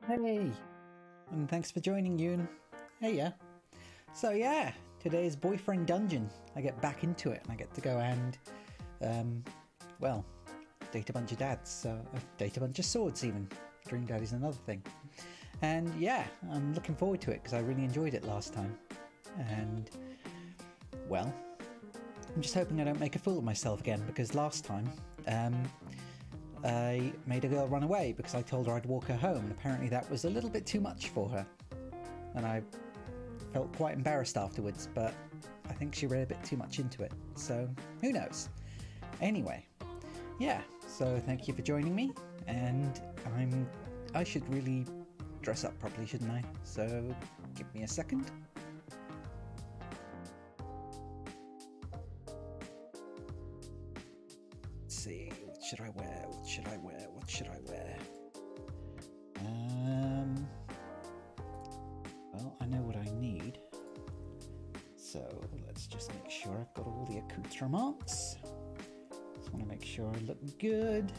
Hey, and thanks for joining, Yoon. Hey, yeah. So yeah, today's boyfriend dungeon. I get back into it, and I get to go and, well, date a bunch of dads. Date a bunch of swords even. Dream Daddy's another thing. And yeah, I'm looking forward to it because I really enjoyed it last time. And well, I'm just hoping I don't make a fool of myself again because last time, I made a girl run away because I told her I'd walk her home, and apparently that was a little bit too much for her. And I felt quite embarrassed afterwards, but I think she read a bit too much into it, so who knows. Anyway, yeah, so thank you for joining me, and I should really dress up properly, shouldn't I? So give me a second. Let's see, what should I wear? What should I wear? What should I wear? Well, I know what I need. So let's just make sure I've got all the accoutrements. Just want to make sure I look good.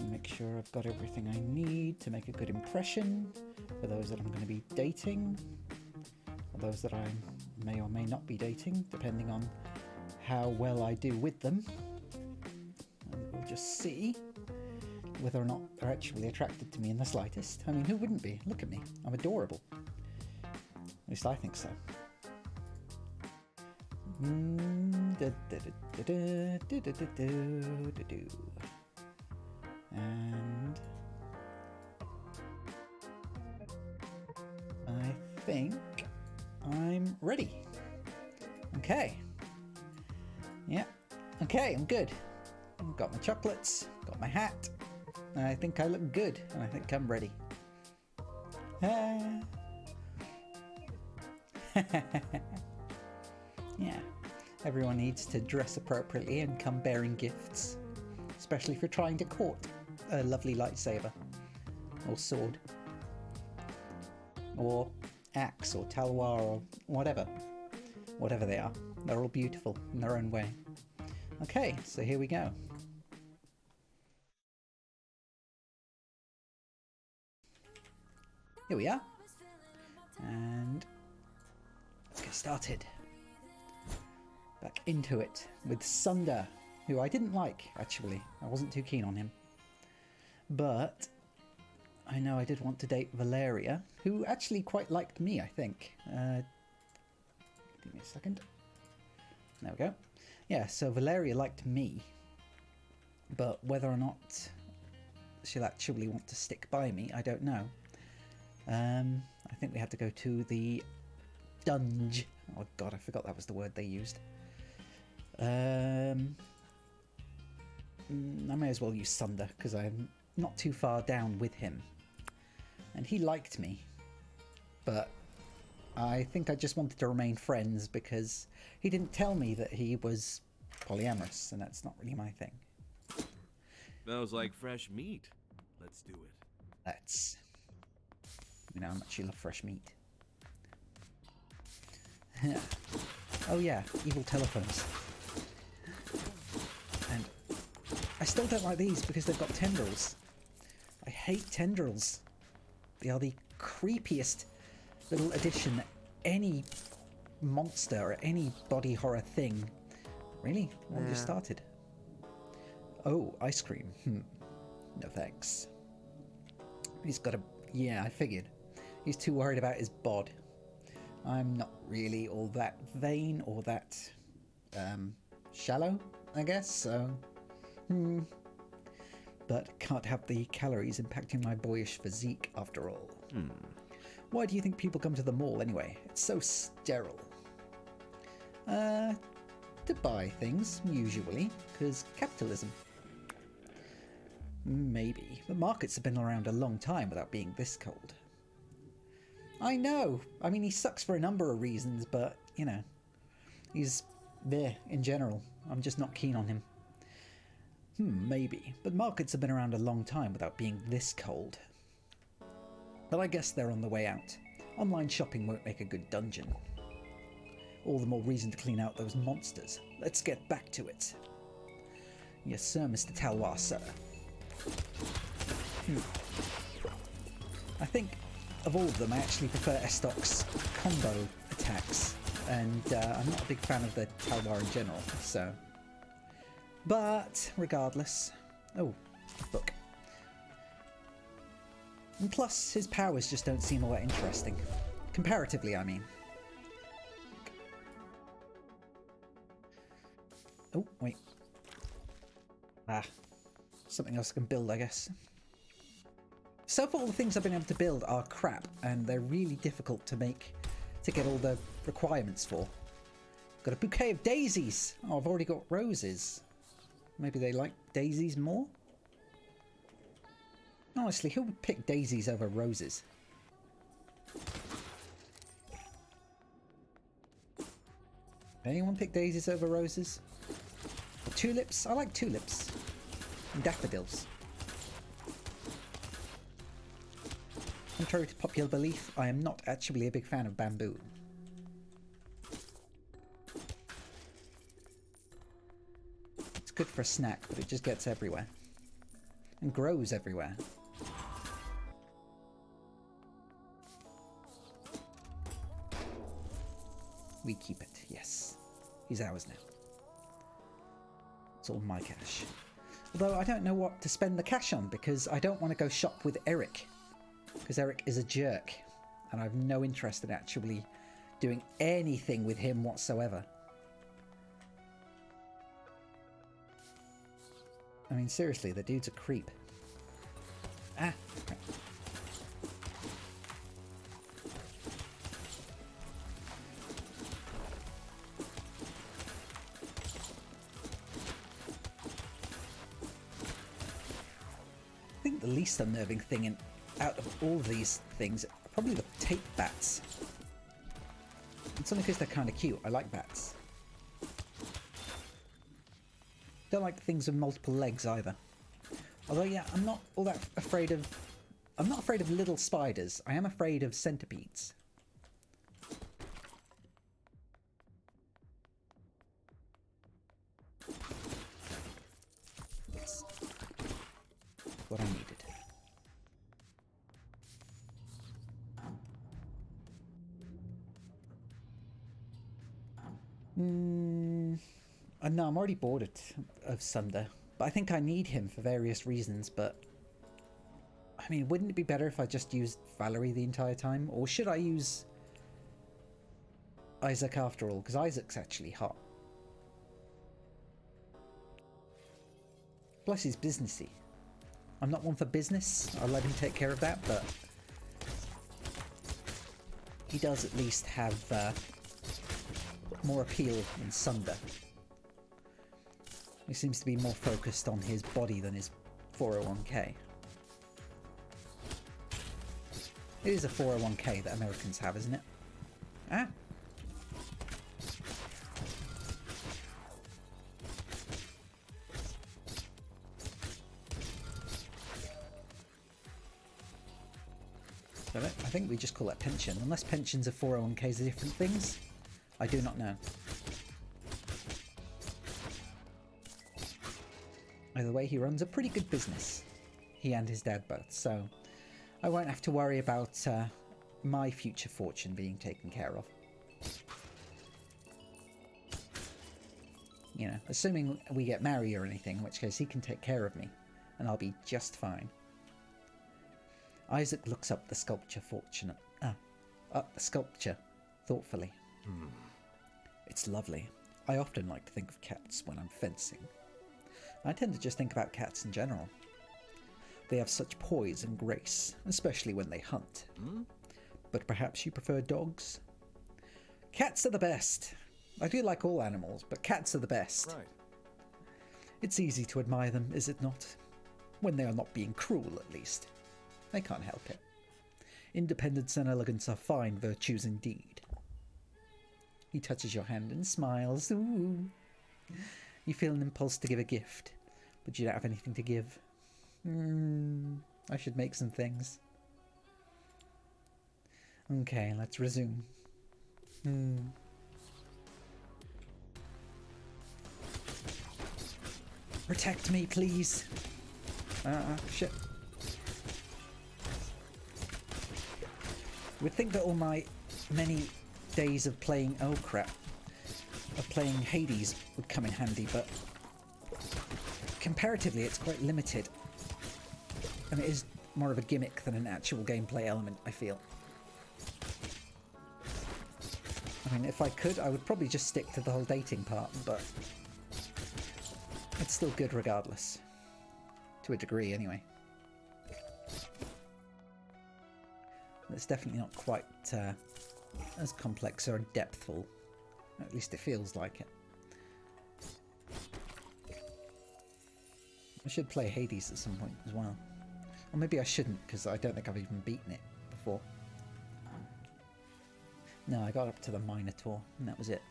Make sure I've got everything I need to make a good impression for those that I'm going to be dating, or those that I may or may not be dating, depending on how well I do with them. And we'll just see whether or not they're actually attracted to me in the slightest. I mean, who wouldn't be? Look at me. I'm adorable. At least I think so. And I think I'm ready. Okay. Yeah. Okay, I'm good. I've got my chocolates, got my hat. I think I look good, and I think I'm ready. Yeah, everyone needs to dress appropriately and come bearing gifts, especially if you're trying to court a lovely lightsaber, or sword, or axe, or talwar, or whatever they are. They're all beautiful in their own way. Okay, so here we go. Here we are, and let's get started. Back into it with Sunder, who I didn't like, actually. I wasn't too keen on him. But I know I did want to date Valeria, who actually quite liked me, I think. Give me a second. There we go. Yeah, so Valeria liked me, but whether or not she'll actually want to stick by me, I don't know. I think we have to go to the dunge. Oh god, I forgot that was the word they used. I may as well use Sunder, because I'm not too far down with him. And he liked me, but I think I just wanted to remain friends because he didn't tell me that he was polyamorous, and that's not really my thing. Smells like fresh meat. Let's do it. Let's. You know how much you love fresh meat. Oh yeah, evil telephones. And I still don't like these because they've got tendrils. I hate tendrils. They are the creepiest little addition that any monster or any body horror thing. Really? What just started? Oh, ice cream. No thanks. He's got a... Yeah, I figured. He's too worried about his bod. I'm not really all that vain or that shallow, I guess, so... But can't have the calories impacting my boyish physique, after all. Why do you think people come to the mall, anyway? It's so sterile. To buy things, usually, because capitalism. Maybe. The markets have been around a long time without being this cold. I know! I mean, he sucks for a number of reasons, but, you know, he's there in general. I'm just not keen on him. Maybe. But markets have been around a long time without being this cold. But I guess they're on the way out. Online shopping won't make a good dungeon. All the more reason to clean out those monsters. Let's get back to it. Yes, sir, Mr. Talwar, sir. I think of all of them, I actually prefer Estoc's combo attacks, and I'm not a big fan of the Talwar in general, so... But, regardless... Oh, book. And plus, his powers just don't seem all that interesting. Comparatively, I mean. Oh, wait. Ah. Something else I can build, I guess. So far, all the things I've been able to build are crap, and they're really difficult to make, to get all the requirements for. Got a bouquet of daisies! Oh, I've already got roses. Maybe they like daisies more? Honestly, who would pick daisies over roses? Anyone pick daisies over roses? Tulips? I like tulips. And daffodils. Contrary to popular belief, I am not actually a big fan of bamboo. It's good for a snack, but it just gets everywhere. And grows everywhere. We keep it, yes. He's ours now. It's all my cash. Although I don't know what to spend the cash on, because I don't want to go shop with Eric. Because Eric is a jerk, and I have no interest in actually doing anything with him whatsoever. I mean, seriously, the dude's a creep. Ah! Okay. I think the least unnerving thing out of all of these things are probably the tape bats. It's only because they're kind of cute. I like bats. Don't like things with multiple legs either. Although, yeah, I'm not all that afraid of... I'm not afraid of little spiders. I am afraid of centipedes. That's what I needed. No, I'm already bored of Sunder, but I think I need him for various reasons, but... I mean, wouldn't it be better if I just used Valerie the entire time? Or should I use Isaac after all? Because Isaac's actually hot. Plus he's businessy. I'm not one for business. I'll let him take care of that, but... he does at least have more appeal than Sunder. He seems to be more focused on his body than his 401k. It is a 401k that Americans have, isn't it? Ah! So I think we just call it pension. Unless pensions and 401ks are different things, I do not know. Either way, he runs a pretty good business. He and his dad both, so I won't have to worry about my future fortune being taken care of. You know, assuming we get married or anything, in which case he can take care of me, and I'll be just fine. Isaac looks up the sculpture thoughtfully. It's lovely. I often like to think of cats when I'm fencing. I tend to just think about cats in general. They have such poise and grace, especially when they hunt. But perhaps you prefer dogs? Cats are the best. I do like all animals, but cats are the best. Right. It's easy to admire them, is it not? When they are not being cruel, at least. They can't help it. Independence and elegance are fine virtues indeed. He touches your hand and smiles. Ooh. You feel an impulse to give a gift, but you don't have anything to give. I should make some things. Okay, let's resume. Protect me, please. Shit. would think that all my many days of playing... Oh, crap. Of playing Hades would come in handy, but... comparatively, it's quite limited. And it is more of a gimmick than an actual gameplay element, I feel. I mean, if I could, I would probably just stick to the whole dating part, but... it's still good regardless. To a degree, anyway. It's definitely not quite as complex or depthful. At least it feels like it. I should play Hades at some point as well. Or maybe I shouldn't, because I don't think I've even beaten it before. No, I got up to the Minotaur, and that was it.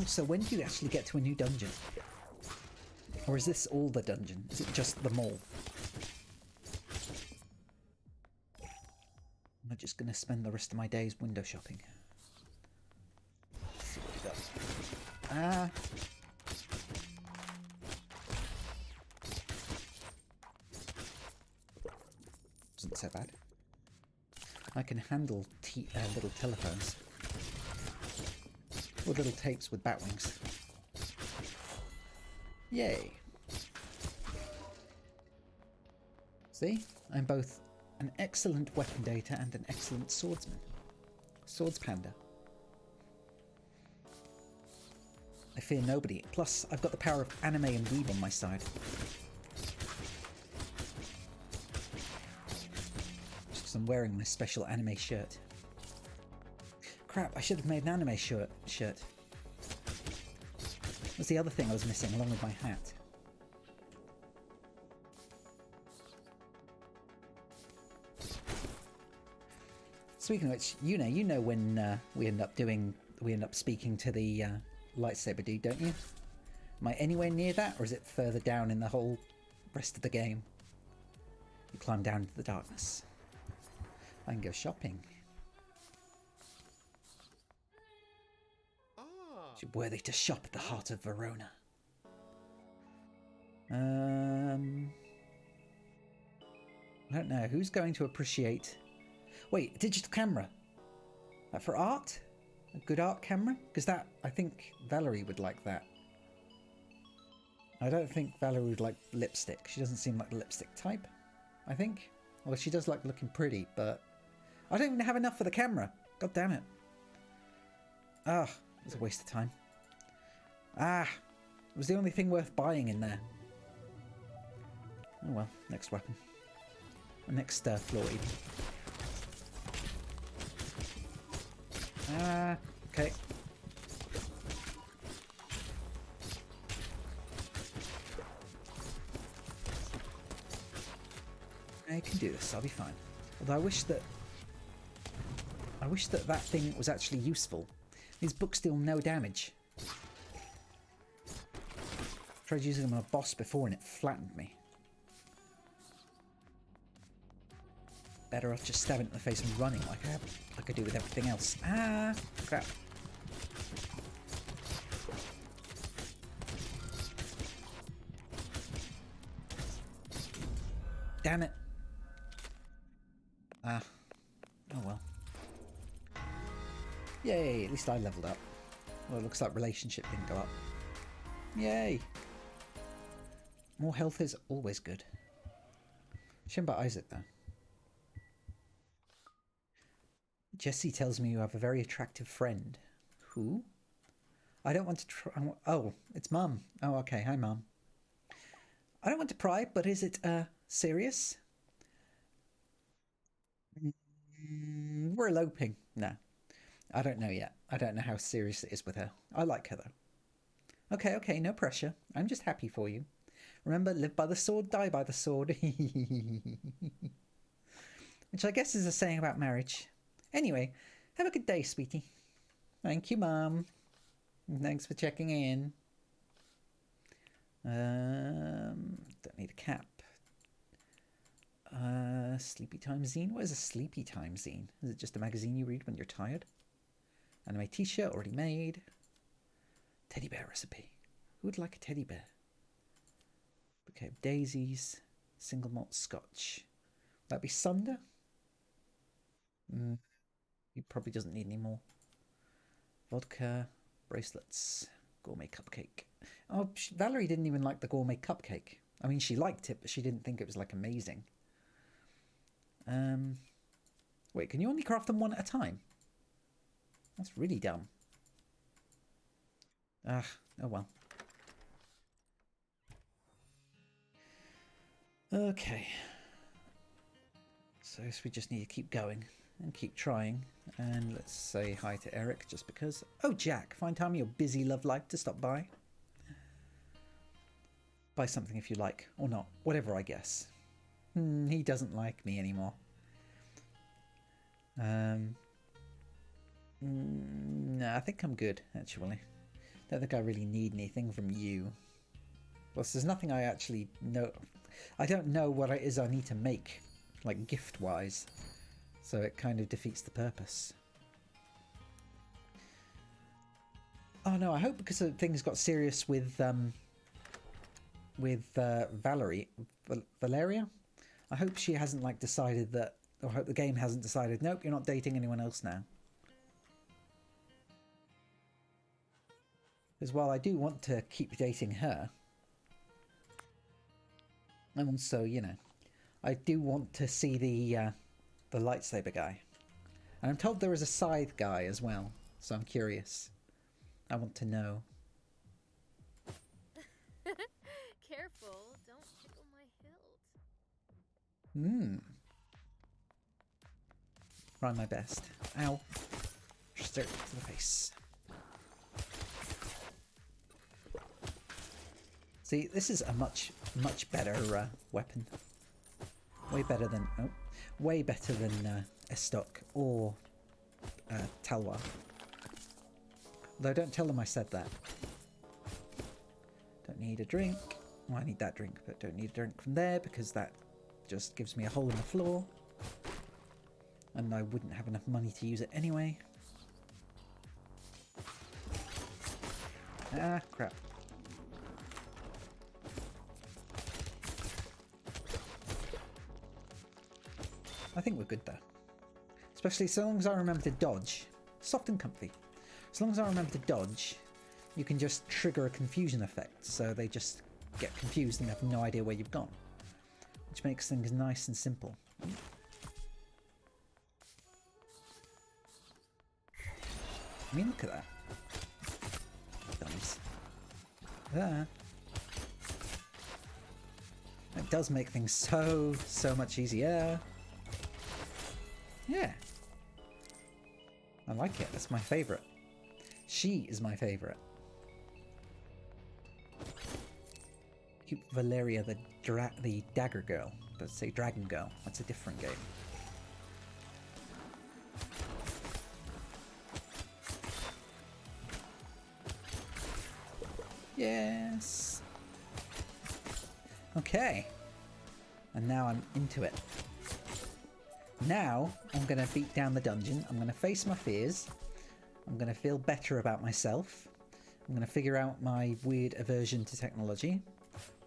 So when do you actually get to a new dungeon? Or is this all the dungeon? Is it just the mall? I'm just going to spend the rest of my days window shopping. Let's see what we got. Ah! Isn't so bad. I can handle little telephones. Or little tapes with bat wings. Yay! See? I'm both an excellent weapon data and an excellent swordsman. Swords panda. I fear nobody. Plus, I've got the power of anime and weeb on my side. Just because I'm wearing my special anime shirt. Crap, I should have made an anime shirt. That's the other thing I was missing, along with my hat. Speaking of which, you know when we end up speaking to the lightsaber dude, don't you? Am I anywhere near that, or is it further down in the whole rest of the game? You climb down into the darkness. I can go shopping. You're worthy to shop at the heart of Verona. I don't know. Who's going to appreciate... Wait, a digital camera? For art? A good art camera? Because that... I think Valerie would like that. I don't think Valerie would like lipstick. She doesn't seem like the lipstick type, I think. Well, she does like looking pretty, but... I don't even have enough for the camera. God damn it. Ah. It was a waste of time. Ah! It was the only thing worth buying in there. Oh well, next weapon. Or next floor even. Ah, okay. I can do this, I'll be fine. Although I wish that that thing was actually useful. These books deal no damage. Tried using them on a boss before and it flattened me. Better off just stabbing it in the face and running like I do with everything else. Ah, crap. Damn it. Ah. Oh well. Yay, at least I leveled up. Well, it looks like relationship didn't go up. Yay! More health is always good. Shame about Isaac, though. Jesse tells me you have a very attractive friend. Who? I don't want to try... Oh, it's Mum. Oh, okay. Hi, Mum. I don't want to pry, but is it, serious? We're eloping. No. I don't know yet. I don't know how serious it is with her. I like her, though. Okay, no pressure. I'm just happy for you. Remember, live by the sword, die by the sword. Which I guess is a saying about marriage. Anyway, have a good day, sweetie. Thank you, Mum. Thanks for checking in. Don't need a cap. Sleepy Time Zine? What is a Sleepy Time Zine? Is it just a magazine you read when you're tired? Anime t-shirt already made. Teddy bear recipe. Who would like a teddy bear? Okay, daisies, single malt scotch. That'd be Sunder? He probably doesn't need any more. Vodka, bracelets, gourmet cupcake. Oh, Valerie didn't even like the gourmet cupcake. I mean, she liked it, but she didn't think it was like amazing. Wait, can you only craft them one at a time? That's really dumb. Oh well. Okay. So we just need to keep going and keep trying. And let's say hi to Eric just because. Oh, Jack, find time in your busy love life to stop by. Buy something if you like, or not. Whatever, I guess. He doesn't like me anymore. No, I think I'm good, actually. Don't think I really need anything from you. Plus, there's nothing I actually know. I don't know what it is I need to make, like gift-wise. So it kind of defeats the purpose. Oh no, I hope because things got serious with Valeria. I hope she hasn't like decided that, or I hope the game hasn't decided, nope, you're not dating anyone else now. Because while I do want to keep dating her, and also, you know, I do want to see the lightsaber guy. And I'm told there is a scythe guy as well, so I'm curious. I want to know. Careful, don't tickle my hilt. Try my best. Ow. Straight to the face. See, this is a much better weapon. Way better than Estoc or Talwar. Though don't tell them I said that. Don't need a drink. Well, I need that drink, but don't need a drink from there because that just gives me a hole in the floor. And I wouldn't have enough money to use it anyway. Ah, crap. I think we're good there. Especially so long as I remember to dodge. Soft and comfy. As long as I remember to dodge, you can just trigger a confusion effect. So they just get confused and have no idea where you've gone. Which makes things nice and simple. I mean, look at that. Dummies. There. It does make things so much easier. Yeah. I like it. That's my favourite. She is my favourite. Keep Valeria the dagger girl. But say dragon girl. That's a different game. Yes. Okay. And now I'm into it. Now I'm going to beat down the dungeon. I'm going to face my fears. I'm going to feel better about myself. I'm going to figure out my weird aversion to technology.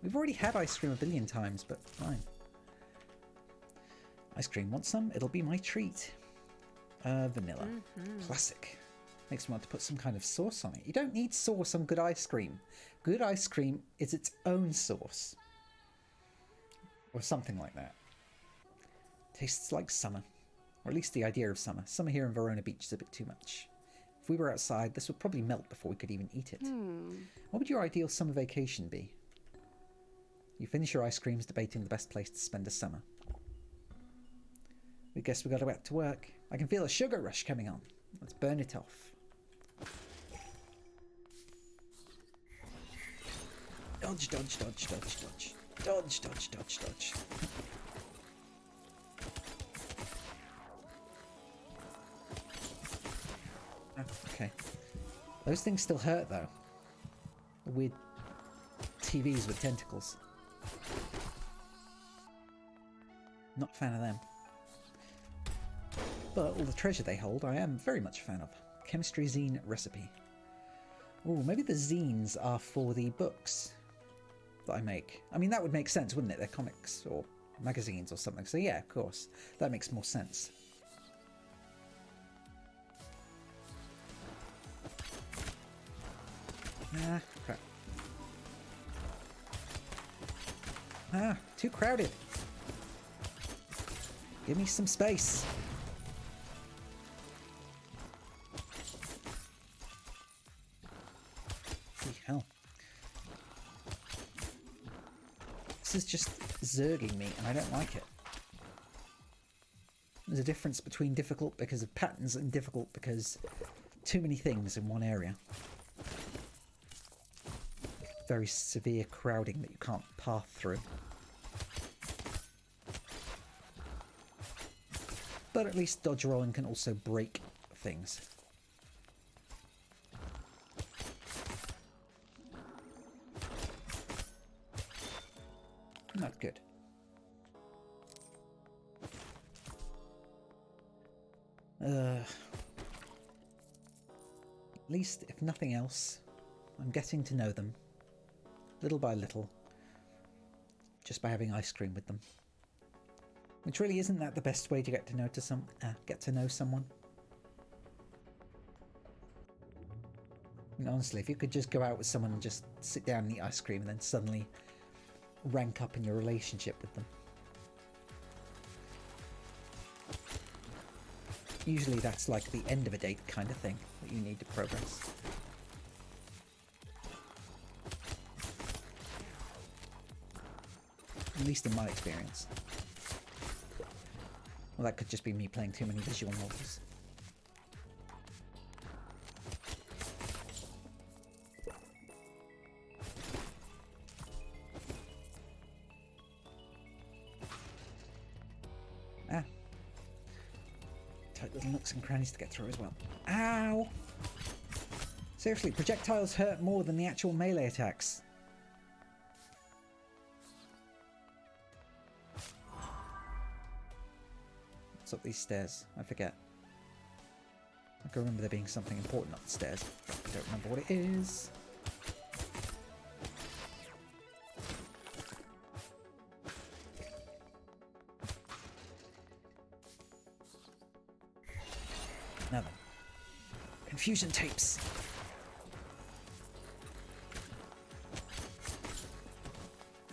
We've already had ice cream a billion times, but fine. Ice cream, want some? It'll be my treat. Vanilla. Classic. Makes me want to put some kind of sauce on it. You don't need sauce on good ice cream. Good ice cream is its own sauce. Or something like that. Tastes like summer. Or at least the idea of summer. Summer here in Verona Beach is a bit too much. If we were outside, this would probably melt before we could even eat it. What would your ideal summer vacation be? You finish your ice creams debating the best place to spend a summer. We guess we got to get to work. I can feel a sugar rush coming on. Let's burn it off. Dodge, dodge, dodge, dodge, dodge. Dodge, dodge, dodge, dodge. Okay. Those things still hurt though. Weird TVs with tentacles. Not a fan of them. But all the treasure they hold I am very much a fan of. Chemistry zine recipe. Oh, maybe the zines are for the books. that I make. I mean, that would make sense, wouldn't it? They're comics or magazines or something. So yeah, of course. That makes more sense. Ah, crap. Ah, too crowded. Give me some space. Holy hell. This is just zerging me, and I don't like it. There's a difference between difficult because of patterns and difficult because too many things in one area. Very severe crowding that you can't path through. But at least dodge rolling can also break things. Not good. At least, if nothing else, I'm getting to know them. Little by little. Just by having ice cream with them. Which really isn't that the best way to get to know someone. And honestly, if you could just go out with someone and just sit down and eat ice cream and then suddenly rank up in your relationship with them. Usually that's like the end of a date kind of thing that you need to progress. At least in my experience. Well, that could just be me playing too many visual novels. Ah. Tight little nooks and crannies to get through as well. Ow! Seriously, projectiles hurt more than the actual melee attacks. Up these stairs. I forget. I can remember there being something important up the stairs. I don't remember what it is. Now then. Confusion tapes.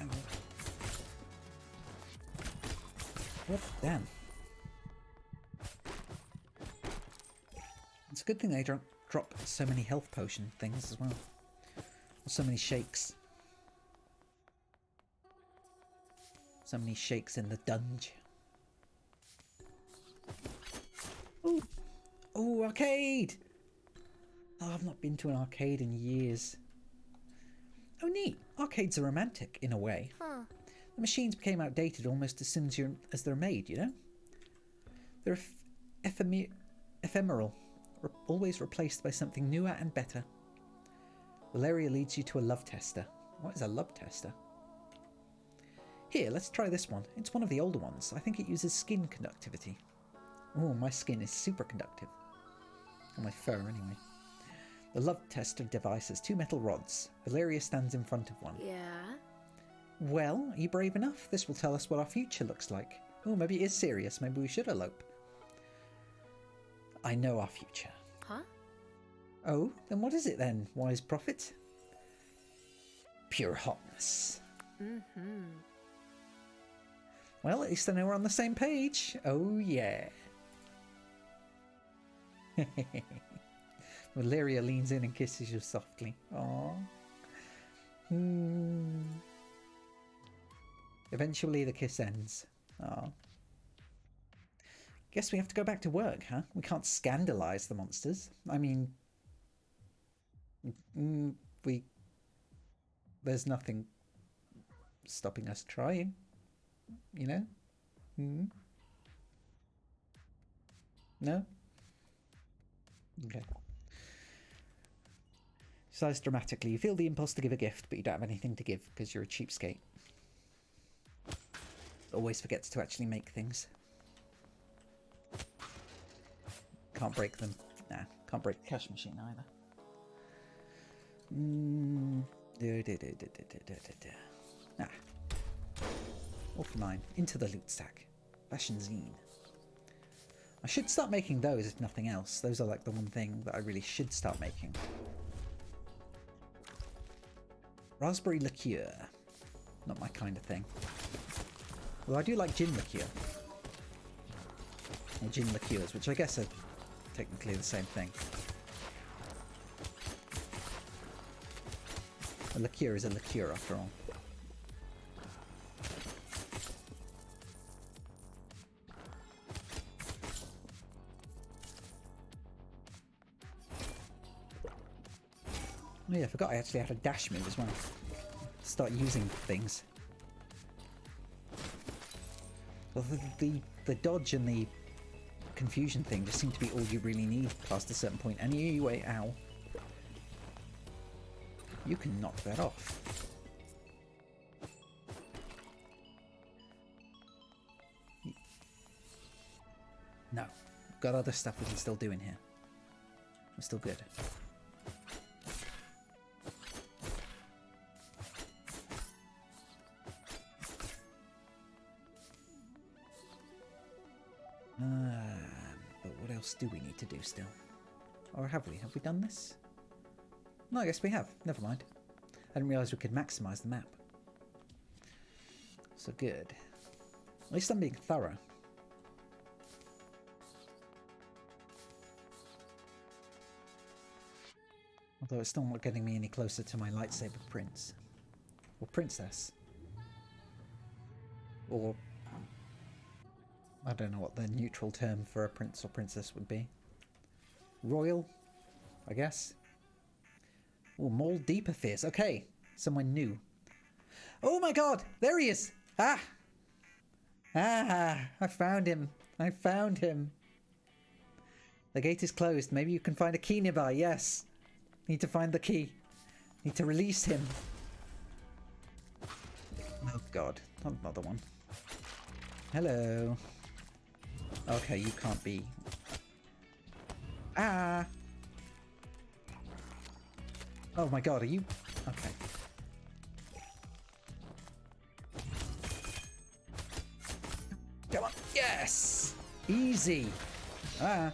Oh. What? Damn. It's a good thing they don't drop so many health potion things as well. Or so many shakes. So many shakes in the dungeon. Ooh! Oh, arcade! Oh, I've not been to an arcade in years. Oh, neat. Arcades are romantic, in a way. Huh. The machines became outdated almost as soon as they're made, you know? They're ephemeral. Always replaced by something newer and better. Valeria leads you to a love tester. What is a love tester? Here, let's try this one. It's one of the older ones. I think it uses skin conductivity. Oh, my skin is super conductive. Or my fur, anyway. The love tester device has 2 metal rods. Valeria stands in front of one. Yeah? Well, are you brave enough? This will tell us what our future looks like. Oh, maybe it is serious. Maybe we should elope. I know our future. Huh? Oh, then what is it then, wise prophet? Pure hotness. Mm-hmm. Well, at least I know we're on the same page. Oh, yeah. Valeria leans in and kisses you softly. Aww. Eventually the kiss ends. Aww. Guess we have to go back to work, huh? We can't scandalize the monsters. I mean... There's nothing stopping us trying. You know? No? Okay. Sighs dramatically. You feel the impulse to give a gift, but you don't have anything to give because you're a cheapskate. Always forgets to actually make things. Can't break them. Nah, can't break the cash machine either. Ah. All for mine. Into the loot sack. Fashion zine. I should start making those, if nothing else. Those are like the one thing that I really should start making. Raspberry liqueur. Not my kind of thing. Although I do like gin liqueur. Or gin liqueurs, which I guess are technically the same thing. A liqueur is a liqueur after all. Oh yeah, I forgot I actually had a dash move as well. Start using things. Well, the dodge and the confusion thing just seem to be all you really need past a certain point. Anyway, ow. You can knock that off. No. Got other stuff we can still do in here. We're still good. But what else do we need to do still? Or have we? Have we done this? No, I guess we have. Never mind. I didn't realise we could maximise the map. So good. At least I'm being thorough. Although it's still not getting me any closer to my lightsaber prince. Or princess. Or... I don't know what the neutral term for a prince or princess would be. Royal, I guess. Oh, Maul Deeper Fears. Okay, someone new. Oh my god, there he is! Ah! Ah, I found him. I found him. The gate is closed. Maybe you can find a key nearby. Yes. Need to find the key. Need to release him. Oh god, not another one. Hello. Okay, you can't be... Ah! Oh my god, are you... Okay. Come on! Yes! Easy! Ah!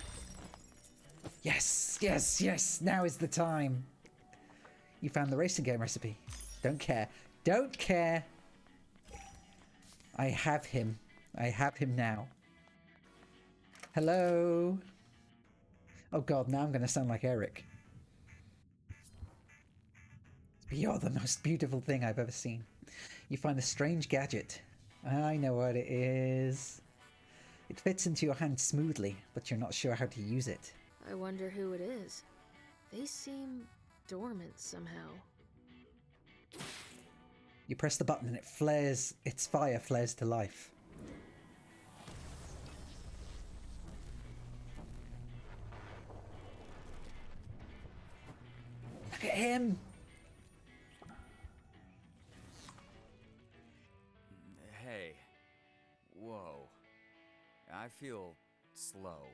Yes! Yes! Yes! Now is the time! You found the racing game recipe. Don't care. Don't care! I have him. I have him now. Hello? Oh god, now I'm going to sound like Eric. You're the most beautiful thing I've ever seen. You find a strange gadget. I know what it is. It fits into your hand smoothly, but you're not sure how to use it. I wonder who it is. They seem dormant somehow. You press the button and it flares, its fire flares to life. Look at him! Hey. Whoa. I feel slow.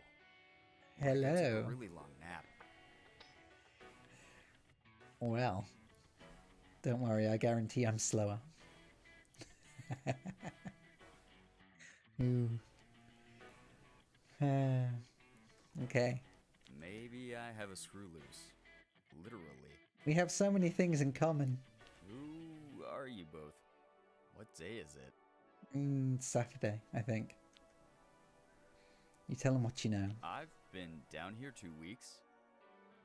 Hello. I took a really long nap. Well, don't worry, I guarantee I'm slower. Ooh. Okay. Maybe I have a screw loose. Literally. We have so many things in common. Who are you both? What day is it? Saturday, I think. You tell them what you know. I've been down here 2 weeks.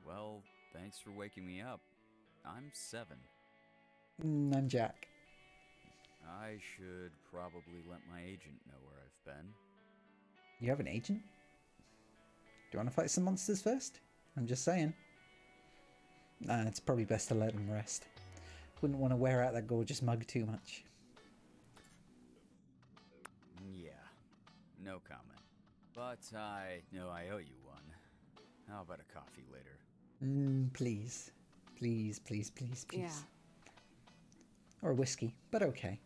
Well, thanks for waking me up. I'm 7. I'm Jack. I should probably let my agent know where I've been. You have an agent? Do you want to fight some monsters first? I'm just saying. Nah, it's probably best to let them rest. Wouldn't want to wear out that gorgeous mug too much. Yeah, no comment. But I know I owe you one. How about a coffee later? Please. Please, please, please, please. Yeah. Or a whiskey, but okay.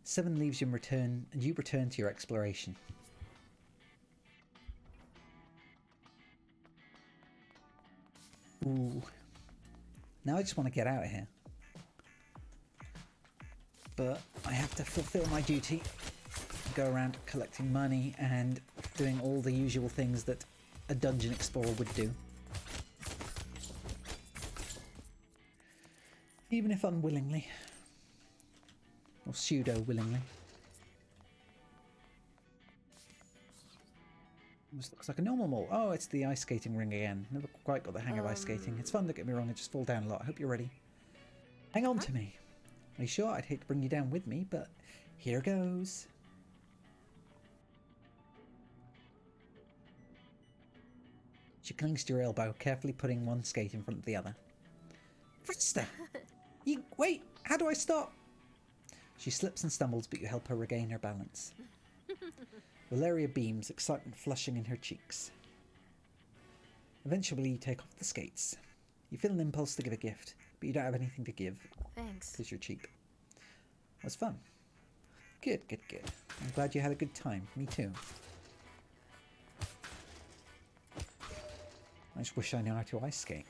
7 leaves you in return, and you return to your exploration. Ooh. Now I just want to get out of here. but I have to fulfill my duty. Go around collecting money and doing all the usual things that a dungeon explorer would do. Even if unwillingly. Or pseudo-willingly. This looks like a normal mall. Oh, it's the ice skating ring again. Never quite got the hang of ice skating. It's fun, don't get me wrong, I just fall down a lot. I hope you're ready. Hang on to me. Are you sure? I'd hate to bring you down with me, but here goes. She clings to your elbow, carefully putting one skate in front of the other. Faster! You wait! How do I stop? She slips and stumbles, but you help her regain her balance. Valeria beams, excitement flushing in her cheeks. Eventually, you take off the skates. You feel an impulse to give a gift, but you don't have anything to give. Thanks. Because you're cheap. It was fun. Good, good, good. I'm glad you had a good time. Me too. I just wish I knew how to ice skate.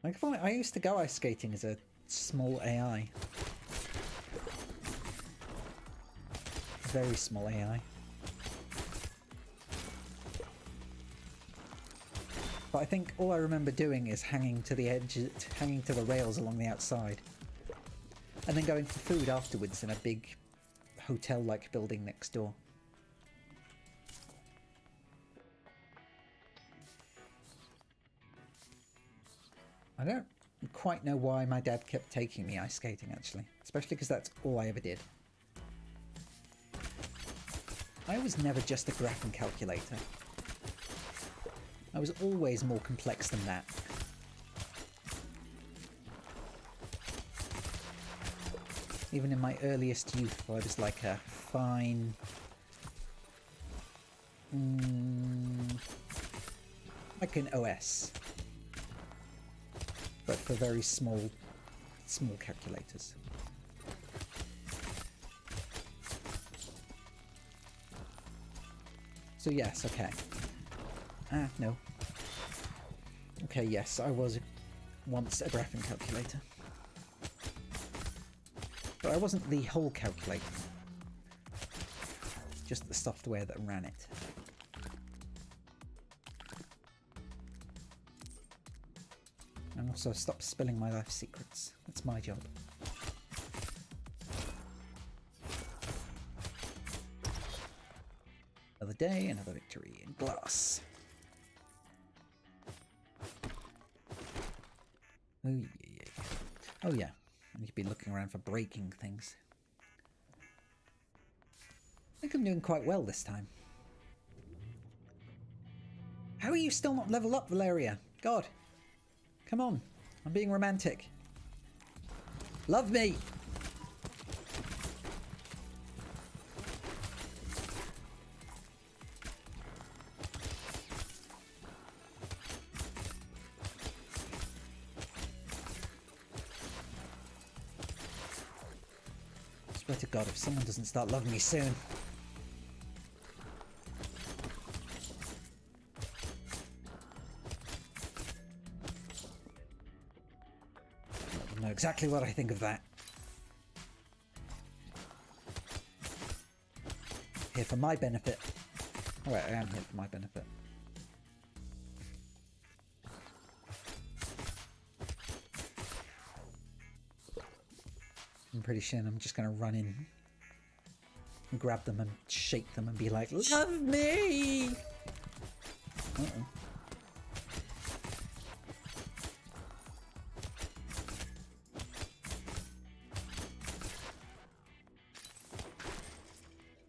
Like, I used to go ice skating as a small AI. Very small AI. But I think all I remember doing is hanging to the edge, hanging to the rails along the outside. And then going for food afterwards in a big hotel-like building next door. I don't quite know why my dad kept taking me ice skating, actually. Especially because that's all I ever did. I was never just a graphing calculator. I was always more complex than that. Even in my earliest youth, I was like a fine... like an OS. But for very small calculators. So yes, okay. No. Okay, yes, I was once a graphing calculator. But I wasn't the whole calculator. Just the software that ran it. And also stop spilling my life secrets. That's my job. Another day, another victory in glass. Oh yeah. Oh yeah. I need to be looking around for breaking things. I think I'm doing quite well this time. How are you still not leveled up, Valeria? God. Come on. I'm being romantic. Love me! I swear to God, if someone doesn't start loving me soon. I don't know exactly what I think of that. Here for my benefit. Alright, I am here for my benefit. I'm pretty sure I'm just going to run in and grab them and shake them and be like, love me! Uh-oh.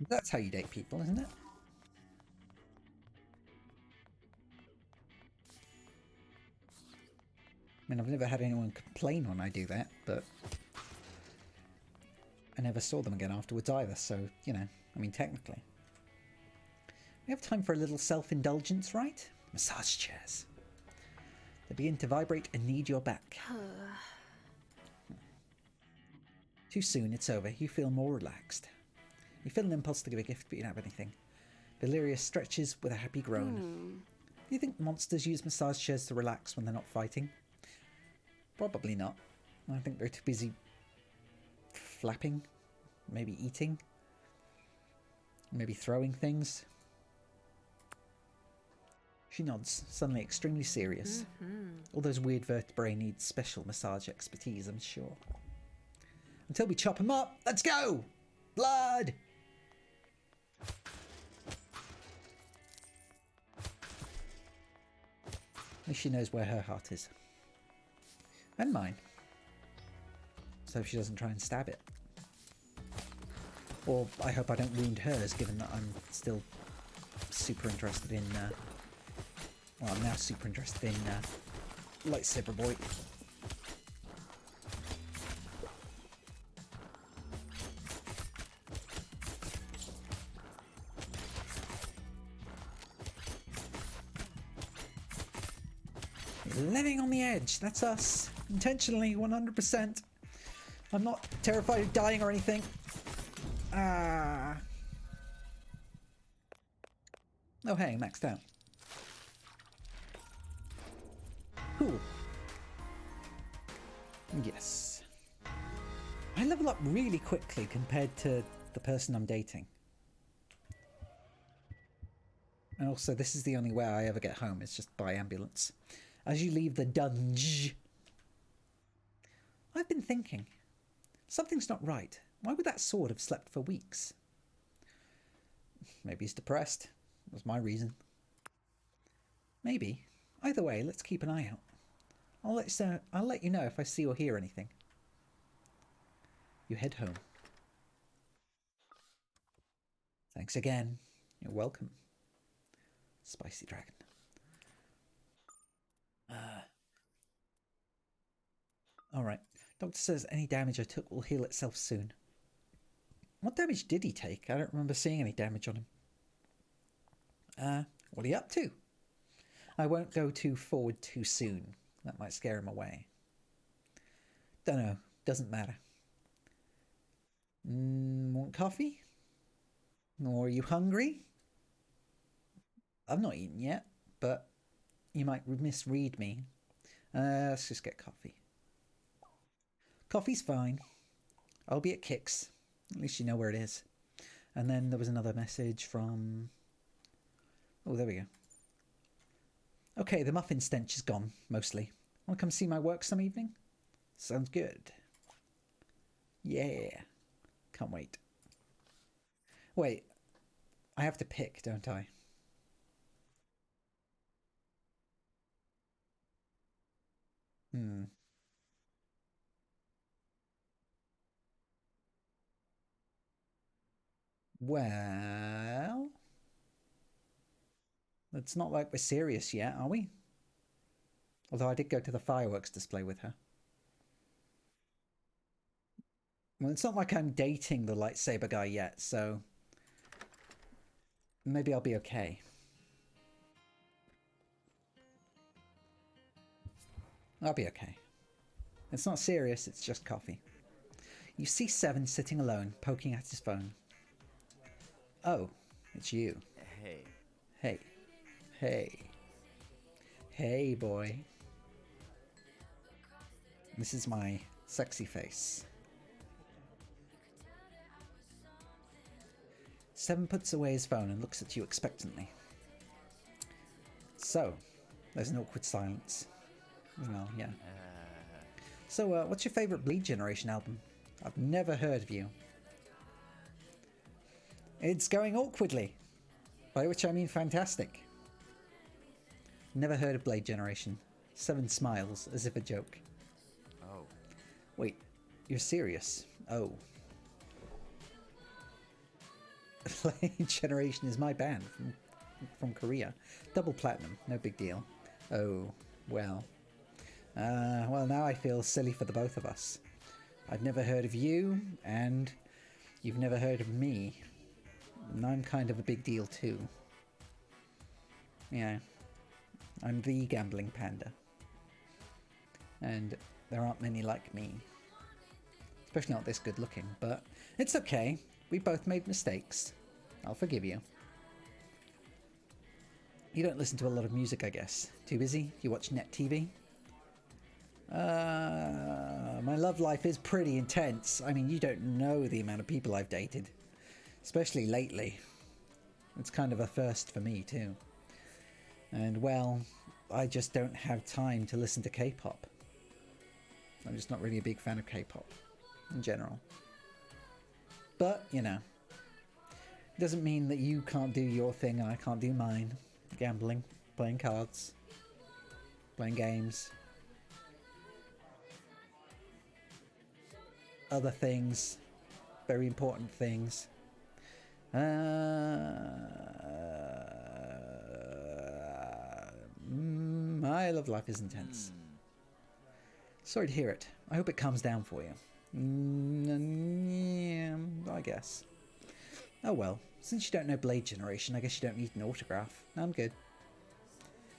That's how you date people, isn't it? I mean, I've never had anyone complain when I do that, but I never saw them again afterwards either, so, you know, I mean, technically. We have time for a little self-indulgence, right? Massage chairs. They begin to vibrate and knead your back. Too soon, it's over. You feel more relaxed. You feel an impulse to give a gift, but you don't have anything. Valeria stretches with a happy groan. Do you think monsters use massage chairs to relax when they're not fighting? Probably not. I think they're too busy flapping, maybe eating, maybe throwing things. She nods, suddenly extremely serious. All those weird vertebrae need special massage expertise, I'm sure. Until we chop them up, let's go! Blood! At least she knows where her heart is. And mine. So she doesn't try and stab it. Or I hope I don't wound hers, given that I'm still super interested in... well, I'm now super interested in lightsaber boy. Living on the edge, that's us. Intentionally, 100%. I'm not terrified of dying or anything. Ah. Oh hey, maxed out. Cool. Yes. I level up really quickly compared to the person I'm dating. And also, this is the only way I ever get home, it's just by ambulance. As you leave the dungeon, I've been thinking, something's not right. Why would that sword have slept for weeks? Maybe he's depressed. Was my reason. Maybe. Either way, let's keep an eye out. I'll let you know if I see or hear anything. You head home. Thanks again. You're welcome. Spicy dragon. Alright. Doctor says any damage I took will heal itself soon. What damage did he take? I don't remember seeing any damage on him. What are you up to? I won't go too forward too soon. That might scare him away. Dunno. Doesn't matter. Want coffee? Or are you hungry? I've not eaten yet, but you might misread me. Let's just get coffee. Coffee's fine. I'll be at Kix. At least you know where it is. And then there was another message from... Oh, there we go. Okay, the muffin stench is gone, mostly. Want to come see my work some evening? Sounds good. Yeah. Can't wait. Wait. I have to pick, don't I? Well... It's not like we're serious yet, are we? Although I did go to the fireworks display with her. Well, it's not like I'm dating the lightsaber guy yet, so... Maybe I'll be okay. I'll be okay. It's not serious, it's just coffee. You see Seven sitting alone, poking at his phone. Oh, it's you. Hey. Hey. Hey. Hey, boy. This is my sexy face. Seven puts away his phone and looks at you expectantly. So, there's an awkward silence. Well, yeah. So, what's your favourite Bleed Generation album? I've never heard of you. It's going awkwardly. By which I mean fantastic. Never heard of Blade Generation. Seven smiles, as if a joke. Oh. Wait, you're serious? Oh. Blade Generation is my band from Korea. Double platinum, no big deal. Oh, well. Well, now I feel silly for the both of us. I've never heard of you, and you've never heard of me. And I'm kind of a big deal too. Yeah. I'm the gambling panda. And there aren't many like me. Especially not this good looking, but it's okay. We both made mistakes. I'll forgive you. You don't listen to a lot of music, I guess. Too busy? You watch net TV? My love life is pretty intense. I mean, you don't know the amount of people I've dated. Especially lately. It's kind of a first for me, too. And, well, I just don't have time to listen to K-pop. I'm just not really a big fan of K-pop in general. But, you know, it doesn't mean that you can't do your thing and I can't do mine. Gambling, playing cards, playing games, other things, very important things. My love life is intense. Sorry to hear it. I hope it calms down for you. Yeah, I guess. Oh well, since you don't know Blade Generation, I guess you don't need an autograph. I'm good.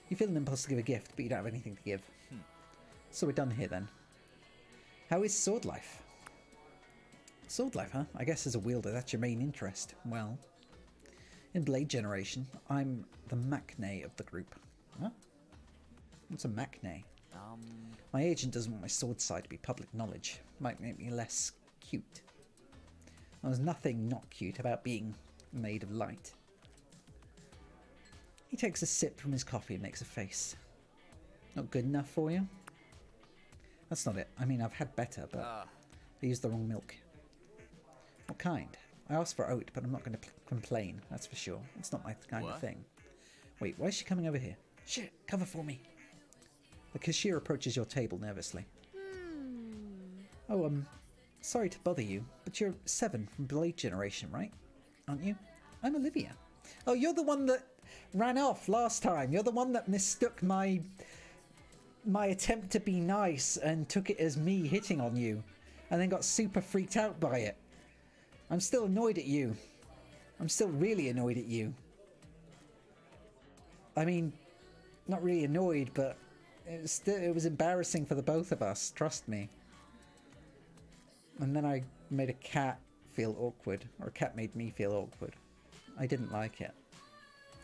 You feel an impulse to give a gift, but you don't have anything to give. So we're done here then. How is sword life? Sword life, huh? I guess as a wielder, that's your main interest. Well, in Blade Generation, I'm the Maknae of the group. Huh? What's a Maknae? My agent doesn't want my sword side to be public knowledge. Might make me less cute. There's nothing not cute about being made of light. He takes a sip from his coffee and makes a face. Not good enough for you? That's not it. I mean, I've had better, but they used the wrong milk. What kind? I asked for oat, but I'm not going to complain, that's for sure. It's not my kind of thing. Wait, why is she coming over here? Shit, cover for me. The cashier approaches your table nervously. Oh, sorry to bother you, but you're 7 from Blade Generation, right? Aren't you? I'm Olivia. Oh, you're the one that ran off last time. You're the one that mistook my attempt to be nice and took it as me hitting on you, and then got super freaked out by it. I'm still annoyed at you. I'm still really annoyed at you. I mean, not really annoyed, but it was embarrassing for the both of us, trust me. And then I made a cat feel awkward, or a cat made me feel awkward. I didn't like it.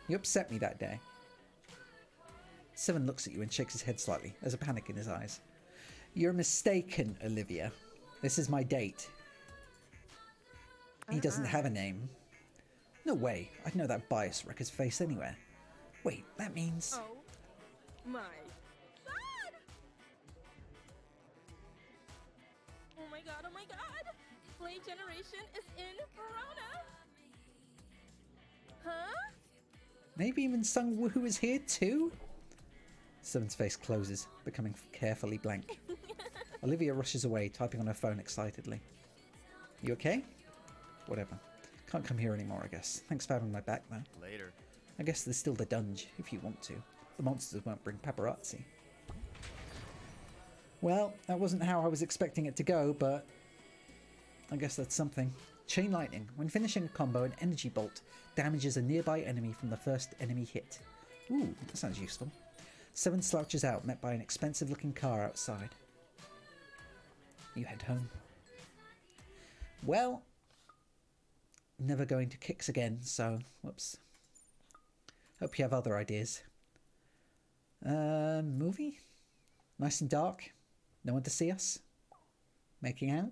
You upset me that day. 7 looks at you and shakes his head slightly. There's a panic in his eyes. You're mistaken, Olivia. This is my date. He doesn't have a name. No way. I'd know that bias wrecker's face anywhere. Wait, that means... Oh my god! Oh my god, oh my god! Blade Generation is in Verona! Huh? Maybe even Sung Woohoo is here too? 7's face closes, becoming carefully blank. Olivia rushes away, typing on her phone excitedly. You okay? Whatever. Can't come here anymore, I guess. Thanks for having my back, though. Later. I guess there's still the dunge, if you want to. The monsters won't bring paparazzi. Well, that wasn't how I was expecting it to go, but I guess that's something. Chain lightning. When finishing a combo, an energy bolt damages a nearby enemy from the first enemy hit. Ooh, that sounds useful. 7 slouches out, met by an expensive-looking car outside. You head home. Well, never going to Kicks again, so whoops. Hope you have other ideas. Movie? Nice and dark. No one to see us. Making out.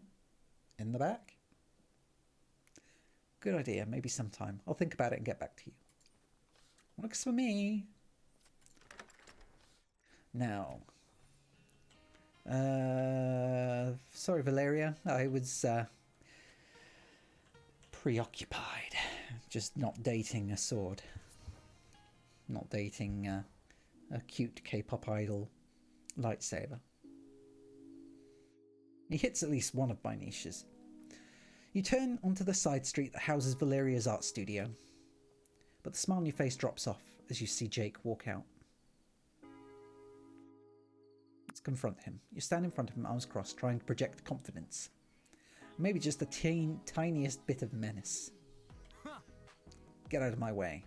In the back. Good idea. Maybe sometime. I'll think about it and get back to you. Works for me. Now. Sorry, Valeria. I was preoccupied. Just not dating a sword. Not dating a cute K-pop idol lightsaber. He hits at least one of my niches. You turn onto the side street that houses Valeria's art studio, but the smile on your face drops off as you see Jake walk out. Let's confront him. You stand in front of him, arms crossed, trying to project confidence. Maybe just the tiniest bit of menace. Get out of my way.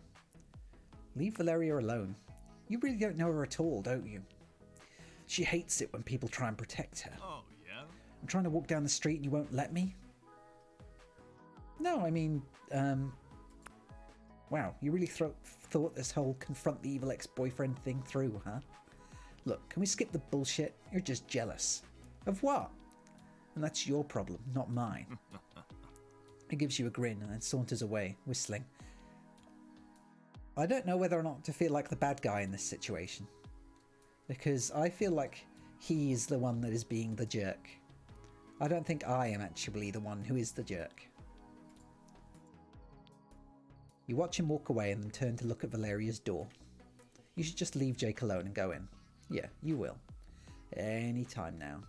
Leave Valeria alone. You really don't know her at all, don't you? She hates it when people try and protect her. Oh, yeah? I'm trying to walk down the street and you won't let me? No, I mean, wow, you really thought this whole confront the evil ex-boyfriend thing through, huh? Look, can we skip the bullshit? You're just jealous. Of what? And that's your problem, not mine. He gives you a grin and then saunters away, whistling. I don't know whether or not to feel like the bad guy in this situation. Because I feel like he is the one that is being the jerk. I don't think I am actually the one who is the jerk. You watch him walk away and then turn to look at Valeria's door. You should just leave Jake alone and go in. Yeah, you will. Any time now.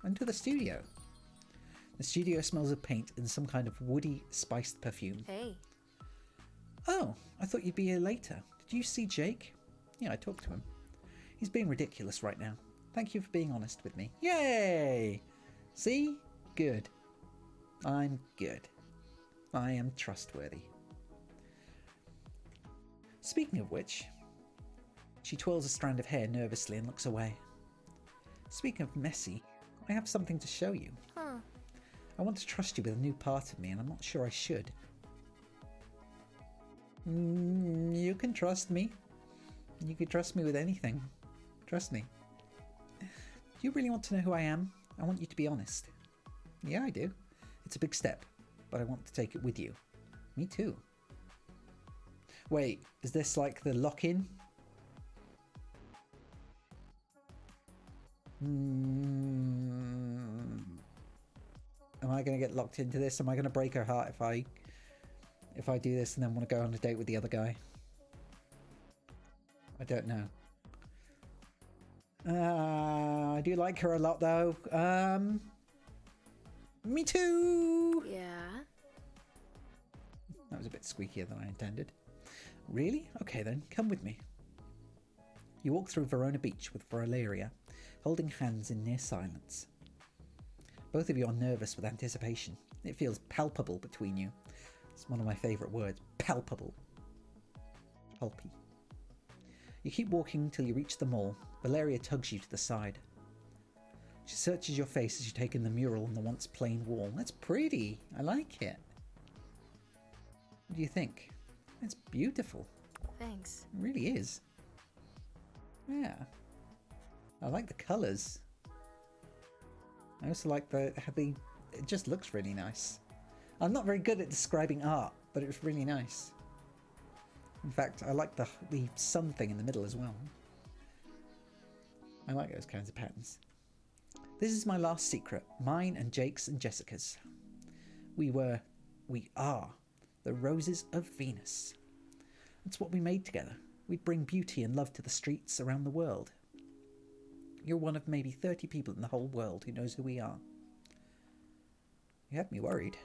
Into the studio. The studio smells of paint and some kind of woody, spiced perfume. Hey. Oh, I thought you'd be here later. Did you see Jake? Yeah, I talked to him. He's being ridiculous right now. Thank you for being honest with me. Yay! See? Good. I'm good. I am trustworthy. Speaking of which, she twirls a strand of hair nervously and looks away. Speaking of messy, I have something to show you. Huh. I want to trust you with a new part of me, and I'm not sure I should. You can trust me. You can trust me with anything. Trust me. Do you really want to know who I am? I want you to be honest. Yeah, I do. It's a big step, but I want to take it with you. Me too. Wait, is this like the lock-in? Am I going to get locked into this? Am I going to break her heart if I do this and then want to go on a date with the other guy? I don't know. I do like her a lot though. Me too! Yeah. That was a bit squeakier than I intended. Really? Okay then, come with me. You walk through Verona Beach with Valeria, holding hands in near silence. Both of you are nervous with anticipation. It feels palpable between you. It's one of my favourite words. Palpable. Pulpy. You keep walking until you reach the mall. Valeria tugs you to the side. She searches your face as you take in the mural on the once plain wall. That's pretty. I like it. What do you think? It's beautiful. Thanks. It really is. Yeah. I like the colours. I also like how it just looks really nice. I'm not very good at describing art, but it's really nice. In fact, I like the sun thing in the middle as well. I like those kinds of patterns. This is my last secret, mine and Jake's and Jessica's. We are the Roses of Venus. That's what we made together. We'd bring beauty and love to the streets around the world. You're one of maybe 30 people in the whole world who knows who we are. You had me worried.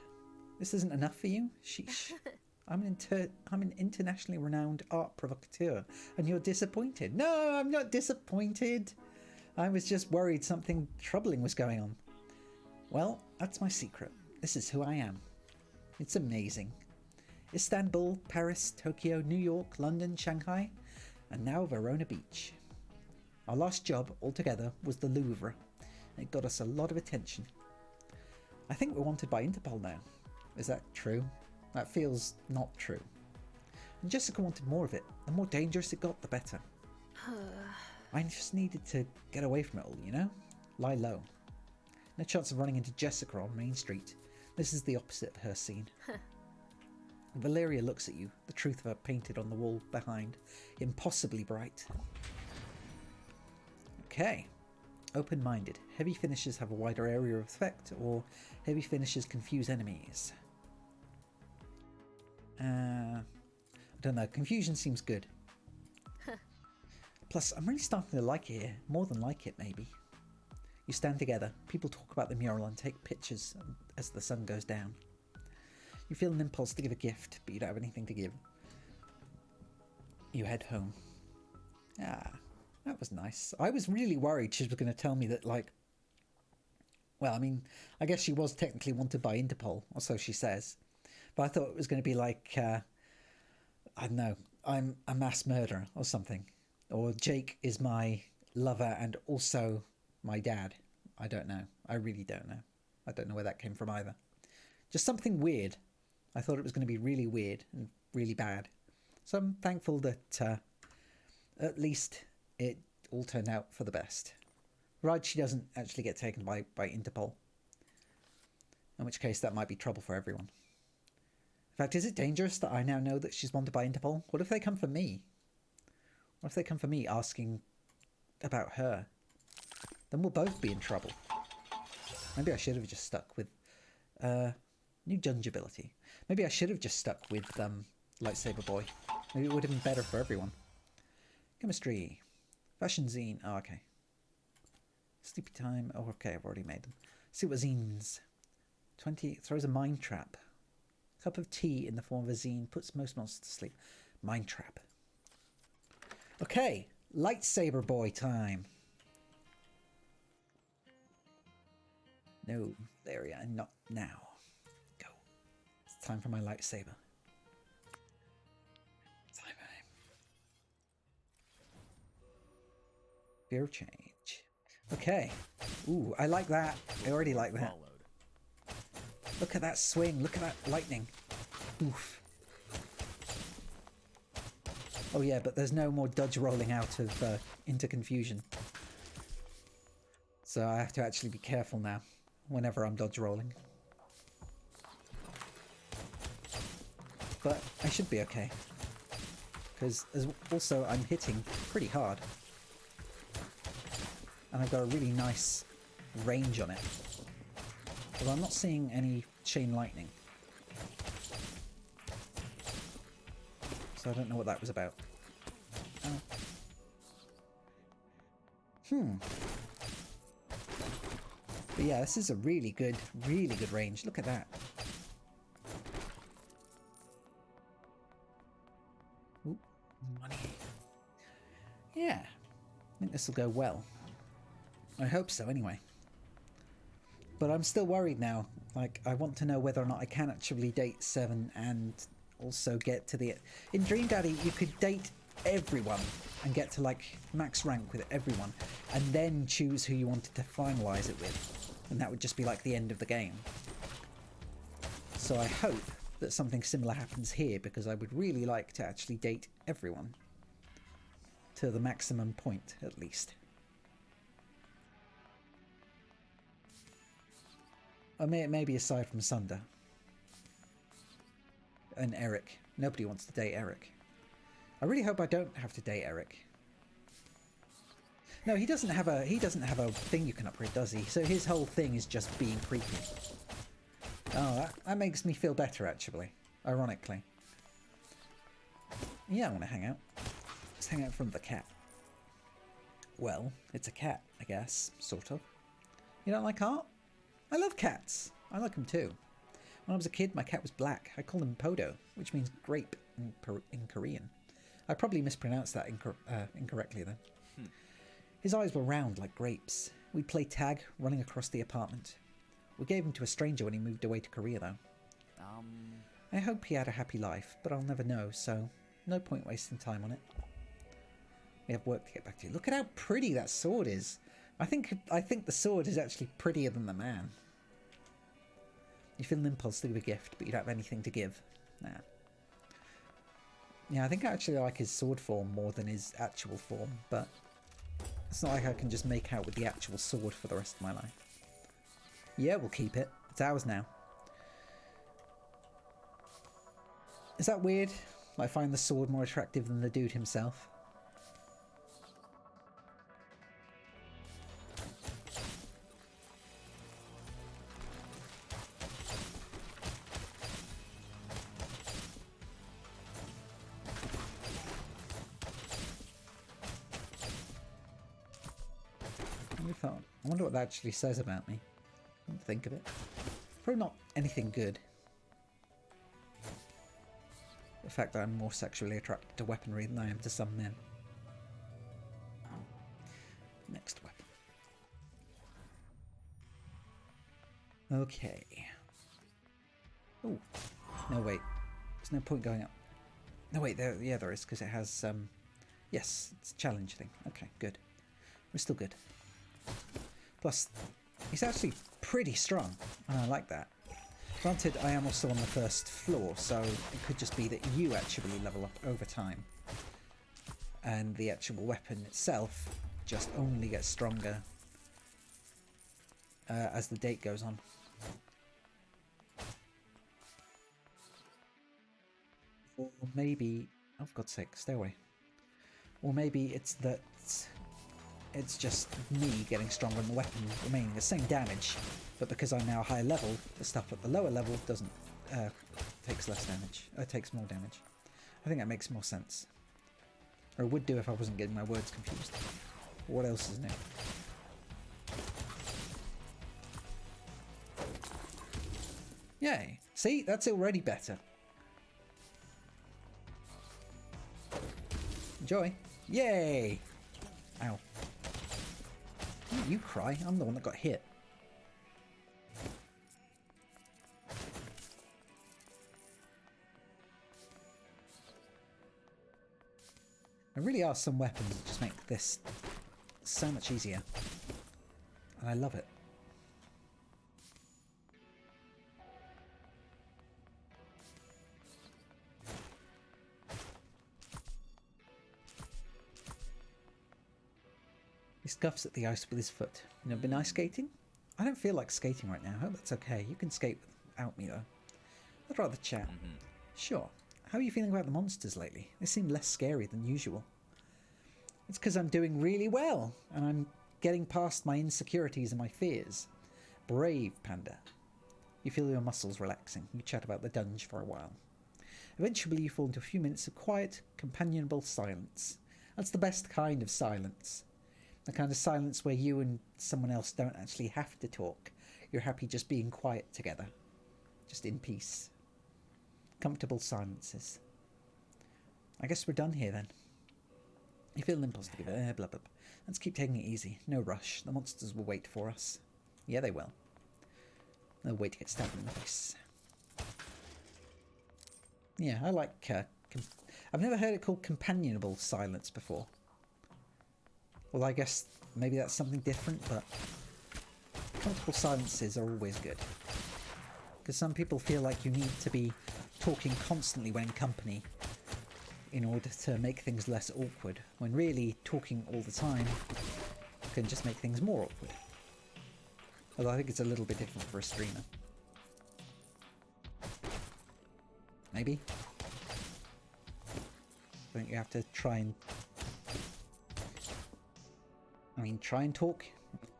This isn't enough for you? Sheesh. I'm an internationally renowned art provocateur, and you're disappointed. No, I'm not disappointed. I was just worried something troubling was going on. Well, that's my secret. This is who I am. It's amazing. Istanbul, Paris, Tokyo, New York, London, Shanghai, and now Verona Beach. Our last job altogether was the Louvre. It got us a lot of attention. I think we're wanted by Interpol now. Is that true? That feels not true. And Jessica wanted more of it. The more dangerous it got, the better. I just needed to get away from it all, you know? Lie low. No chance of running into Jessica on Main Street. This is the opposite of her scene. Valeria looks at you, the truth of her painted on the wall behind. Impossibly bright. Okay. Open-minded. Heavy finishes have a wider area of effect, or heavy finishes confuse enemies. I don't know. Confusion seems good. Plus, I'm really starting to like it here. More than like it, maybe. You stand together. People talk about the mural and take pictures as the sun goes down. You feel an impulse to give a gift, but you don't have anything to give. You head home. Ah, that was nice. I was really worried she was going to tell me that, like... Well, I mean, I guess she was technically wanted by Interpol, or so she says. But I thought it was going to be like, I don't know, I'm a mass murderer or something. Or Jake is my lover and also my dad. I don't know. I really don't know. I don't know where that came from either. Just something weird. I thought it was going to be really weird and really bad. So I'm thankful that at least it all turned out for the best. Right, she doesn't actually get taken by Interpol. In which case, that might be trouble for everyone. In fact, is it dangerous that I now know that she's wanted by Interpol? What if they come for me? What if they come for me asking about her? Then we'll both be in trouble. Maybe I should have just stuck with new judge ability. Maybe I should have just stuck with Lightsaber Boy. Maybe it would have been better for everyone. Chemistry. Fashion zine. Oh, okay. Sleepy time. Oh, okay, I've already made them. See what zines. 20. Throws a mind trap. Cup of tea in the form of a zine. Puts most monsters to sleep. Mind trap. Okay. Lightsaber Boy time. No, there we are. Not now. Go. It's time for my lightsaber. Time. Fear of change. Okay. Ooh, I like that. I already like that. Look at that swing. Look at that lightning. Oof. Oh yeah, but there's no more dodge rolling out of into confusion. So I have to actually be careful now whenever I'm dodge rolling. But I should be okay. Because also I'm hitting pretty hard. And I've got a really nice range on it. Although I'm not seeing any chain lightning. So I don't know what that was about. But yeah, this is a really good range. Look at that. Ooh, money. Yeah, I think this will go well. I hope so, anyway. But I'm still worried now. Like, I want to know whether or not I can actually date 7 and also get to the... In Dream Daddy, you could date everyone and get to, like, max rank with everyone, and then choose who you wanted to finalize it with. And that would just be, like, the end of the game. So I hope that something similar happens here, because I would really like to actually date everyone. To the maximum point, at least. Or maybe aside from Sunder. And Eric. Nobody wants to date Eric. I really hope I don't have to date Eric. No, he doesn't have a thing you can upgrade, does he? So his whole thing is just being creepy. Oh, that makes me feel better, actually. Ironically. Yeah, I want to hang out. Let's hang out in front of the cat. Well, it's a cat, I guess. Sort of. You don't like art? I love cats. I like them too. When I was a kid, my cat was black. I called him Podo, which means grape in Korean. I probably mispronounced that incorrectly then. His eyes were round like grapes. We'd play tag, running across the apartment. We gave him to a stranger when he moved away to Korea, though. I hope he had a happy life, but I'll never know, so no point wasting time on it. We have work to get back to. Look at how pretty that sword is. I think the sword is actually prettier than the man. You feel an impulse to give a gift, but you don't have anything to give. Nah. Yeah, I think I actually like his sword form more than his actual form, but it's not like I can just make out with the actual sword for the rest of my life. Yeah, we'll keep it. It's ours now. Is that weird? I find the sword more attractive than the dude himself. I wonder what that actually says about me. I didn't think of it. Probably not anything good. The fact that I'm more sexually attracted to weaponry than I am to some men. Next weapon. Okay. Oh. No, wait. There's no point going up. No, wait. There is, because it has... yes, it's a challenge thing. Okay, good. We're still good. Plus, he's actually pretty strong, and I like that. Granted, I am also on the first floor, so it could just be that you actually level up over time. And the actual weapon itself just only get stronger as the date goes on. Or maybe, oh for God's sake, stay away. Or maybe it's that it's just me getting stronger and the weapon remaining the same damage, but because I'm now higher level, the stuff at the lower level doesn't takes less damage. Takes more damage. I think that makes more sense. Or it would do if I wasn't getting my words confused. What else is new? Yay! See, that's already better. Enjoy. Yay! Ow. You cry. I'm the one that got hit. There really are some weapons that just make this so much easier. And I love it. He scuffs at the ice with his foot. You never been ice skating? I don't feel like skating right now. I hope that's okay. You can skate without me though. I'd rather chat. Sure. How are you feeling about the monsters lately? They seem less scary than usual. It's because I'm doing really well, and I'm getting past my insecurities and my fears. Brave, Panda. You feel your muscles relaxing. You chat about the dungeon for a while. Eventually you fall into a few minutes of quiet, companionable silence. That's the best kind of silence. The kind of silence where you and someone else don't actually have to talk. You're happy just being quiet together. Just in peace. Comfortable silences. I guess we're done here then. You feel an impulse to give it blah, blah, blah. Let's keep taking it easy. No rush. The monsters will wait for us. Yeah, they will. They'll wait to get stabbed in the face. Yeah, I like... I've never heard it called companionable silence before. Well, I guess maybe that's something different, but... comfortable silences are always good. Because some people feel like you need to be talking constantly when in company in order to make things less awkward, when really talking all the time can just make things more awkward. Although I think it's a little bit different for a streamer. Maybe? I think you have to try and... try and talk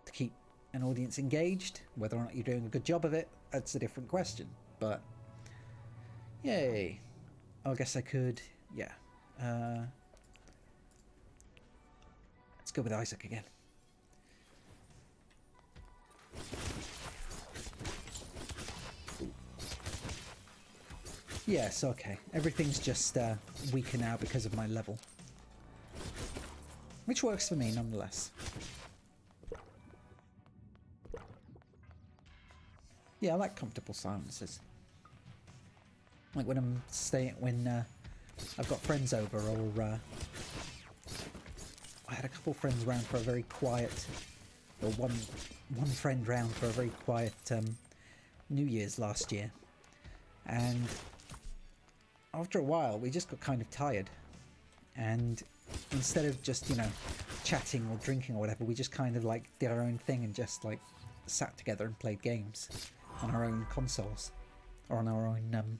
to keep an audience engaged. Whether or not you're doing a good job of it, that's a different question. But... yay. I guess I could... yeah. Let's go with Isaac again. Yes, okay. Everything's just weaker now because of my level. Which works for me nonetheless. Yeah, I like comfortable silences. Like when I'm staying, when I've got friends over, or I had a couple friends round for a very quiet, or one friend round for a very quiet New Year's last year, and after a while we just got kind of tired, and instead of just, you know, chatting or drinking or whatever, we just kind of like did our own thing and just like sat together and played games on our own consoles or on our own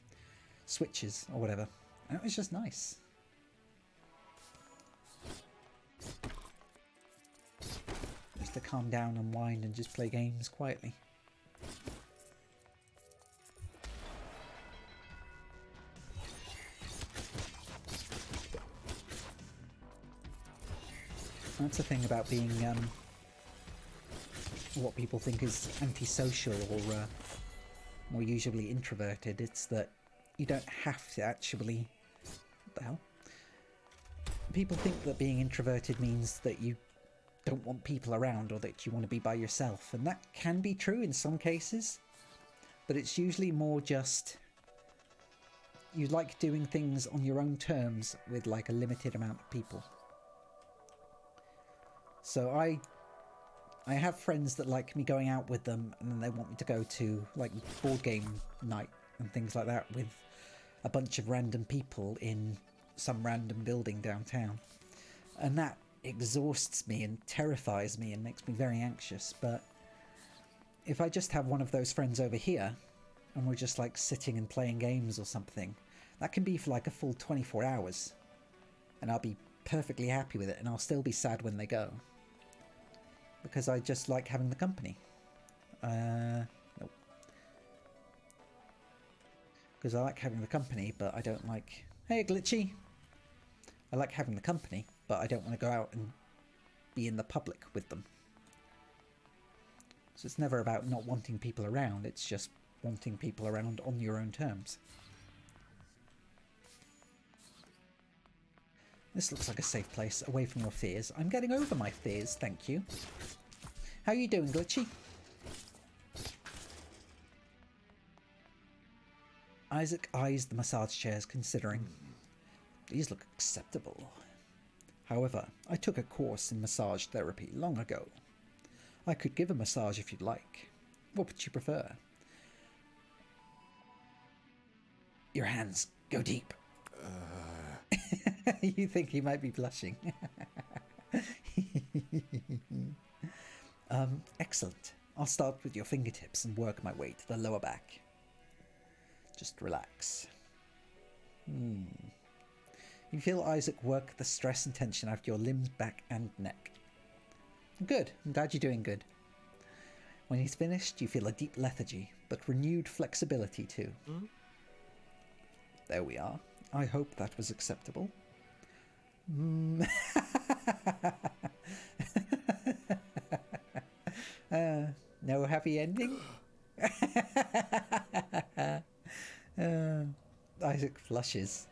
switches or whatever. And it was just nice. Just to calm down, unwind, and just play games quietly. That's the thing about being what people think is antisocial or more usually introverted. It's that you don't have to actually... what the hell? People think that being introverted means that you don't want people around or that you want to be by yourself, and that can be true in some cases, but it's usually more just you like doing things on your own terms with like a limited amount of people. So I have friends that like me going out with them, and then they want me to go to like board game night and things like that with a bunch of random people in some random building downtown. And that exhausts me and terrifies me and makes me very anxious. But if I just have one of those friends over here and we're just like sitting and playing games or something, that can be for like a full 24 hours. And I'll be perfectly happy with it, and I'll still be sad when they go. Because I just like having the company. Nope. Because I like having the company, but I don't like... Hey, Glitchy! I like having the company, but I don't want to go out and be in the public with them. So it's never about not wanting people around, it's just wanting people around on your own terms. This looks like a safe place, away from your fears. I'm getting over my fears, thank you. How are you doing, Glitchy? Isaac eyes the massage chairs, considering. These look acceptable. However, I took a course in massage therapy long ago. I could give a massage if you'd like. What would you prefer? Your hands, go deep. You think he might be blushing. Excellent. I'll start with your fingertips and work my way to the lower back. Just relax. You feel Isaac work the stress and tension out of your limbs, back and neck. Good. I'm glad you're doing good. When he's finished, you feel a deep lethargy, but renewed flexibility too. There we are. I hope that was acceptable. No happy ending? Isaac flushes.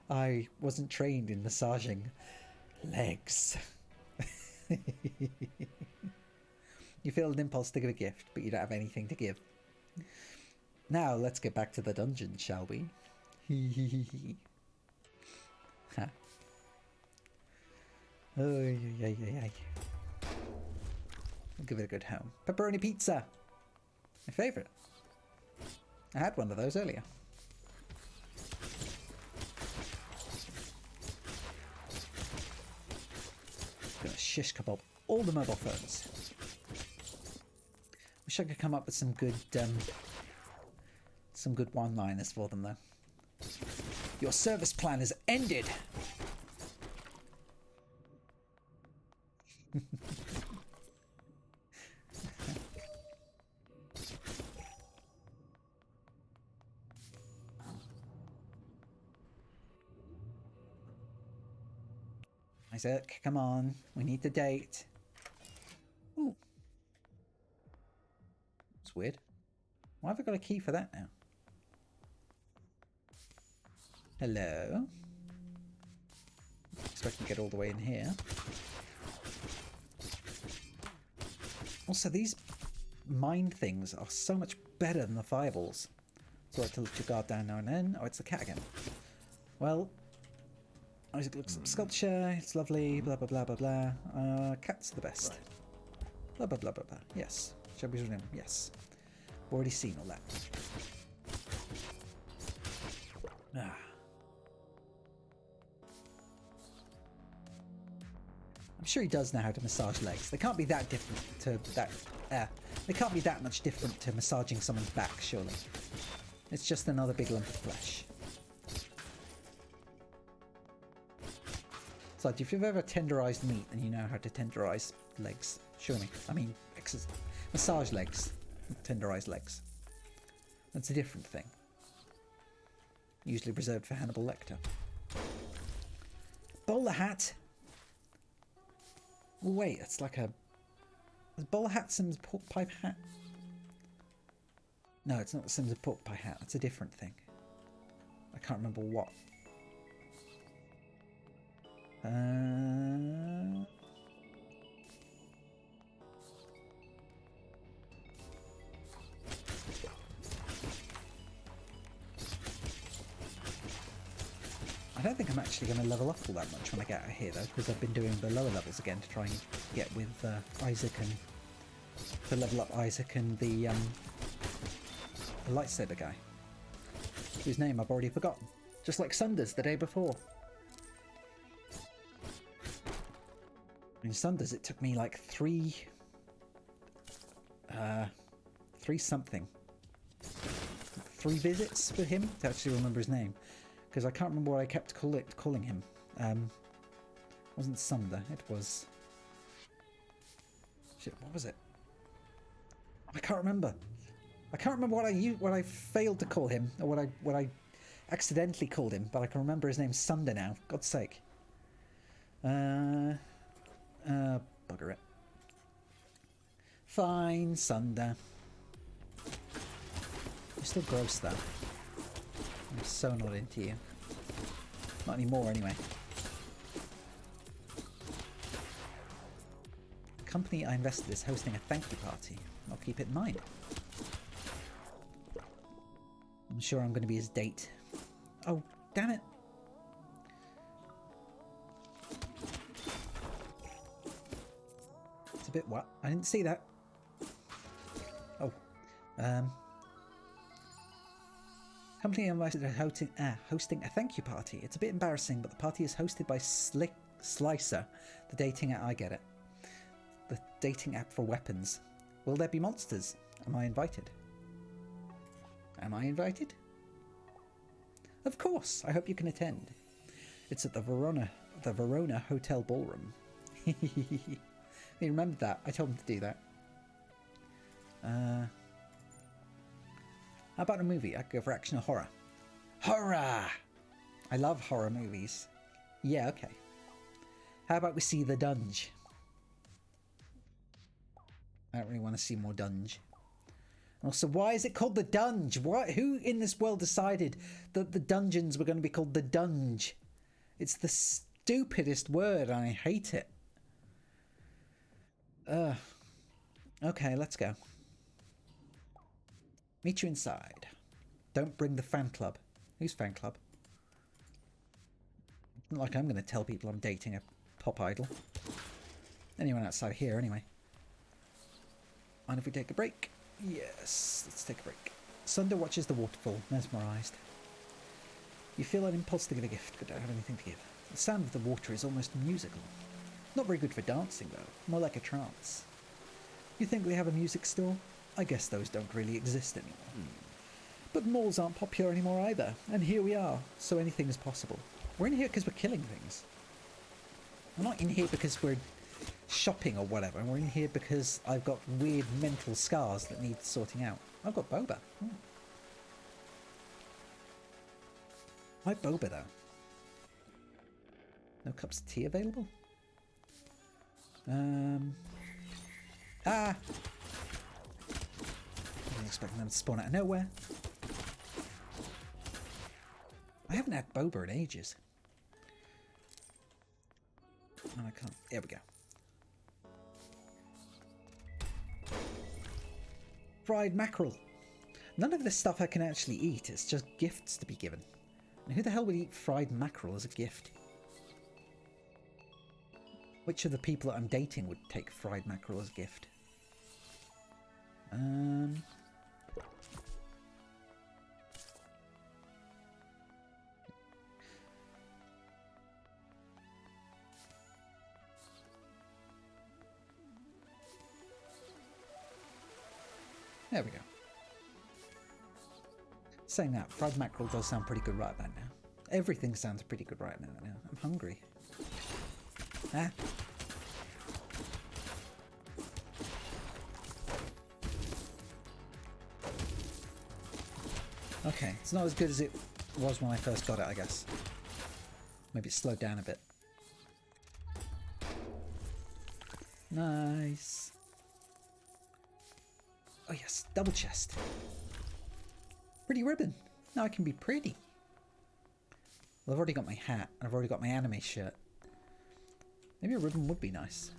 I wasn't trained in massaging legs. You feel an impulse to give a gift, but you don't have anything to give. Now let's get back to the dungeon, shall we? Huh. Oh, yeah. I'll give it a good home. Pepperoni pizza! My favourite. I had one of those earlier. Gonna shish kebab all the mobile phones. Wish I could come up with some good one-liners for them, though. Your service plan is ended! Isaac, come on. We need the date. Ooh. It's weird. Why have I got a key for that now? Hello? Expect to get all the way in here. Also, these mine things are so much better than the fireballs. It's alright to let your guard down now and then. Oh, it's the cat again. Well, Isaac looks at the sculpture. It's lovely. Blah, blah, blah, blah, blah. Cat's the best. Blah, blah, blah, blah, blah. Yes. Shall we resume? Yes. Already seen all that. Ah. I'm sure he does know how to massage legs. They can't be that different to that. They can't be that much different to massaging someone's back, surely. It's just another big lump of flesh. It's like if you've ever tenderized meat, then you know how to tenderize legs. Surely. I mean, massage legs. Tenderized legs. That's a different thing. Usually reserved for Hannibal Lecter. Bowler hat! Oh, wait, it's like a... Is bowler hat Sims pork pie hat? No, it's not the Sims pork pie hat. That's a different thing. I can't remember what. I don't think I'm actually going to level up all that much when I get out of here, though, because I've been doing the lower levels again to try and get with Isaac and... to level up Isaac and the lightsaber guy, whose name I've already forgotten. Just like Sunders the day before. In Sunders, it took me like three something. 3 visits with him to actually remember his name. Because I can't remember what I kept calling him. It wasn't Sunder, it was... Shit, what was it? I can't remember. I can't remember what I failed to call him, or what I accidentally called him, but I can remember his name's Sunder now. God's sake. Bugger it. Fine, Sunder. You're still gross though. I'm so not into you. Not anymore anyway. The company I invested is hosting a thank you party. I'll keep it in mind. I'm sure I'm going to be his date. Oh, damn it. It's a bit what? I didn't see that. Oh. Company I invested in hosting a thank you party. It's a bit embarrassing, but the party is hosted by Slicer, the dating app. I get it. The dating app for weapons. Will there be monsters? Am I invited? Am I invited? Of course. I hope you can attend. It's at the Verona Hotel Ballroom. He remembered that. I told him to do that. How about a movie? I'd go for action or horror. Horror! I love horror movies. Yeah, okay. How about we see The Dunge? I don't really want to see more Dunge. Also, why is it called The Dunge? Who in this world decided that the dungeons were going to be called The Dunge? It's the stupidest word and I hate it. Okay, let's go. Meet you inside. Don't bring the fan club. Who's fan club? Not like I'm going to tell people I'm dating a pop idol. Anyone outside here, anyway. Mind if we take a break? Yes, let's take a break. Sunder watches the waterfall, mesmerised. You feel an impulse to give a gift, but don't have anything to give. The sound of the water is almost musical. Not very good for dancing, though. More like a trance. You think they have a music store? I guess those don't really exist anymore. But malls aren't popular anymore either, and here we are, so anything is possible. We're in here because we're killing things. We're not in here because we're shopping or whatever. We're in here because I've got weird mental scars that need sorting out. I've got boba. Why boba though? No cups of tea available? I wasn't expecting them to spawn out of nowhere. I haven't had boba in ages. Oh, I can't. There we go. Fried mackerel. None of this stuff I can actually eat. It's just gifts to be given. And who the hell would eat fried mackerel as a gift? Which of the people that I'm dating would take fried mackerel as a gift? There we go. Saying that, fried mackerel does sound pretty good right about now. Everything sounds pretty good right now. I'm hungry. Ah. Okay, it's not as good as it was when I first got it, I guess. Maybe it slowed down a bit. Nice. Oh yes, double chest. Pretty ribbon. Now I can be pretty. Well, I've already got my hat. I've already got my anime shirt. Maybe a ribbon would be nice.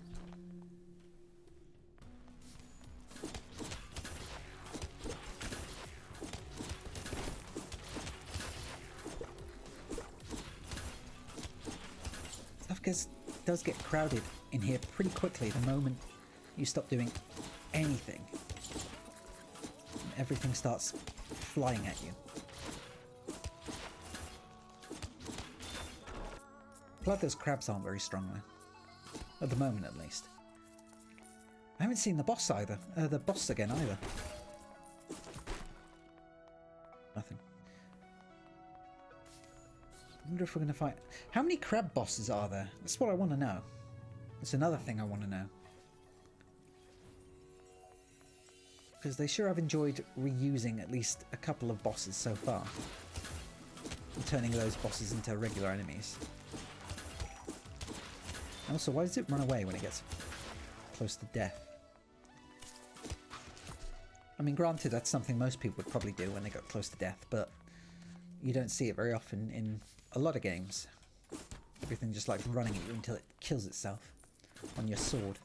Stuff does get crowded in here pretty quickly the moment you stop doing anything. And everything starts flying at you. Glad those crabs aren't very strong though. At the moment, at least. I haven't seen the boss either. The boss again either. Nothing. I wonder if we're going to fight... How many crab bosses are there? That's what I want to know. That's another thing I want to know. Because they sure have enjoyed reusing at least a couple of bosses so far. And turning those bosses into regular enemies. And also, why does it run away when it gets close to death? I mean, granted, that's something most people would probably do when they got close to death, but you don't see it very often in a lot of games. Everything just like running at you until it kills itself on your sword.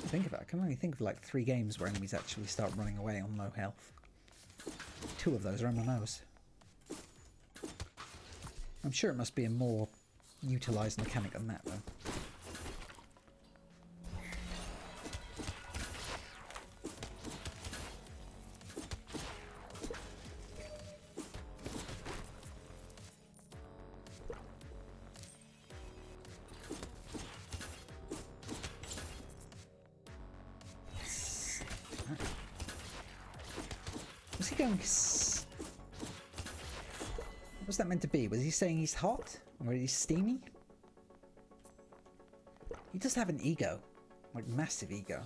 Think about it. I can only think of like 3 games where enemies actually start running away on low health. 2 of those are MMOs. I'm sure it must be a more utilised mechanic than that, though. Was he going... What's that meant to be? Was he saying he's hot? Or he's steamy? He does have an ego. Like, massive ego.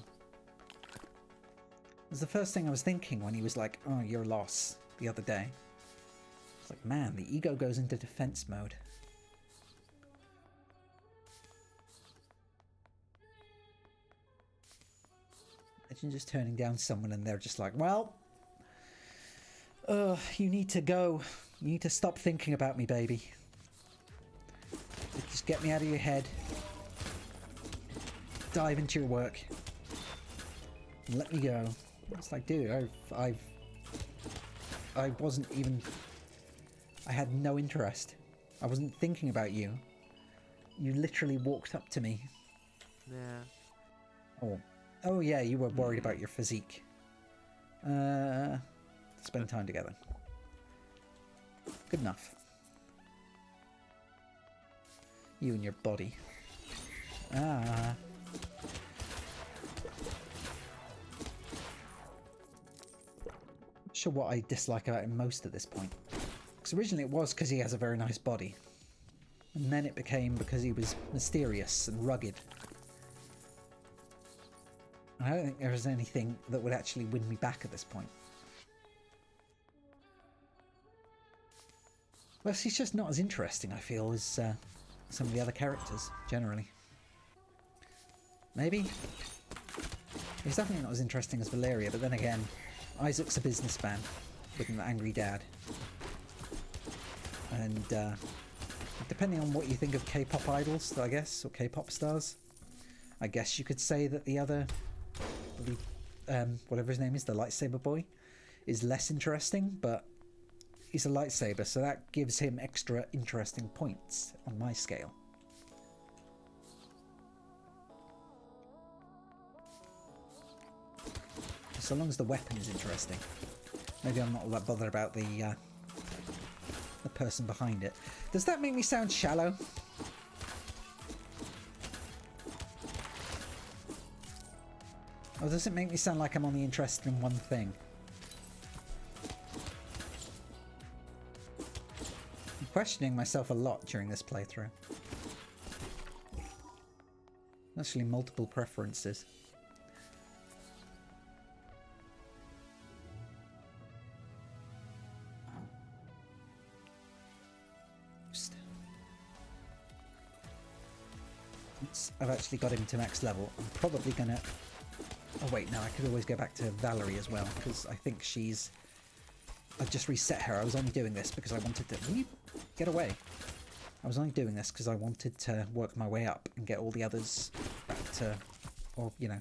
It was the first thing I was thinking when he was like, oh, you're a loss, the other day. It's like, man, the ego goes into defense mode. Imagine just turning down someone and they're just like, well, you need to go. You need to stop thinking about me, baby. Just get me out of your head. Dive into your work. And let me go. It's like, dude, I wasn't even... I had no interest. I wasn't thinking about you. You literally walked up to me. Nah. Oh yeah, you were worried about your physique. Spend time together. Good enough. You and your body. Ah. Not sure what I dislike about him most at this point. Because originally it was because he has a very nice body. And then it became because he was mysterious and rugged. And I don't think there is anything that would actually win me back at this point. Well, he's just not as interesting, I feel, as some of the other characters, generally. Maybe? He's definitely not as interesting as Valeria, but then again, Isaac's a businessman with an angry dad. And depending on what you think of K-pop idols, I guess, or K-pop stars, I guess you could say that the other, whatever his name is, the lightsaber boy, is less interesting, but he's a lightsaber, so that gives him extra interesting points on my scale. So long as the weapon is interesting. Maybe I'm not all that bothered about the person behind it. Does that make me sound shallow? Or does it make me sound like I'm only interested in one thing? I'm questioning myself a lot during this playthrough. Actually, multiple preferences. Once I've actually got him to max level, I'm probably gonna... Oh wait, no, I could always go back to Valerie as well, because I think she's... I've just reset her. I was only doing this because I wanted to... Will you get away? I was only doing this because I wanted to work my way up and get all the others back to... Or, you know,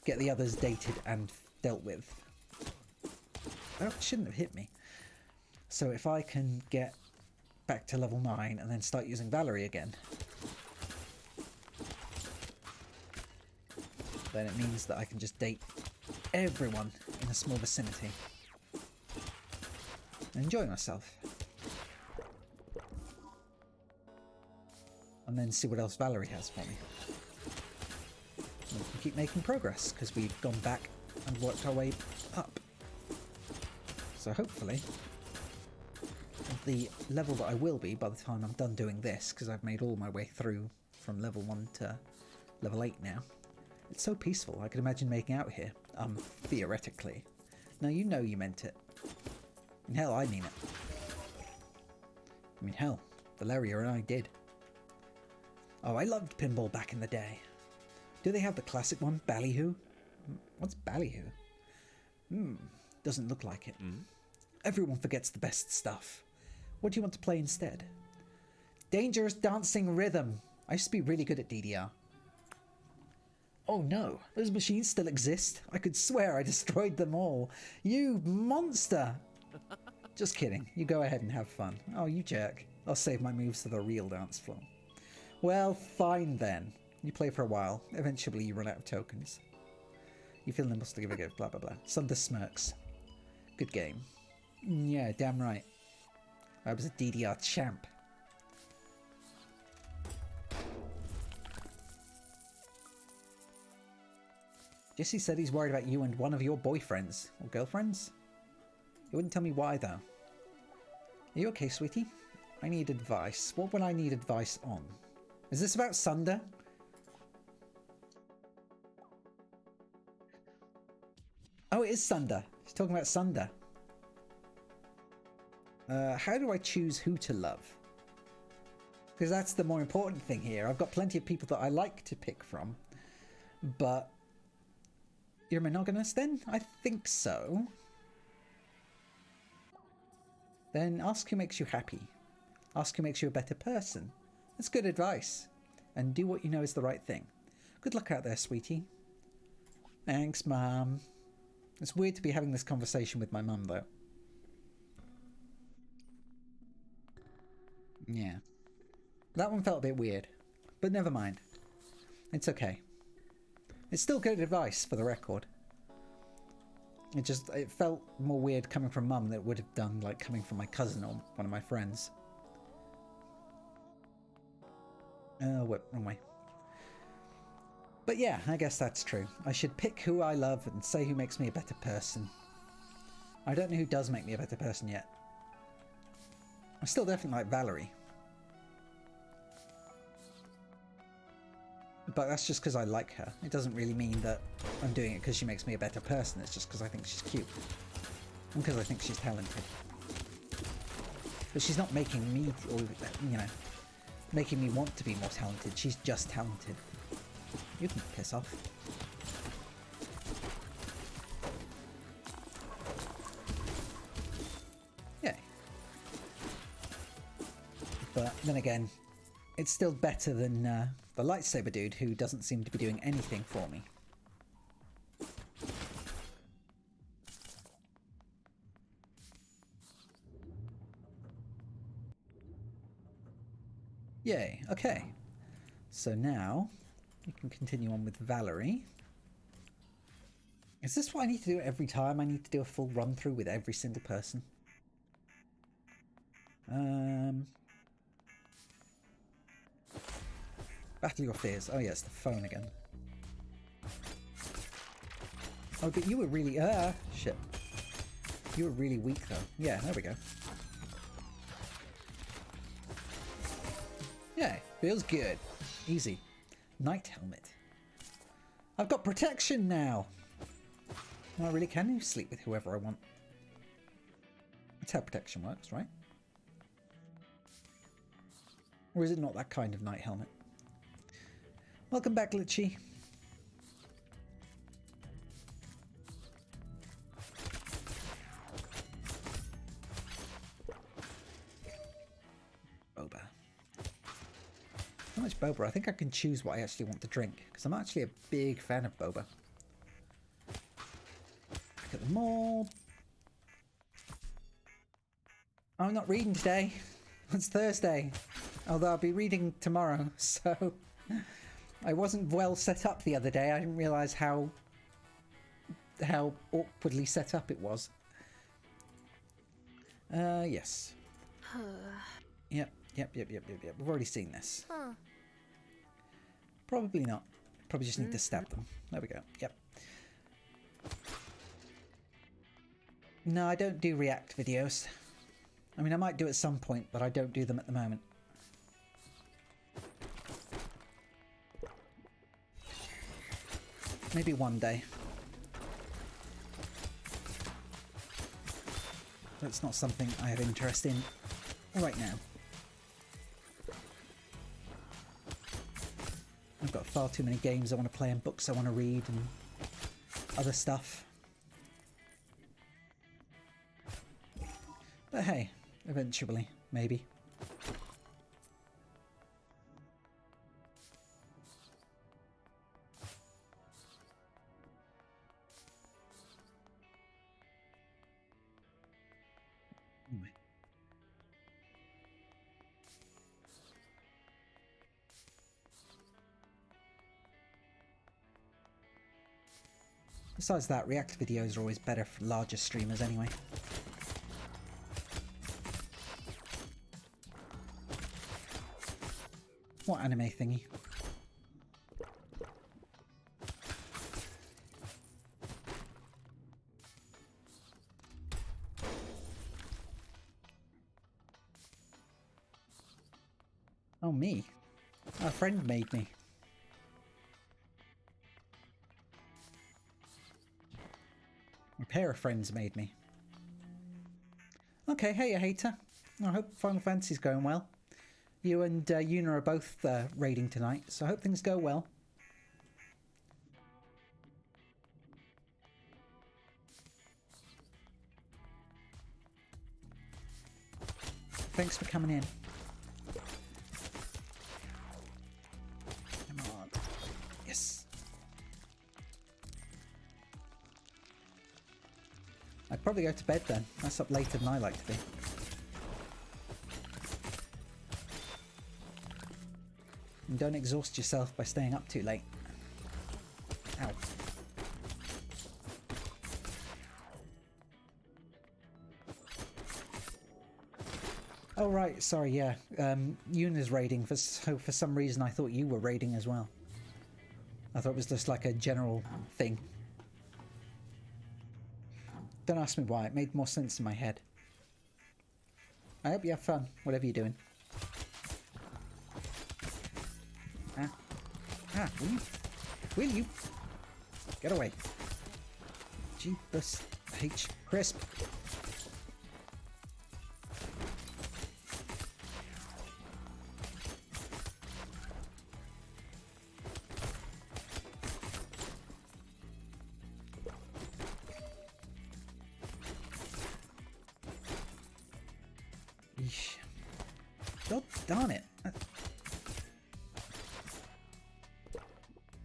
get the others dated and dealt with. Oh, it shouldn't have hit me. So if I can get back to level 9 and then start using Valerie again, then it means that I can just date everyone in a small vicinity. And enjoy myself. And then see what else Valerie has for me. And we can keep making progress, because we've gone back and worked our way up. So hopefully, at the level that I will be by the time I'm done doing this, because I've made all my way through from level 1 to level 8 now. It's so peaceful, I could imagine making out here. Theoretically. Now you know you meant it. And hell, I mean it. I mean, hell, Valeria and I did. Oh, I loved pinball back in the day. Do they have the classic one, Ballyhoo? What's Ballyhoo? Doesn't look like it. Everyone forgets the best stuff. What do you want to play instead? Dangerous Dancing Rhythm. I used to be really good at DDR. Oh no, those machines still exist. I could swear I destroyed them all. You monster! Just kidding. You go ahead and have fun. Oh, you jerk. I'll save my moves for the real dance floor. Well, fine then. You play for a while. Eventually you run out of tokens. You feel nimble to give it a go. Blah, blah, blah. Sunder smirks. Good game. Yeah, damn right. I was a DDR champ. Jesse said he's worried about you and one of your boyfriends. Or girlfriends? He wouldn't tell me why, though. Are you okay, sweetie? I need advice. What would I need advice on? Is this about Sunder? Oh, it is Sunder. He's talking about Sunder. How do I choose who to love? Because that's the more important thing here. I've got plenty of people that I like to pick from. But... You're monogamous then? I think so. Then ask who makes you happy. Ask who makes you a better person. That's good advice. And do what you know is the right thing. Good luck out there, sweetie. Thanks, Mum. It's weird to be having this conversation with my mum, though. Yeah. That one felt a bit weird. But never mind. It's okay. It's still good advice, for the record. It felt more weird coming from Mum than it would have done, like, coming from my cousin or one of my friends. Wait, wrong way. But yeah, I guess that's true. I should pick who I love and say who makes me a better person. I don't know who does make me a better person yet. I still definitely like Valerie. But that's just because I like her. It doesn't really mean that I'm doing it because she makes me a better person. It's just because I think she's cute. And because I think she's talented. But she's not making me, or, you know, making me want to be more talented. She's just talented. You can piss off. Yeah. But then again, it's still better than the lightsaber dude who doesn't seem to be doing anything for me. Yay, okay. So now, you can continue on with Valerie. Is this what I need to do every time? I need to do a full run through with every single person? Battle your fears. Oh yes, the phone again. Oh, but you were really... shit. You were really weak though. Yeah, there we go. Yeah, feels good. Easy. Night helmet. I've got protection now! I really can sleep with whoever I want. That's how protection works, right? Or is it not that kind of night helmet? Welcome back, Litchi. Boba. How much boba? I think I can choose what I actually want to drink, because I'm actually a big fan of boba. Look at them all. I'm not reading today. It's Thursday. Although I'll be reading tomorrow, so... I wasn't well set up the other day. I didn't realise how how awkwardly set up it was. Yes. Yep. We've already seen this. Huh. Probably not. Probably just need to stab them. There we go. Yep. No, I don't do react videos. I mean, I might do at some point, but I don't do them at the moment. Maybe one day. That's not something I have interest in right now. I've got far too many games I want to play and books I want to read and other stuff. But hey, eventually, maybe. Anyway. Besides that, react videos are always better for larger streamers anyway. What anime thingy? Oh, me? A friend made me. A pair of friends made me. Okay, hey, a hater. I hope Final Fantasy's going well. You and Yuna are both raiding tonight, so I hope things go well. Thanks for coming in. Come on. Yes. I'd probably go to bed then. That's up later than I like to be. And don't exhaust yourself by staying up too late. Ow. Oh right, sorry, yeah. Yuna's raiding, so for some reason I thought you were raiding as well. I thought it was just like a general thing. Don't ask me why, it made more sense in my head. I hope you have fun, whatever you're doing. Will you? Get away. Jeepus H. Crisp. Eesh. God darn it.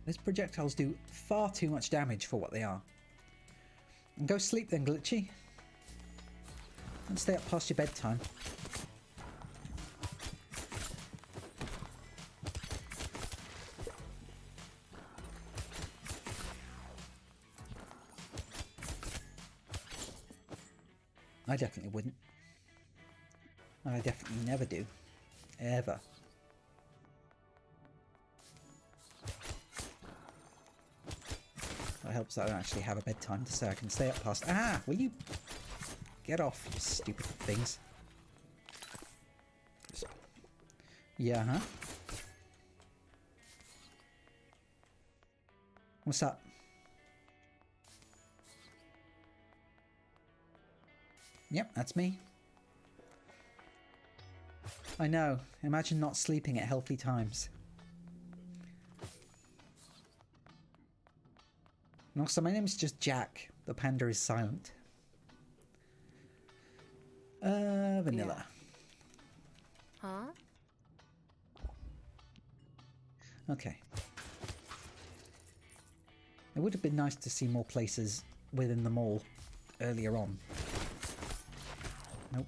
These projectiles do far too much damage for what they are. And go sleep then, Glitchy. Don't stay up past your bedtime. I definitely wouldn't. I definitely never do. Ever. It helps that I don't actually have a bedtime to say I can stay up past. Ah! Will you get off, you stupid things? Yeah, huh? What's up? Yep, that's me. I know. Imagine not sleeping at healthy times. And also, my name's just Jack. The panda is silent. Vanilla. Huh? Okay. It would have been nice to see more places within the mall earlier on. Nope.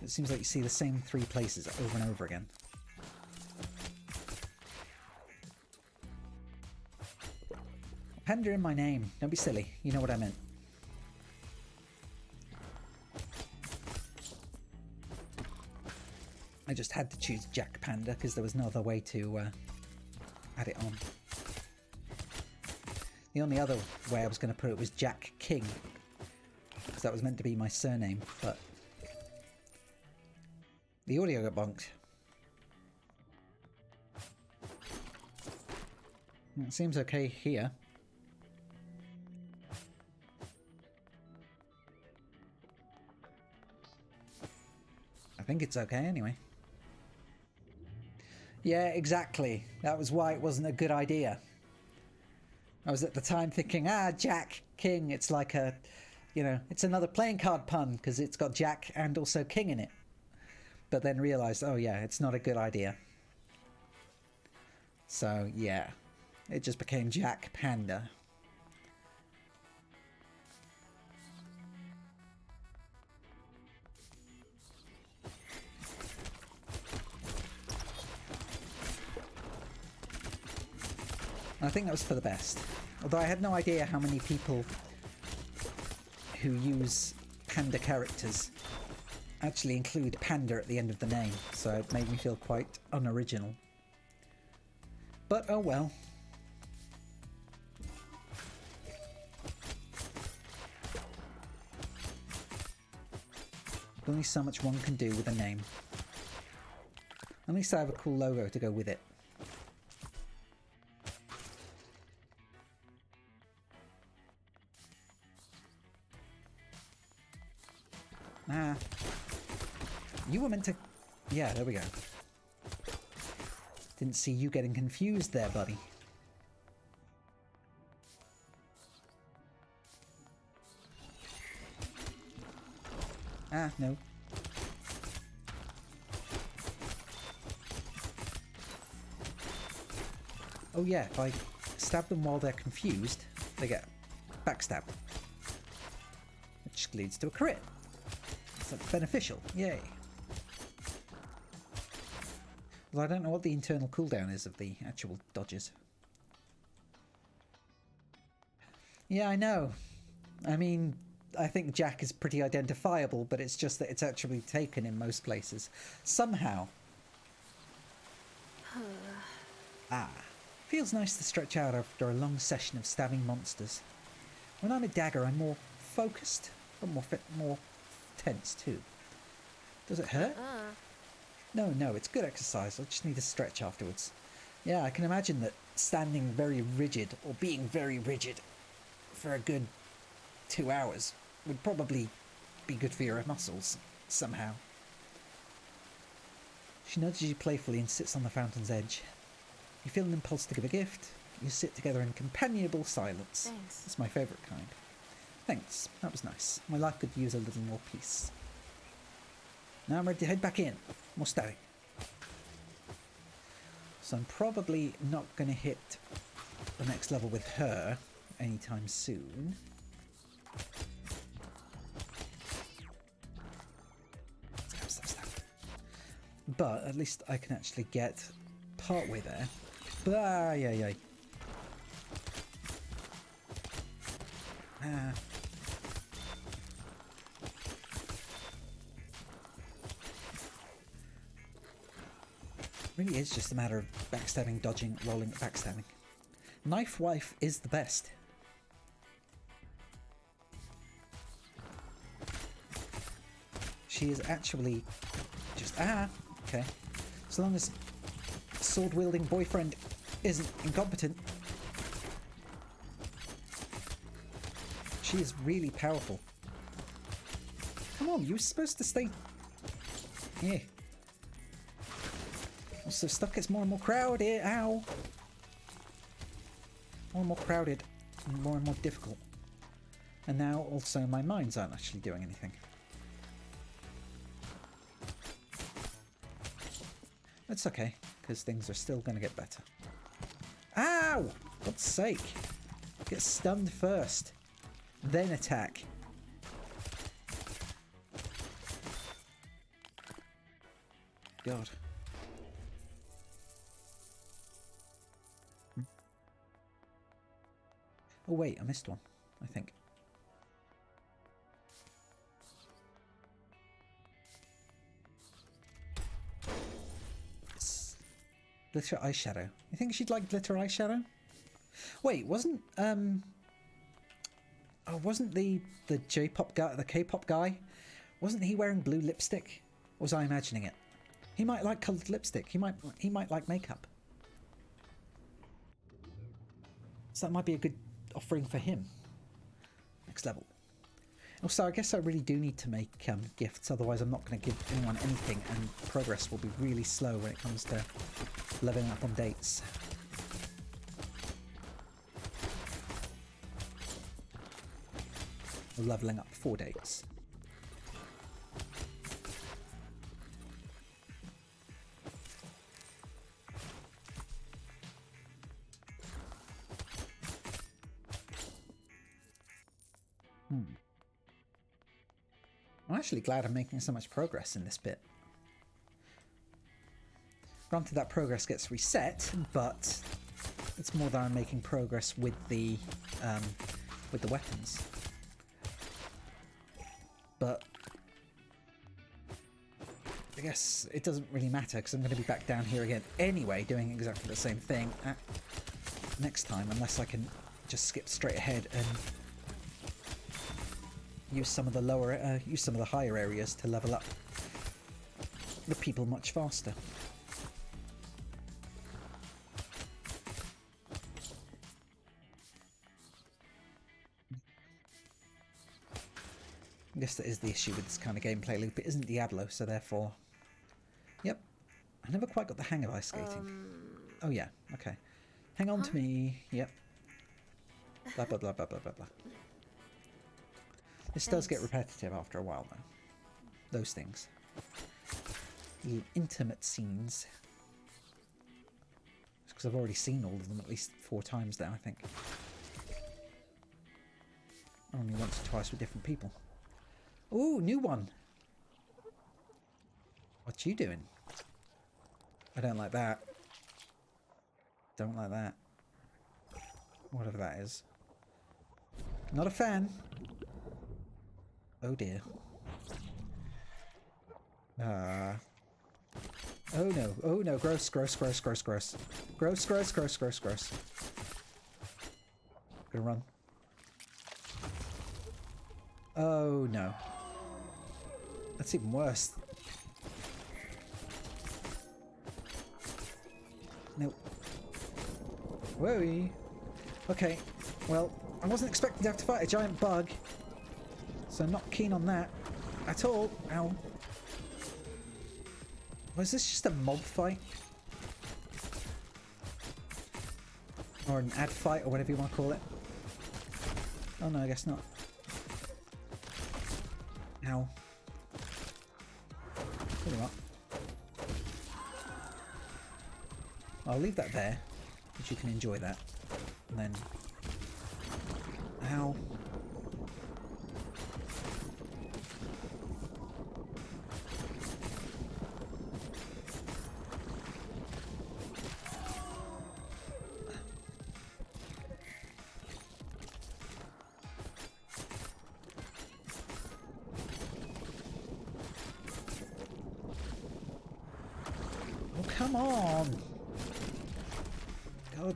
It seems like you see the same 3 places over and over again. Panda in my name. Don't be silly. You know what I meant. I just had to choose Jack Panda because there was no other way to add it on. The only other way I was going to put it was Jack King, because that was meant to be my surname, but the audio got bonked. It seems okay here. I think it's okay anyway. Yeah, exactly. That was why it wasn't a good idea. I was at the time thinking, Jack King. It's like a, you know, it's another playing card pun because it's got Jack and also King in it. But then realised, oh yeah, it's not a good idea. So yeah, it just became Jack Panda. I think that was for the best. Although I had no idea how many people who use panda characters actually include panda at the end of the name, so it made me feel quite unoriginal. But oh well. Only so much one can do with a name. At least I have a cool logo to go with it. You were meant to... Yeah, there we go. Didn't see you getting confused there, buddy. No. Oh yeah, if I stab them while they're confused, they get backstabbed. Which leads to a crit. So beneficial, yay. Well, I don't know what the internal cooldown is of the actual dodges. Yeah, I know. I mean, I think Jack is pretty identifiable, but it's just that it's actually taken in most places. Somehow. Feels nice to stretch out after a long session of stabbing monsters. When I'm a dagger, I'm more focused, but more tense too. Does it hurt? No, it's good exercise. I just need to stretch afterwards. Yeah, I can imagine that standing very rigid, or being very rigid, for a good 2 hours would probably be good for your muscles, somehow. She nudges you playfully and sits on the fountain's edge. You feel an impulse to give a gift. You sit together in companionable silence. Thanks. It's my favourite kind. Thanks, that was nice. My life could use a little more peace. Now I'm ready to head back in. More stabbing. So I'm probably not going to hit the next level with her anytime soon. Stab. But at least I can actually get part way there. Yeah. Really is just a matter of backstabbing, dodging, rolling, backstabbing. Knife Wife is the best. She is actually just okay. As long as sword-wielding boyfriend isn't incompetent. She is really powerful. Come on, you were supposed to stay... Yeah. Also, stuff gets more and more crowded. Ow! More and more crowded, and more difficult. And now, also, my mines aren't actually doing anything. It's okay, because things are still going to get better. Ow! For God's sake. Get stunned first. Then attack. God. Oh wait, I missed one, I think. It's glitter eyeshadow. You think she'd like glitter eyeshadow? Wait, wasn't wasn't the J-pop guy, the K-pop guy, wasn't he wearing blue lipstick? Or was I imagining it? He might like coloured lipstick. He might like makeup. So that might be a good offering for him. Next level. Also, I guess I really do need to make gifts, otherwise I'm not going to give anyone anything, and progress will be really slow when it comes to leveling up on dates. Or leveling up 4 dates. I'm actually glad I'm making so much progress in this bit. Granted, that progress gets reset, but it's more that I'm making progress with the weapons. But I guess it doesn't really matter because I'm going to be back down here again anyway, doing exactly the same thing next time, unless I can just skip straight ahead and use some of the higher areas to level up the people much faster. I guess that is the issue with this kind of gameplay loop. It isn't Diablo, so therefore... Yep. I never quite got the hang of ice skating. Oh yeah, okay. Hang on to me. Yep. Blah, blah, blah, blah, blah, blah, blah. This does get repetitive after a while, though. Those things. The intimate scenes. It's because I've already seen all of them at least 4 times now, I think. Only once or twice with different people. Ooh, new one! What you doing? I don't like that. Don't like that. Whatever that is. Not a fan. Oh dear. Oh no, oh no, gross, gross, gross, gross, gross. Gross, gross, gross, gross, gross. Gonna run. Oh no. That's even worse. Nope. Whoa. Okay, well, I wasn't expecting to have to fight a giant bug. So I'm not keen on that at all. Ow. Was this just a mob fight? Or an ad fight, or whatever you want to call it? Oh no, I guess not. Ow. Tell you what. I'll leave that there, but you can enjoy that. And then... Ow. Oh, come on! God.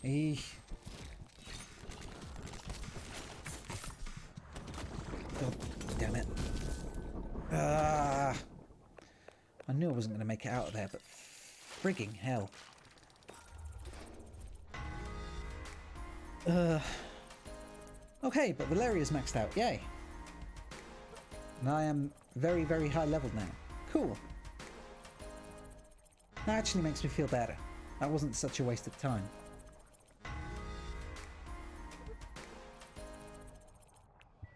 Eesh. God damn it. Ah! I knew I wasn't going to make it out of there, but frigging hell. Okay, but Valeria's maxed out. Yay! And I am very, very high leveled now. Cool. That actually makes me feel better. That wasn't such a waste of time.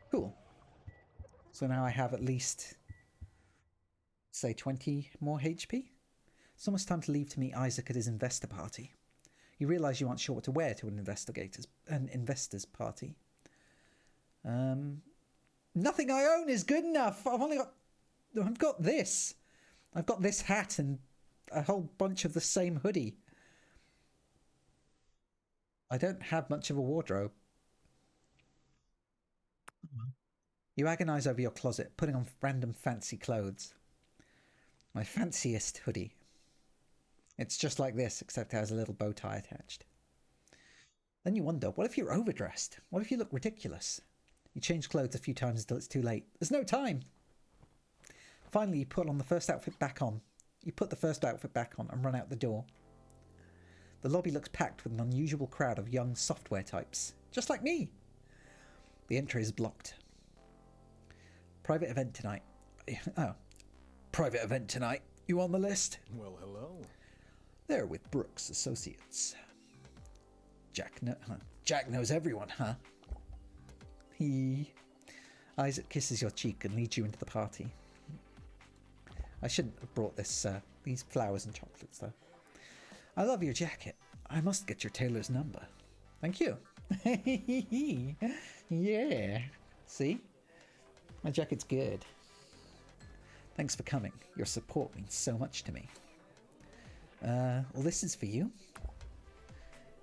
Cool. So now I have at least, say, 20 more HP. It's almost time to leave to meet Isaac at his investor party. You realise you aren't sure what to wear to an investor's party. Nothing I own is good enough. I've got this. I've got this hat and a whole bunch of the same hoodie. I don't have much of a wardrobe. You agonize over your closet, putting on random fancy clothes. My fanciest hoodie. It's just like this, except it has a little bow tie attached. Then you wonder, what if you're overdressed? What if you look ridiculous? You change clothes a few times until it's too late. There's no time! Finally, you put on the first outfit back on. You put the first outfit back on and run out the door. The lobby looks packed with an unusual crowd of young software types. Just like me! The entry is blocked. Private event tonight. Oh. Private event tonight. You on the list? Well, hello. They're with Brooks Associates. Jack knows everyone, huh? Isaac kisses your cheek and leads you into the party. I shouldn't have brought these flowers and chocolates, though. I love your jacket. I must get your tailor's number. Thank you. Yeah. See? My jacket's good. Thanks for coming. Your support means so much to me. Well, this is for you.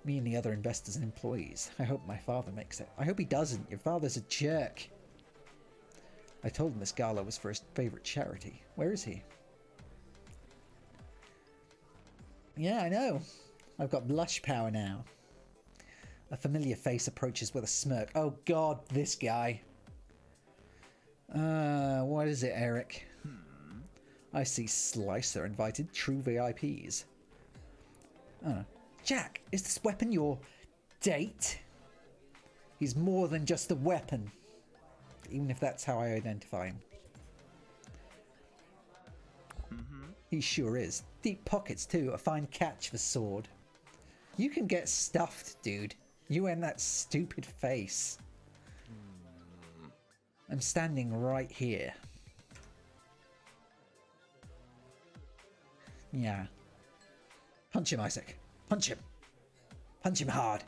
Me and the other investors and employees. I hope my father makes it. I hope he doesn't. Your father's a jerk. I told him this gala was for his favourite charity. Where is he? Yeah, I know. I've got blush power now. A familiar face approaches with a smirk. Oh god, this guy. What is it, Eric? I see Slicer invited true VIPs. Oh. Jack, is this weapon your date? He's more than just a weapon. Even if that's how I identify him. He sure is. Deep pockets too, a fine catch for sword. You can get stuffed, dude. You and that stupid face. I'm standing right here. Yeah. Punch him, Isaac. Punch him. Punch him hard.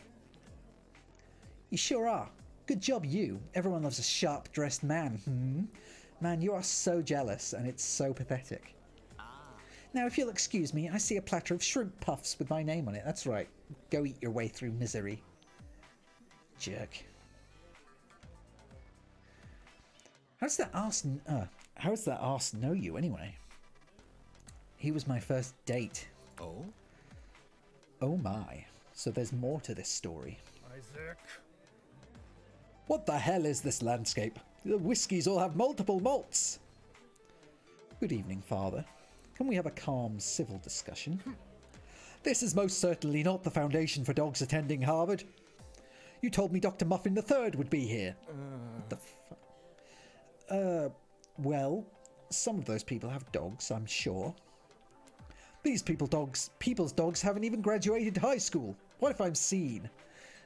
You sure are. Good job, you. Everyone loves a sharp-dressed man. Man, you are so jealous, and it's so pathetic. Now, if you'll excuse me, I see a platter of shrimp puffs with my name on it. That's right. Go eat your way through misery. Jerk. How does that arse know you, anyway? He was my first date. Oh? Oh my. So there's more to this story. Isaac? What the hell is this landscape? The whiskies all have multiple malts. Good evening, Father. Can we have a calm, civil discussion? This is most certainly not the foundation for dogs attending Harvard. You told me Dr. Muffin III would be here. What the fuck? Well, some of those people have dogs, I'm sure. These people's dogs haven't even graduated high school. What if I'm seen?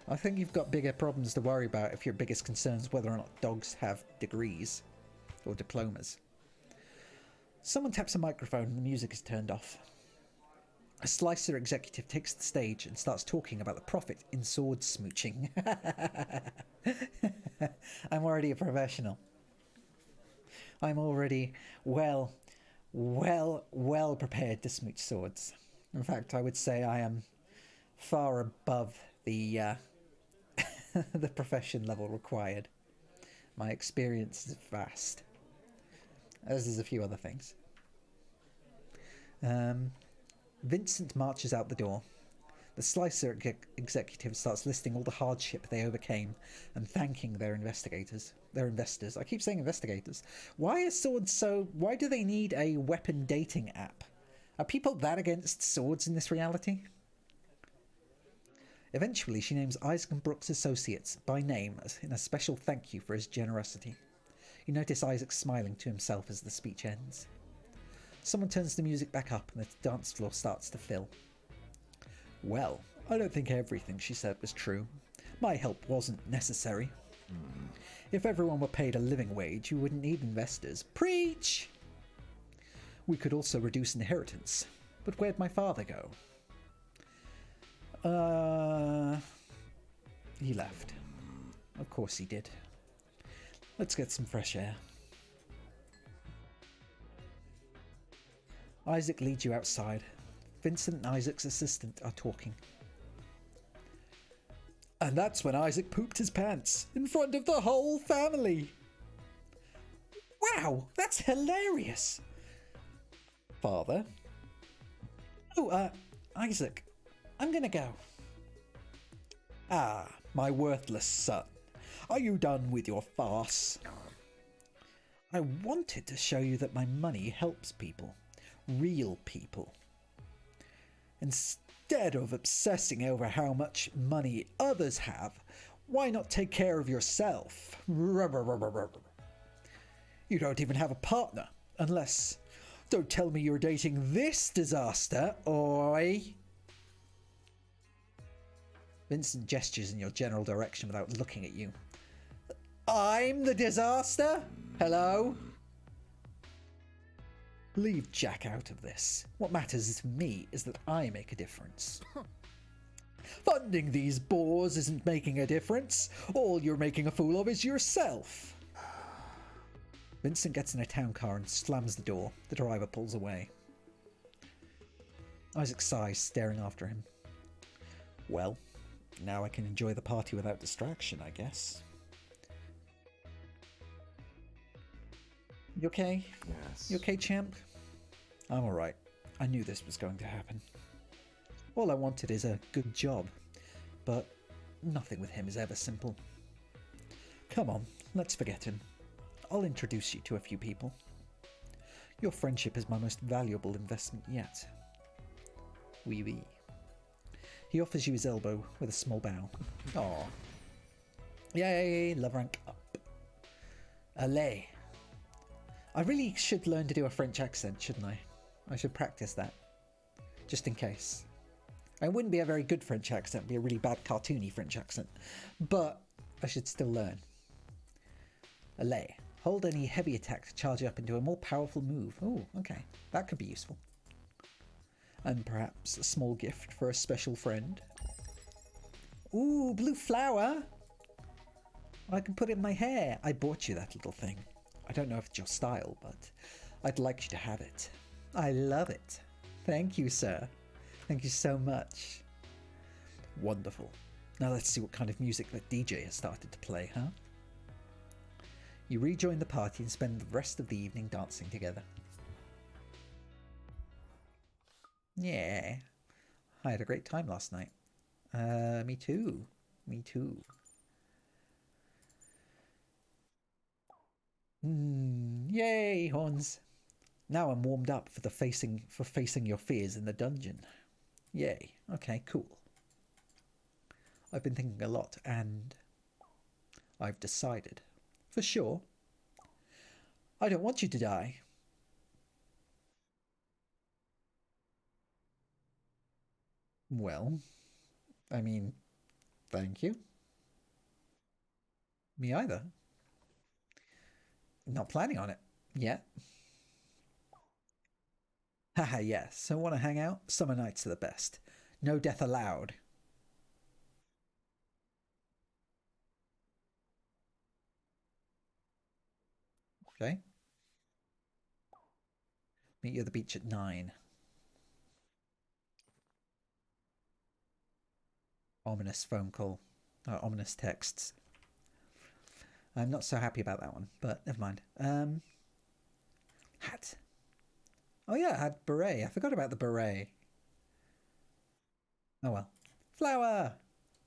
I think you've got bigger problems to worry about if your biggest concern is whether or not dogs have degrees or diplomas. Someone taps a microphone and the music is turned off. A Slicer executive takes the stage and starts talking about the profit in sword smooching. I'm already a professional. I'm already well prepared to smooch swords. In fact, I would say I am far above the the profession level required. My experience is vast. As is a few other things. Vincent marches out the door. The Slicer executive starts listing all the hardship they overcame and thanking their investors. I keep saying investigators. Why do they need a weapon dating app? Are people that against swords in this reality? Eventually, she names Isaac and Brooks Associates by name in a special thank you for his generosity. You notice Isaac smiling to himself as the speech ends. Someone turns the music back up and the dance floor starts to fill. Well, I don't think everything she said was true. My help wasn't necessary. If everyone were paid a living wage, you wouldn't need investors. Preach! We could also reduce inheritance. But where'd my father go? He left. Of course he did. Let's get some fresh air. Isaac leads you outside. Vincent and Isaac's assistant are talking. And that's when Isaac pooped his pants in front of the whole family. Wow, that's hilarious. Father? Oh, Isaac, I'm gonna go. Ah, my worthless son. Are you done with your farce? I wanted to show you that my money helps people. Real people. Instead of obsessing over how much money others have, why not take care of yourself? You don't even have a partner, unless... Don't tell me you're dating this disaster, oi! Vincent gestures in your general direction without looking at you. I'm the disaster? Hello? Leave Jack out of this. What matters to me is that I make a difference. Funding these bores isn't making a difference. All you're making a fool of is yourself. Vincent gets in a town car and slams the door. The driver pulls away. Isaac sighs, staring after him. Well, now I can enjoy the party without distraction, I guess. You okay? Yes. You okay, champ? I'm alright. I knew this was going to happen. All I wanted is a good job, but nothing with him is ever simple. Come on, let's forget him. I'll introduce you to a few people. Your friendship is my most valuable investment yet. Oui, oui. He offers you his elbow with a small bow. Aw. Yay, love rank up. Allez. I really should learn to do a French accent, shouldn't I? I should practice that. Just in case. It wouldn't be a very good French accent, it'd be a really bad cartoony French accent. But I should still learn. Allez. Hold any heavy attack to charge up into a more powerful move. Oh, okay. That could be useful. And perhaps a small gift for a special friend. Ooh, blue flower! I can put it in my hair. I bought you that little thing. I don't know if it's your style, but I'd like you to have it. I love it. Thank you, sir. Thank you so much. Wonderful. Now let's see what kind of music that DJ has started to play, huh? You rejoin the party and spend the rest of the evening dancing together. Yeah. I had a great time last night. Me too. Me too. Yay, horns. Now I'm warmed up for facing your fears in the dungeon. Yay. Okay, cool. I've been thinking a lot and I've decided. For sure. I don't want you to die. Well, I mean, thank you. Me either. Not planning on it yet. Haha, yes. So want to hang out? Summer nights are the best. No death allowed. Okay. Meet you at the beach at 9. Ominous phone call. Ominous texts. I'm not so happy about that one, but never mind. Hat. Oh yeah, I had beret. I forgot about the beret. Oh well. Flower!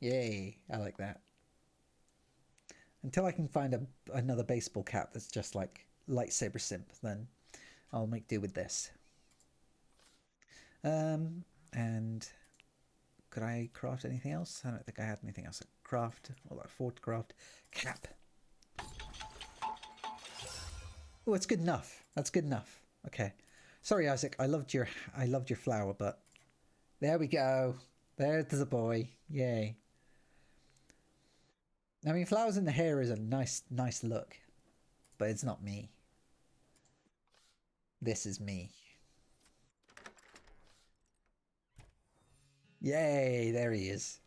Yay, I like that. Until I can find another baseball cap that's just like lightsaber simp, then I'll make do with this. And could I craft anything else? I don't think I had anything else. Craft, or like forward craft, cap. Oh, it's good enough. That's good enough. Okay. Sorry, Isaac. I loved your flower, but there we go. There's the boy. Yay. I mean, flowers in the hair is a nice look, but it's not me. This is me. Yay, there he is.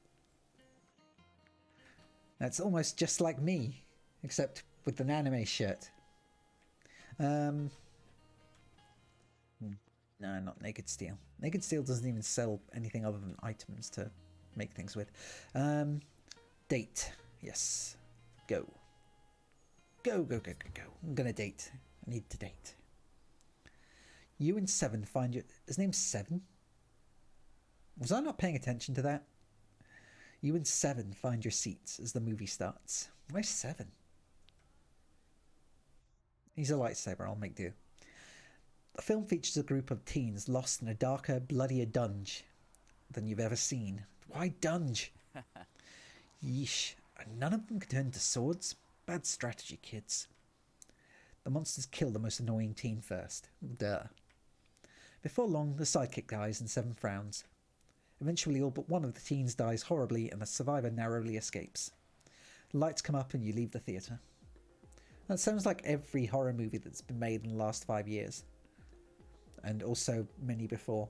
That's almost just like me, except with an anime shirt. No, not Naked Steel. Naked Steel doesn't even sell anything other than items to make things with. Date. Yes. Go. Go, go, go, go, go. I'm gonna date. I need to date. You and Seven find your... His name's Seven? Was I not paying attention to that? You and Seven find your seats as the movie starts. Where's Seven? He's a lightsaber, I'll make do. The film features a group of teens lost in a darker, bloodier dunge than you've ever seen. Why dunge? Yeesh. And none of them can turn to swords? Bad strategy, kids. The monsters kill the most annoying teen first. Duh. Before long, the sidekick dies and Seven frowns. Eventually, all but one of the teens dies horribly and the survivor narrowly escapes. The lights come up and you leave the theatre. That sounds like every horror movie that's been made in the last 5 years. And also many before.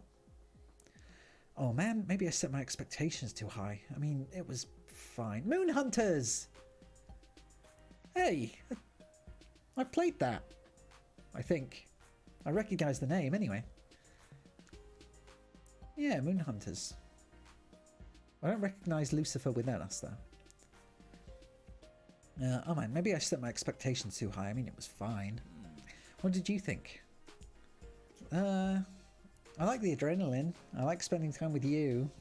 Oh man, maybe I set my expectations too high. I mean, it was fine. Moon Hunters! Hey! I played that. I think. I recognise the name anyway. Yeah, Moon Hunters. I don't recognise Lucifer without us though. Oh man, maybe I set my expectations too high. I mean, it was fine. What did you think? I like the adrenaline. I like spending time with you.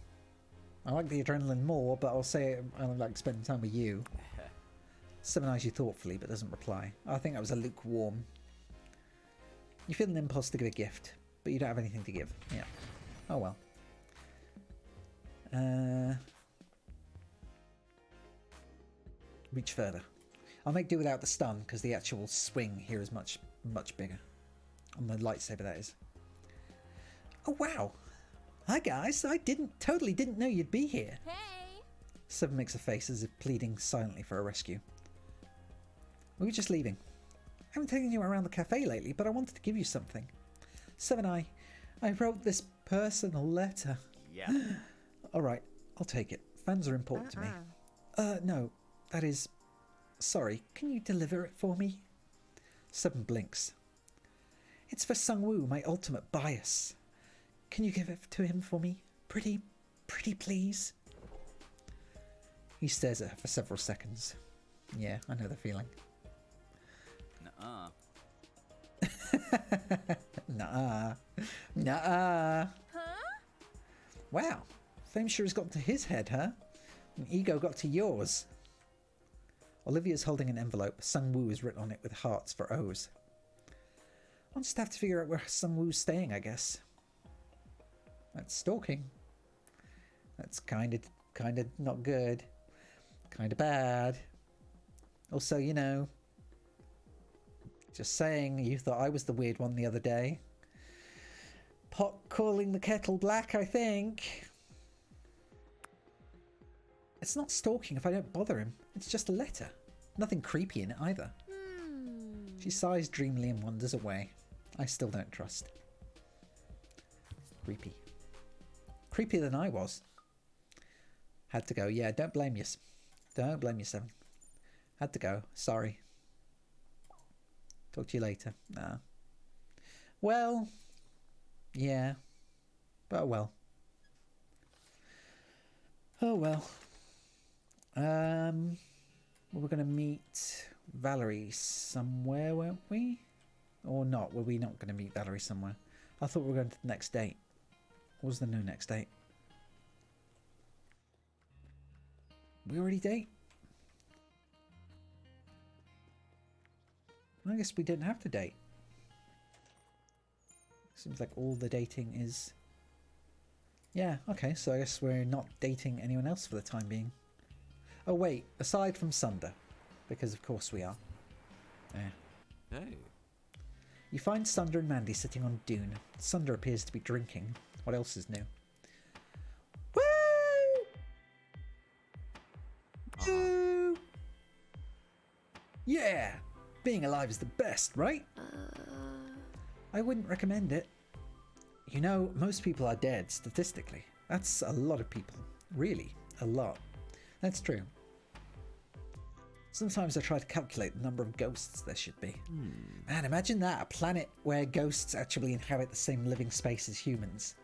I like the adrenaline more, but I'll say I like spending time with you. Seven eyes you thoughtfully, but doesn't reply. I think that was a lukewarm. You feel an impulse to give a gift, but you don't have anything to give. Yeah. Oh well. Reach further. I'll make do without the stun, because the actual swing here is much, much bigger. On the lightsaber, that is. Oh wow! Hi guys, I totally didn't know you'd be here. Hey! Seven makes a face as if pleading silently for a rescue. We were just leaving. I haven't taken you around the cafe lately, but I wanted to give you something. Seven, I wrote this personal letter. Yeah. Alright, I'll take it. Fans are important to me. No, that is... Sorry, can you deliver it for me? Seven blinks. It's for Sung-woo, my ultimate bias. Can you give it to him for me? Pretty please? He stares at her for several seconds. Yeah, I know the feeling. Nuh-uh. Nuh-uh. Nuh-uh. Huh? Wow, fame sure has got to his head, huh? And ego got to yours. Olivia's holding an envelope. Sung-woo is written on it with hearts for O's. I'll just have to figure out where Sung-woo's staying, I guess. That's stalking. That's kind of not good. Kind of bad. Also, you know, just saying, you thought I was the weird one the other day. Pot calling the kettle black, I think. It's not stalking if I don't bother him. It's just a letter. Nothing creepy in it either. She sighs dreamily and wanders away. I still don't trust. Creepy. Creepier than I was. Had to go. Yeah, don't blame you. Don't blame you, Seven. Had to go. Sorry. Talk to you later. Nah. Well. Yeah. But oh well. Oh well. We were going to meet Valerie somewhere, weren't we? Or not? Were we not going to meet Valerie somewhere? I thought we were going to the next date. What was the no next date? We already date? I guess we didn't have to date. Seems like all the dating is... Yeah, okay, so I guess we're not dating anyone else for the time being. Oh wait, aside from Sunder. Because of course we are. Yeah. Hey. You find Sunder and Mandy sitting on dune. Sunder appears to be drinking. What else is new? Woo! Woo! Yeah! Being alive is the best, right? I wouldn't recommend it. You know, most people are dead, statistically. That's a lot of people. Really, a lot. That's true. Sometimes I try to calculate the number of ghosts there should be. Man, imagine that, a planet where ghosts actually inhabit the same living space as humans.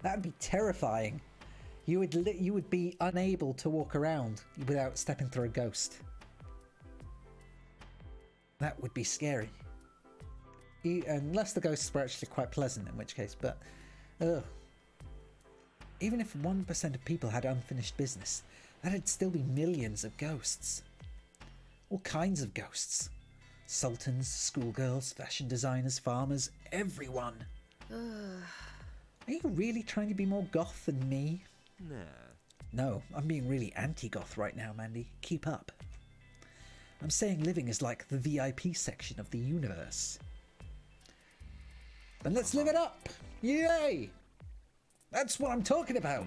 That would be terrifying. You would be unable to walk around without stepping through a ghost. That would be scary. Unless the ghosts were actually quite pleasant, in which case, but... Ugh. Even if 1% of people had unfinished business, that'd still be millions of ghosts. All kinds of ghosts. Sultans, schoolgirls, fashion designers, farmers, everyone. Are you really trying to be more goth than me? Nah. No, I'm being really anti-goth right now, Mandy. Keep up. I'm saying living is like the VIP section of the universe. Then let's live it up! Yay! That's what I'm talking about!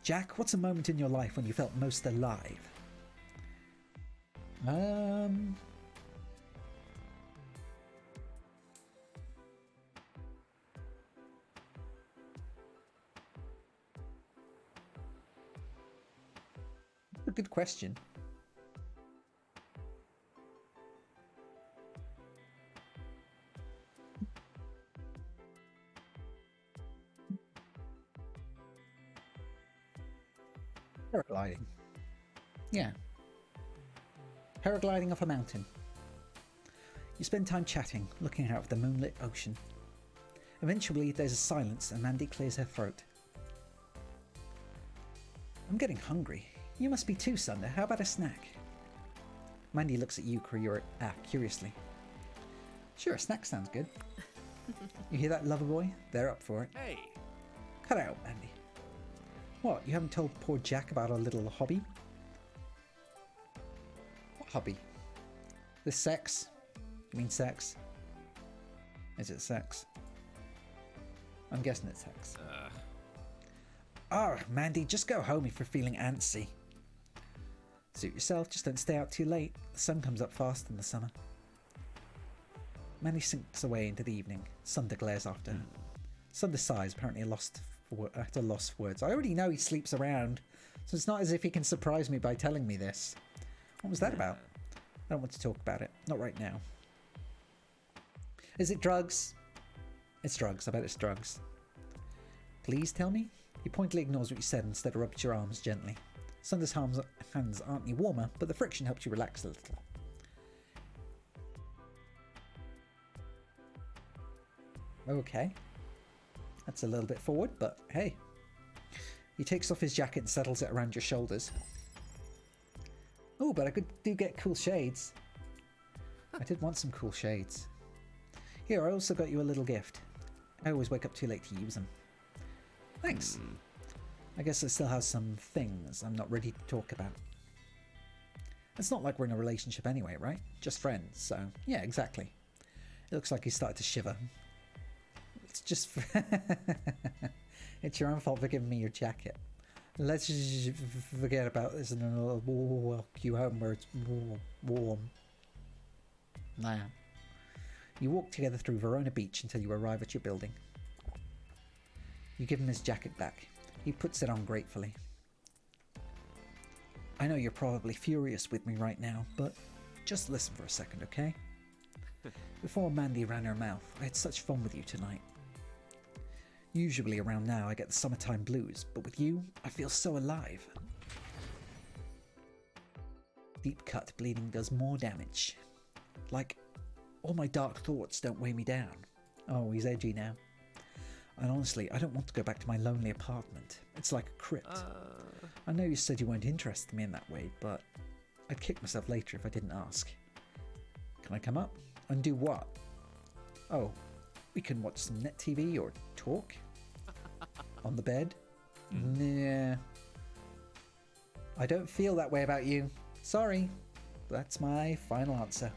Jack, what's a moment in your life when you felt most alive? A good question. Paragliding. Yeah. Paragliding off a mountain. You spend time chatting, looking out at the moonlit ocean. Eventually, there's a silence and Mandy clears her throat. I'm getting hungry. You must be too, Sunder. How about a snack? Mandy looks at you curiously. Sure, a snack sounds good. You hear that, lover boy? They're up for it. Hey! Cut out, Mandy. What, you haven't told poor Jack about our little hobby? What hobby? This sex? You mean sex? Is it sex? I'm guessing it's sex. Oh, Mandy, just go home if you're feeling antsy. Suit yourself, just don't stay out too late. The sun comes up fast in the summer. Mandy sinks away into the evening. Sunder glares after her. Sunder sighs, apparently at a loss for words. I already know he sleeps around, so it's not as if he can surprise me by telling me this. What was that about? I don't want to talk about it. Not right now. Is it drugs? It's drugs. I bet it's drugs. Please tell me? He pointedly ignores what you said and instead rubs your arms gently. Sunder's hands aren't any warmer, but the friction helps you relax a little. Okay. That's a little bit forward, but hey. He takes off his jacket and settles it around your shoulders. Oh, but I do get cool shades. I did want some cool shades. Here, I also got you a little gift. I always wake up too late to use them. Thanks. I guess I still have some things I'm not ready to talk about. It's not like we're in a relationship anyway, right? Just friends, so yeah, exactly. It looks like he started to shiver. It's just... It's your own fault for giving me your jacket. Let's just forget about this and I'll walk you home where it's warm. Nah. You walk together through Verona Beach until you arrive at your building. You give him his jacket back. He puts it on gratefully. I know you're probably furious with me right now, but just listen for a second, okay? Before Mandy ran her mouth, I had such fun with you tonight. Usually around now I get the summertime blues, but with you, I feel so alive. Deep cut bleeding does more damage. Like, all my dark thoughts don't weigh me down. Oh, he's edgy now. And honestly, I don't want to go back to my lonely apartment. It's like a crypt. I know you said you weren't interested in me in that way, but I'd kick myself later if I didn't ask. Can I come up? And do what? Oh, we can watch some net TV or talk? On the bed? Nah. I don't feel that way about you. Sorry. That's my final answer.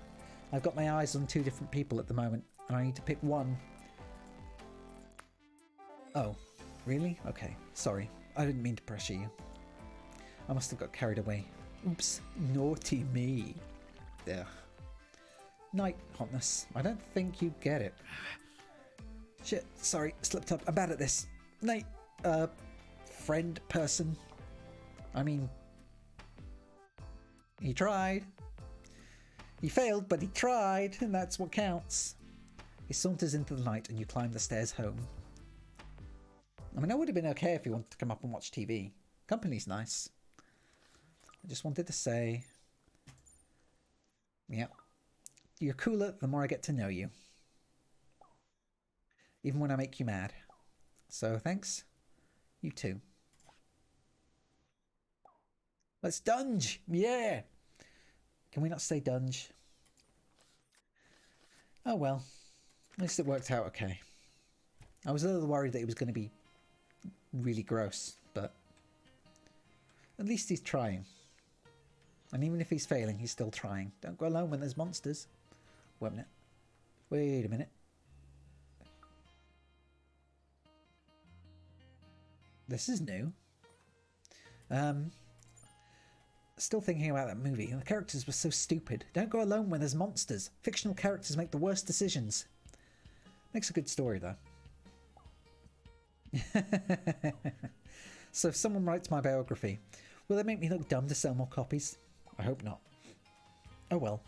I've got my eyes on two different people at the moment, and I need to pick one. Oh, really? Okay, sorry. I didn't mean to pressure you. I must have got carried away. Oops, naughty me. Ugh. Night, hotness. I don't think you get it. Shit, sorry, slipped up. I'm bad at this. Night, friend, person. I mean, he tried. He failed, but he tried, and that's what counts. He saunters into the night and you climb the stairs home. I mean, I would have been okay if he wanted to come up and watch TV. Company's nice. I just wanted to say, yeah, you're cooler the more I get to know you. Even when I make you mad. So thanks. You too. Let's dunge! Yeah! Can we not say dunge? Oh well. At least it worked out okay. I was a little worried that it was going to be really gross, but at least he's trying. And even if he's failing, he's still trying. Don't go alone when there's monsters. Wait a minute. Wait a minute. This is new. Still thinking about that movie. The characters were so stupid. Don't go alone when there's monsters. Fictional characters make the worst decisions. Makes a good story, though. So if someone writes my biography, will they make me look dumb to sell more copies? I hope not. Oh well.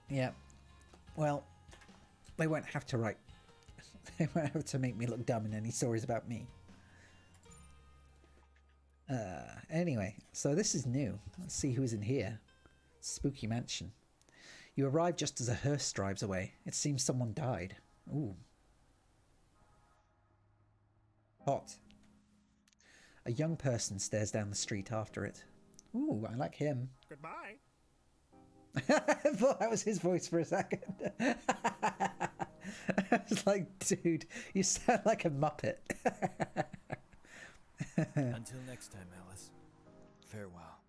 Yeah. Well, they won't have to write. They won't have to make me look dumb in any stories about me. Anyway, so this is new. Let's see who's in here. Spooky mansion. You arrive just as a hearse drives away. It seems someone died. Ooh. Hot. A young person stares down the street after it. Ooh, I like him. Goodbye. I thought that was his voice for a second. I was like, dude, you sound like a Muppet. Until next time, Alice. Farewell.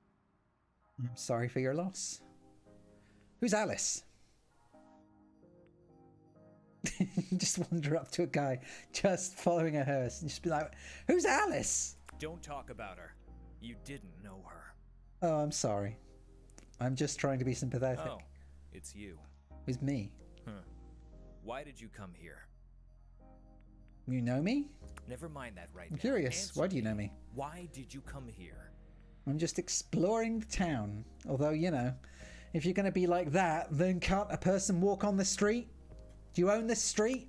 I'm sorry for your loss. Who's Alice? Just wander up to a guy just following a hearse and just be like, who's Alice? Don't talk about her. You didn't know her. Oh, I'm sorry. I'm just trying to be sympathetic. Oh, it's you. Who's me? Huh. Why did you come here? You know me? Never mind that right now. I'm curious. Answer Why do you know me? Why did you come here? I'm just exploring the town. Although, you know, if you're going to be like that, then can't a person walk on the street? Do you own this street?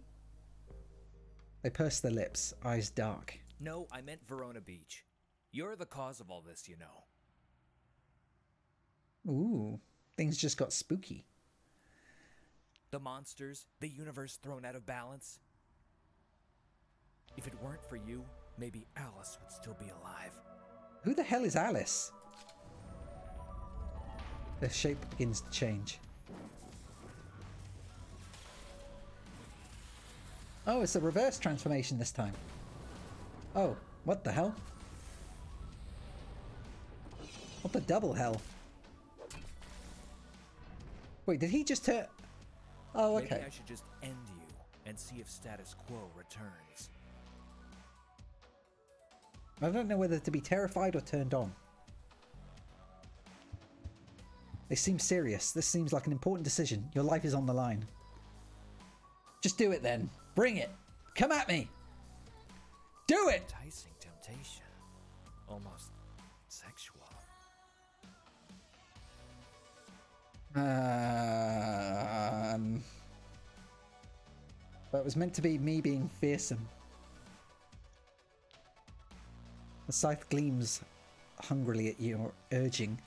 They purse their lips, eyes dark. No, I meant Verona Beach. You're the cause of all this, you know. Ooh, things just got spooky. The monsters, the universe thrown out of balance. If it weren't for you, maybe Alice would still be alive. Who the hell is Alice? Their shape begins to change. Oh, it's a reverse transformation this time. Oh, what the hell? What the double hell? Wait, did he just turn... Oh, okay. Maybe I should just end you and see if status quo returns. I don't know whether to be terrified or turned on. They seem serious. This seems like an important decision. Your life is on the line. Just do it then. Bring it. Come at me. Do it! Enticing temptation. Almost sexual. But it was meant to be me being fearsome. The scythe gleams hungrily at you, urging,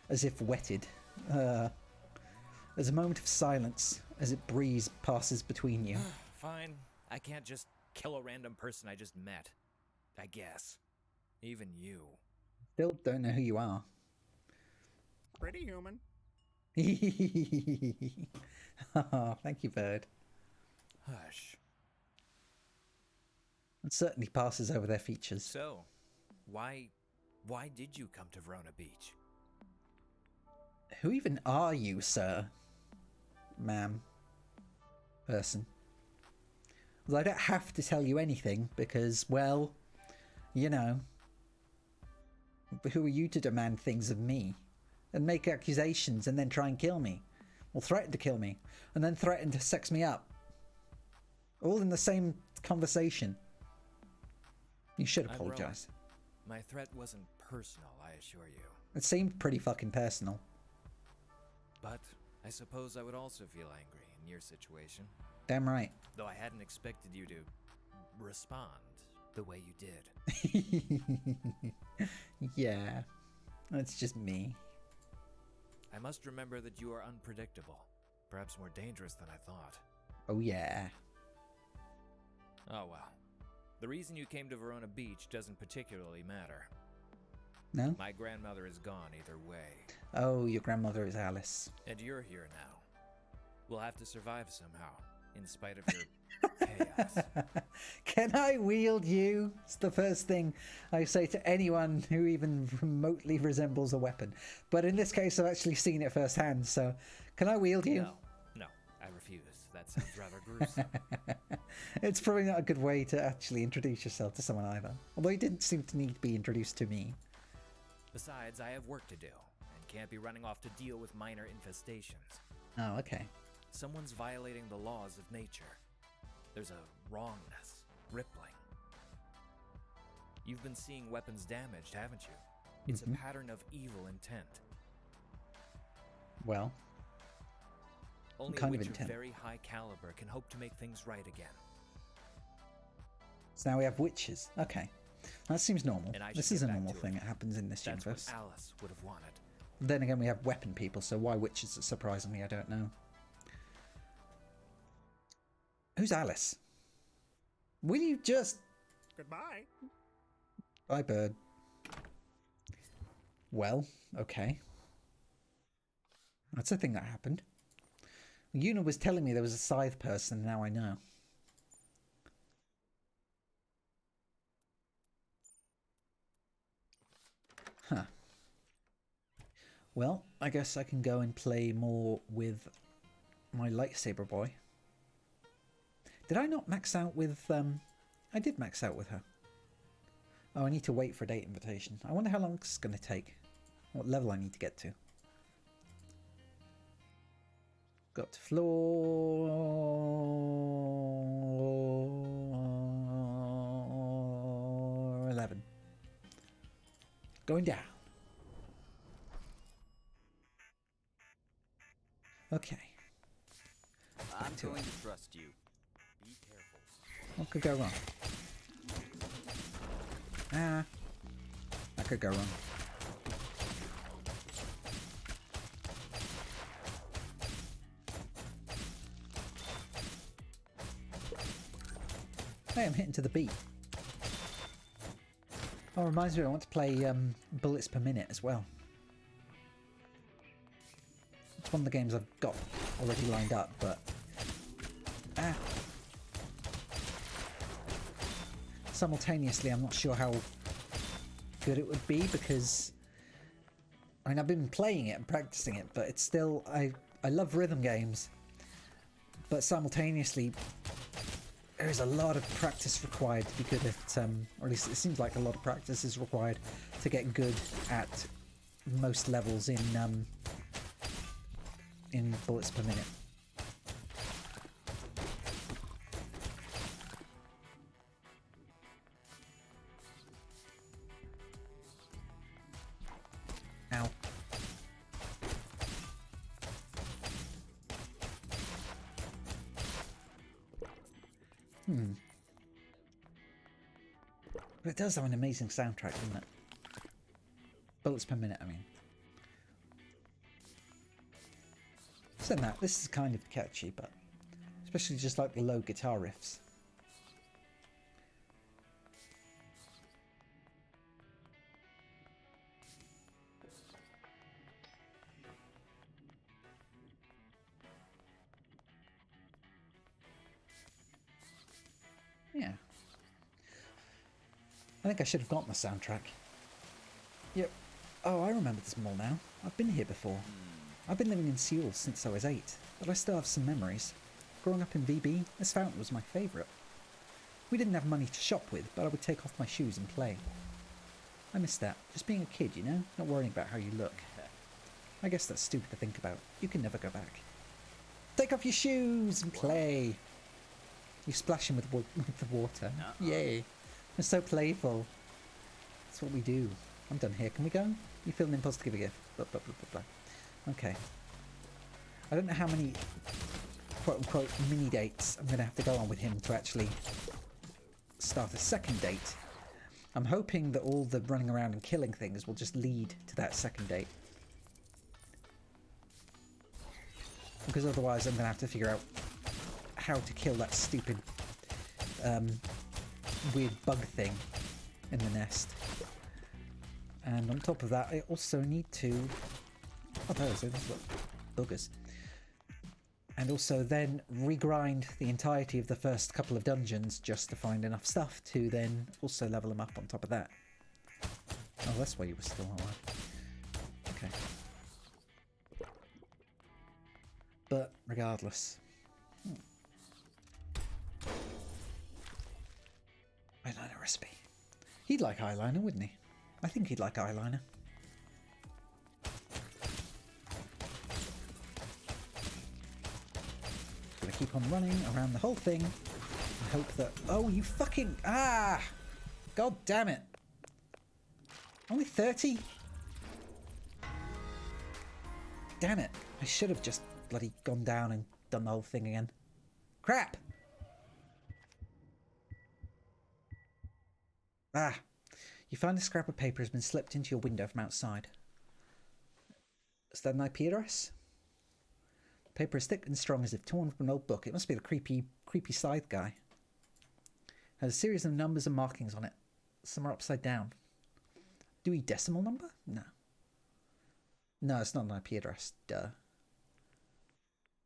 as if whetted. There's a moment of silence as it breeze passes between you. Fine. I can't just kill a random person I just met. I guess. Even you. Still don't know who you are. Pretty human. Oh, thank you, bird. Hush. It certainly passes over their features. So, why did you come to Verona Beach? Who even are you, sir? Ma'am. Person. Well, I don't have to tell you anything because, well, you know. But who are you to demand things of me? And make accusations and then try and kill me? Or threaten to kill me? And then threaten to sex me up? All in the same conversation. You should I'm apologize. wrong. My threat wasn't personal, I assure you. It seemed pretty fucking personal. But I suppose I would also feel angry in your situation. Damn right. Though I hadn't expected you to respond the way you did. Yeah, that's just me. I must remember that you are unpredictable. Perhaps more dangerous than I thought. Oh yeah. Oh well. The reason you came to Verona Beach doesn't particularly matter. No? My grandmother is gone either way. Oh, your grandmother is Alice. And you're here now. We'll have to survive somehow, in spite of your chaos. Can I wield you? It's the first thing I say to anyone who even remotely resembles a weapon. But in this case, I've actually seen it firsthand, so can I wield you? No, I refuse. That sounds rather gruesome. It's probably not a good way to actually introduce yourself to someone either. Although you didn't seem to need to be introduced to me. Besides, I have work to do, and can't be running off to deal with minor infestations. Oh, okay. Someone's violating the laws of nature. There's a wrongness, rippling. You've been seeing weapons damaged, haven't you? It's a pattern of evil intent. Well, Only kind a of witch of intent? very high caliber can hope to make things right again. so now we have witches. Okay. That seems normal. And I This should is get a back normal to thing it. that happens in this That's universe. what Alice would have wanted. Then again, we have weapon people, so why witches, surprisingly, I don't know. Who's Alice? Will you just... Goodbye. Bye, bird. Well, okay. That's a thing that happened. Una was telling me there was a scythe person, now I know. Huh. Well, I guess I can go and play more with my lightsaber boy. Did I not max out with... I did max out with her. Oh, I need to wait for a date invitation. I wonder how long it's going to take. What level I need to get to. Got to floor 11. Going down. Okay. I'm to going it. to trust you. Be careful. What could go wrong? Ah. That could go wrong. Hey, I'm hitting to the beat. Oh, reminds me, I want to play bullets per minute as well. It's one of the games I've got already lined up, but... Ah. Simultaneously, I'm not sure how good it would be, because... I mean, I've been playing it and practicing it, but it's still... I love rhythm games, but simultaneously... There is a lot of practice required to be good at, or at least it seems like a lot of practice is required to get good at most levels in bullets per minute. Ow. But it does have an amazing soundtrack, doesn't it? Bullets per minute, I mean. Saying that, this is kind of catchy, but especially just like the low guitar riffs. Yeah. I think I should have gotten the soundtrack. Yep. Oh, I remember this mall now. I've been here before. I've been living in Seoul since I was 8, but I still have some memories. Growing up in VB, this fountain was my favourite. We didn't have money to shop with, but I would take off my shoes and play. I miss that. Just being a kid, you know? Not worrying about how you look. I guess that's stupid to think about. You can never go back. Take off your shoes and play. You splash him with the water. Yay. We're so playful. That's what we do. I'm done here. Can we go? You feel an impulse to give a gift. Blah, blah, blah, blah, blah. Okay. I don't know how many quote-unquote mini dates I'm going to have to go on with him to actually start a second date. I'm hoping that all the running around and killing things will just lead to that second date. Because otherwise I'm going to have to figure out how to kill that stupid weird bug thing in the nest. And on top of that, I also need to... Oh, those are buggers. And also then regrind the entirety of the first couple of dungeons just to find enough stuff to then also level them up on top of that. Oh, that's why you were still alive. Okay. But regardless. Eyeliner recipe. He'd like eyeliner, wouldn't he? I think he'd like eyeliner. Gonna keep on running around the whole thing and hope that... Oh, you fucking... Ah! God damn it. Only 30? Damn it. I should have just bloody gone down and done the whole thing again. Crap! Ah! You find a scrap of paper has been slipped into your window from outside. Is that an IP address? The paper is thick and strong as if torn from an old book. It must be the creepy scythe guy. It has a series of numbers and markings on it. Some are upside down. Dewey Decimal number? No. No, it's not an IP address. Duh.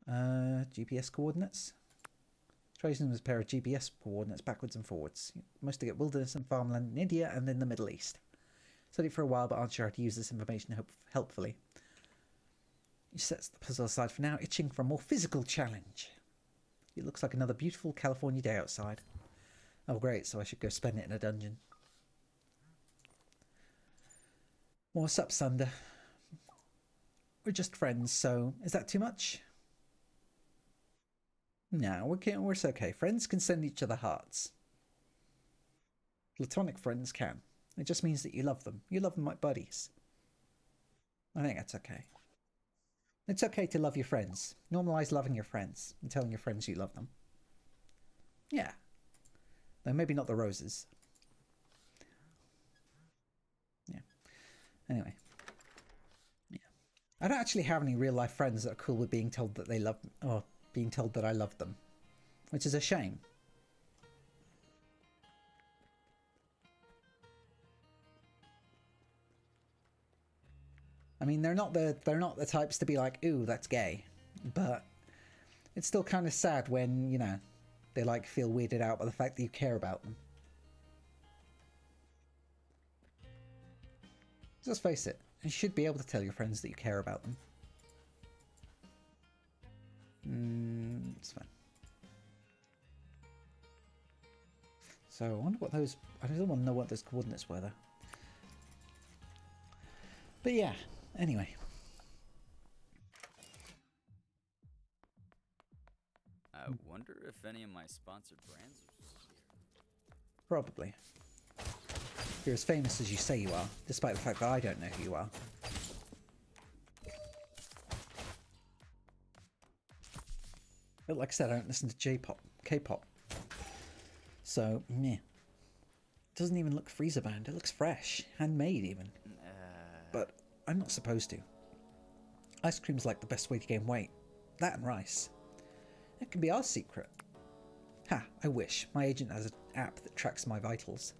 GPS coordinates? Traces them as a pair of GPS coordinates backwards and forwards. Mostly get wilderness and farmland in India and in the Middle East. Studied for a while but aren't sure how to use this information helpfully. He sets the puzzle aside for now, itching for a more physical challenge. It looks like another beautiful California day outside. Oh great, so I should go spend it in a dungeon. What's up, Sunder? We're just friends, so is that too much? No, we're okay. Friends can send each other hearts. Platonic friends can. It just means that you love them. You love them like buddies. I think that's okay. It's okay to love your friends. Normalize loving your friends and telling your friends you love them. Yeah. Though maybe not the roses. Yeah. Anyway. Yeah. I don't actually have any real life friends that are cool with being told that they love me, or being told that I love them, which is a shame. I mean, they're not the types to be like, ooh, that's gay, but it's still kind of sad when, you know, they like feel weirded out by the fact that you care about them. Just face it, you should be able to tell your friends that you care about them. It's fine. So I wonder what those... I don't want to know what those coordinates were though. But yeah, anyway. I wonder if any of my sponsored brands are still here. Probably. You're as famous as you say you are, despite the fact that I don't know who you are. But like I said, I don't listen to J-pop, K-pop. So, meh. It doesn't even look freezer bound. It looks fresh. Handmade, even. But I'm not supposed to. Ice cream's like the best way to gain weight. That and rice. It can be our secret. Ha, I wish. My agent has an app that tracks my vitals.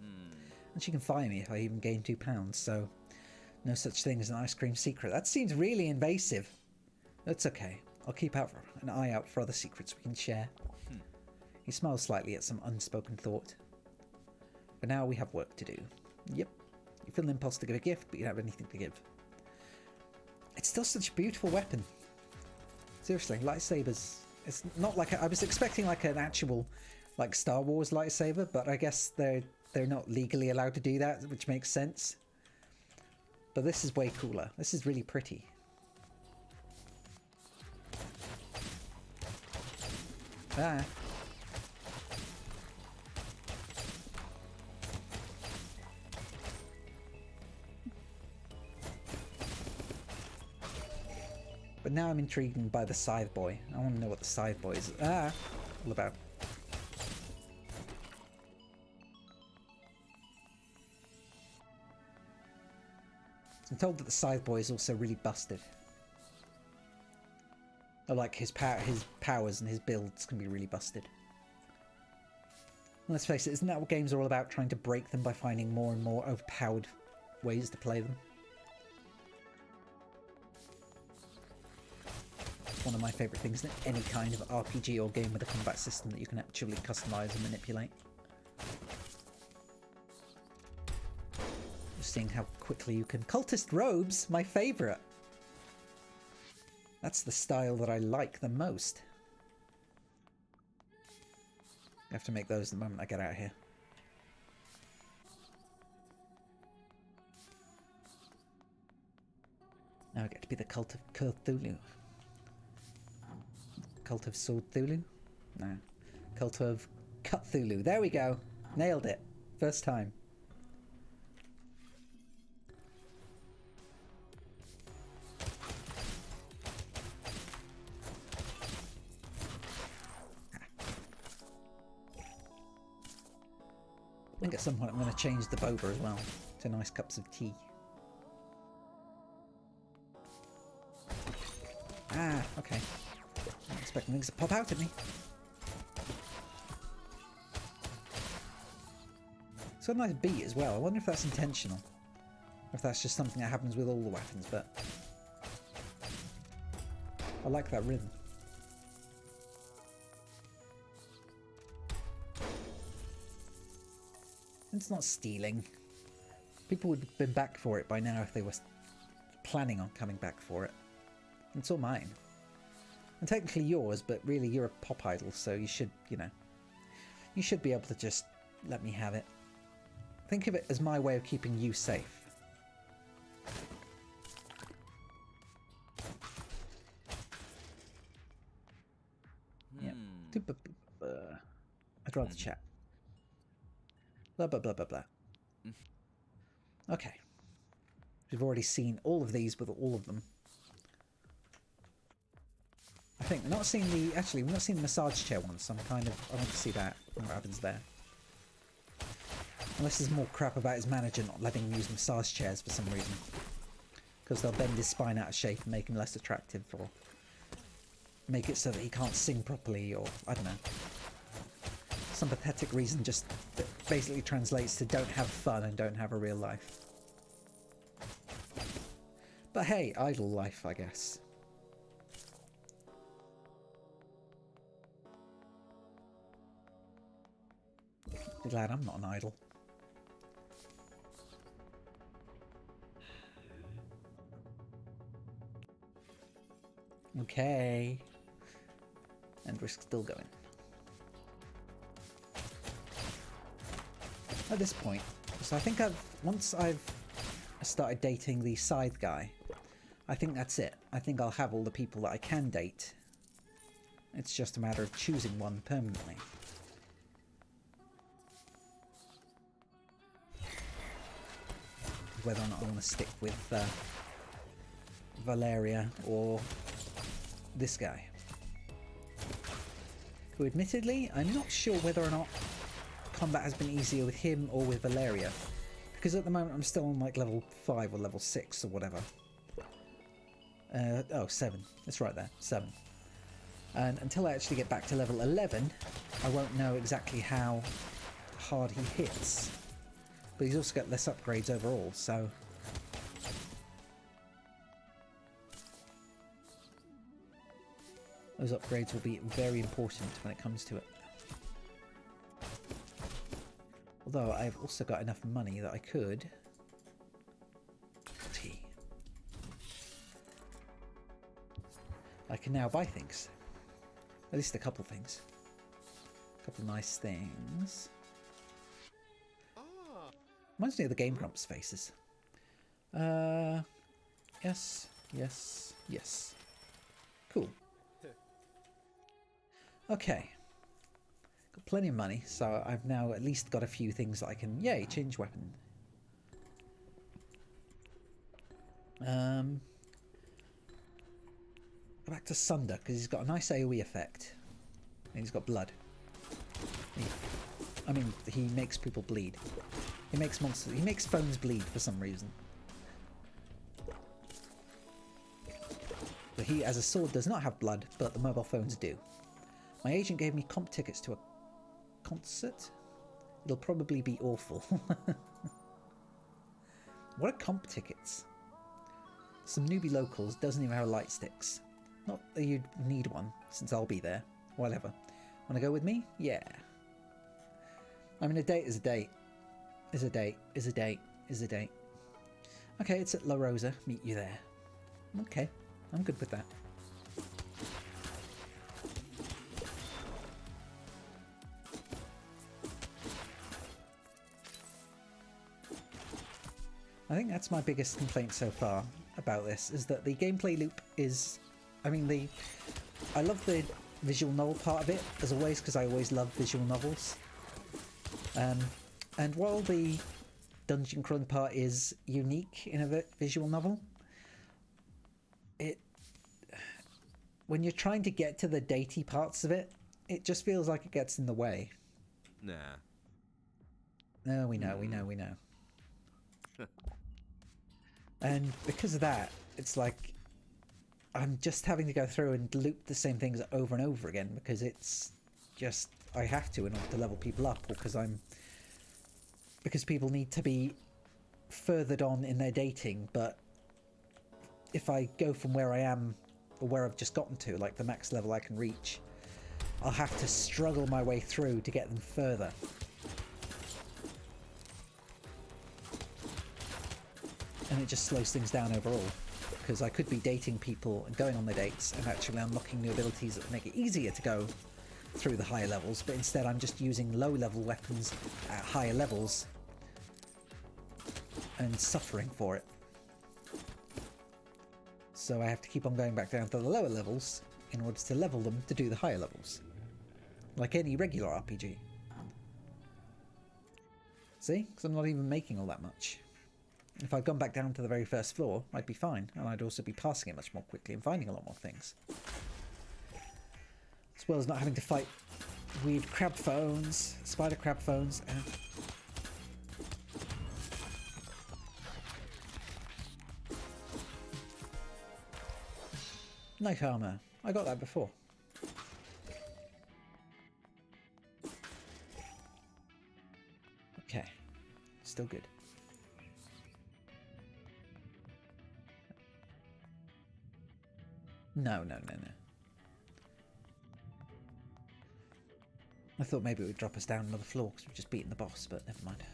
And she can fire me if I even gain 2 pounds, so... No such thing as an ice cream secret. That seems really invasive. That's okay. I'll keep an eye out for other secrets we can share. He smiles slightly at some unspoken thought. For now, we have work to do. Yep. You feel an impulse to give a gift, but you don't have anything to give. It's still such a beautiful weapon. Seriously, lightsabers... It's not like... I was expecting like an actual like Star Wars lightsaber, but I guess they're not legally allowed to do that, which makes sense. But this is way cooler. This is really pretty. Ah. But now I'm intrigued by the Scythe Boy. I want to know what the Scythe Boy is all about. told that the Scythe Boy is also really busted. Or like his powers and his builds can be really busted. And let's face it, isn't that what games are all about? Trying to break them by finding more and more overpowered ways to play them. It's one of my favourite things in any kind of RPG or game with a combat system that you can actually customise and manipulate. Just seeing how quickly you can... Cultist robes! My favourite! That's the style that I like the most. I have to make those the moment I get out of here. Now I get to be the Cult of Cthulhu. Cult of Swordthulu? No. Cult of Cthulhu. There we go. Nailed it. First time. I think at some point I'm going to change the boba as well to nice cups of tea. Ah, okay. I'm expecting things to pop out at me. It's got a nice beat as well. I wonder if that's intentional. Or if that's just something that happens with all the weapons, but... I like that rhythm. It's not stealing. People would have been back for it by now if they were planning on coming back for it. It's all mine. And technically yours, but really you're a pop idol, so you should, you know, you should be able to just let me have it. Think of it as my way of keeping you safe. Yeah. I'd rather chat. Blah, blah, blah, blah, blah. Okay. We've already seen all of these with all of them. I think we're not seeing the... Actually, we've not seen the massage chair one, so I want to see that. What happens there. Unless there's more crap about his manager not letting him use massage chairs for some reason. Because they'll bend his spine out of shape and make him less attractive, or make it so that he can't sing properly, or I don't know. Some pathetic reason just that basically translates to don't have fun and don't have a real life. But hey, idle life, I guess. Be glad I'm not an idol. Okay. And we're still going. At this point, so I think once I've started dating the Scythe guy, I think that's it. I think I'll have all the people that I can date. It's just a matter of choosing one permanently. Whether or not I want to stick with Valeria or this guy. Who admittedly, I'm not sure whether or not combat has been easier with him or with Valeria, because at the moment I'm still on like level 5 or level 6 or whatever. Oh, 7. That's right there, 7. And until I actually get back to level 11, I won't know exactly how hard he hits. But he's also got less upgrades overall, so... Those upgrades will be very important when it comes to it. Although I've also got enough money that I could... I can now buy things. At least a couple things. A couple nice things. Reminds me of the Game Grumps faces. Yes, yes, yes. Cool. Okay. Got plenty of money, so I've now at least got a few things that I can... Yay, change weapon. Go back to Sunder, because he's got a nice AoE effect. And he's got blood. He makes people bleed. He makes monsters... He makes phones bleed for some reason. So he, as a sword, does not have blood, but the mobile phones do. My agent gave me comp tickets to a concert. It'll probably be awful. What are comp tickets? Some newbie locals, doesn't even have light sticks. Not that you'd need one, since I'll be there. Whatever. Wanna go with me? Yeah. I mean, a date is a date. Is a date. Is a date. Is a date. Okay, it's at La Rosa. Meet you there. Okay, I'm good with that. I think that's my biggest complaint so far about this, is that the gameplay loop is... I mean, I love the visual novel part of it, as always, because I always love visual novels. And while the dungeon crawling part is unique in a visual novel, when you're trying to get to the datey parts of it, it just feels like it gets in the way. Nah. No, we know. And because of that, it's like I'm just having to go through and loop the same things over and over again, because it's just, I have to in order to level people up, or because people need to be furthered on in their dating. But if I go from where I am, or where I've just gotten to, like the max level I can reach, I'll have to struggle my way through to get them further. And it just slows things down overall, because I could be dating people and going on their dates and actually unlocking new abilities that make it easier to go through the higher levels, but instead I'm just using low level weapons at higher levels and suffering for it. So I have to keep on going back down to the lower levels in order to level them to do the higher levels, like any regular RPG. See? Because I'm not even making all that much. If I'd gone back down to the very first floor, I'd be fine, and I'd also be passing it much more quickly and finding a lot more things. As well as not having to fight weird crab phones, spider crab phones, and... Knight armor. I got that before. Okay. Still good. No. I thought maybe it would drop us down another floor because we've just beaten the boss, but never mind.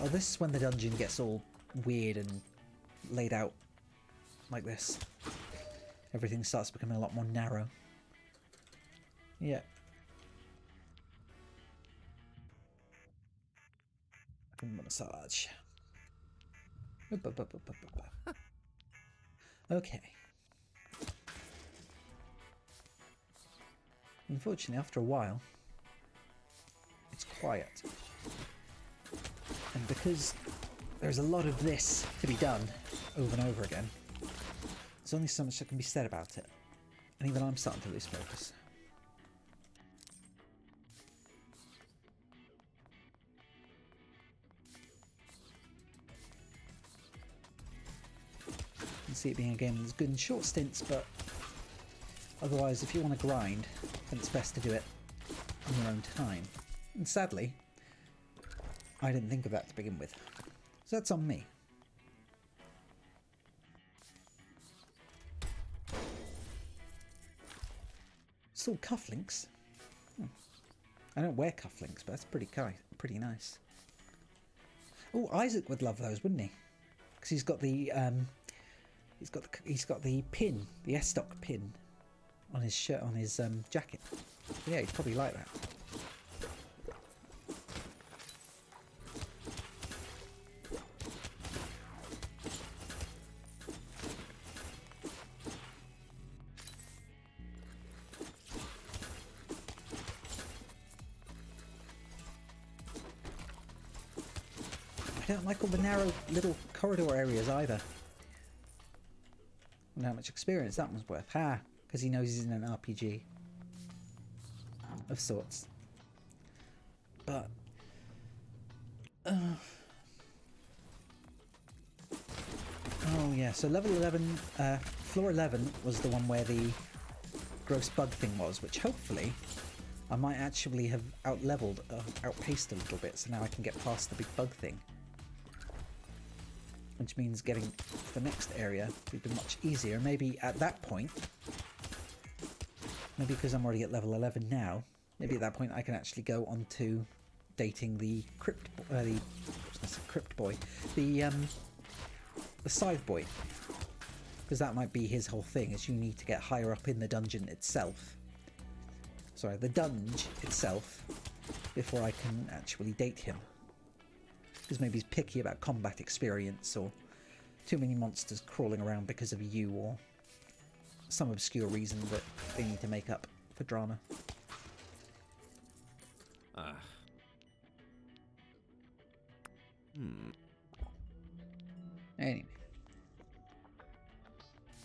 Oh, this is when the dungeon gets all weird and laid out like this. Everything starts becoming a lot more narrow. Yeah. Massage. Okay. Unfortunately, after a while, it's quiet. And because there's a lot of this to be done over and over again, there's only so much that can be said about it. And even I'm starting to lose focus. You can see it being a game that's good in short stints, but otherwise, if you want to grind, then it's best to do it on your own time. And sadly, I didn't think of that to begin with. So that's on me. Still cufflinks. I don't wear cufflinks, but that's pretty nice. Oh, Isaac would love those, wouldn't he? Because he's got the pin, the S-Stock pin on his shirt, on his jacket. Yeah, he'd probably like that. I don't like all the narrow little corridor areas either. I wonder how much experience that one's worth. Ha! Because he knows he's in an RPG of sorts. But Oh yeah, so level 11, floor 11 was the one where the gross bug thing was, which hopefully I might actually have out-leveled, outpaced a little bit, so now I can get past the big bug thing. Which means getting to the next area would be much easier. Maybe at that point, maybe because I'm already at level 11 now, maybe at that point I can actually go on to dating the crypt boy, the scythe boy, because that might be his whole thing, is you need to get higher up in the dungeon itself, sorry, the dunge itself, before I can actually date him, because maybe he's picky about combat experience, or too many monsters crawling around because of you, or some obscure reason that they need to make up for drama. Anyway.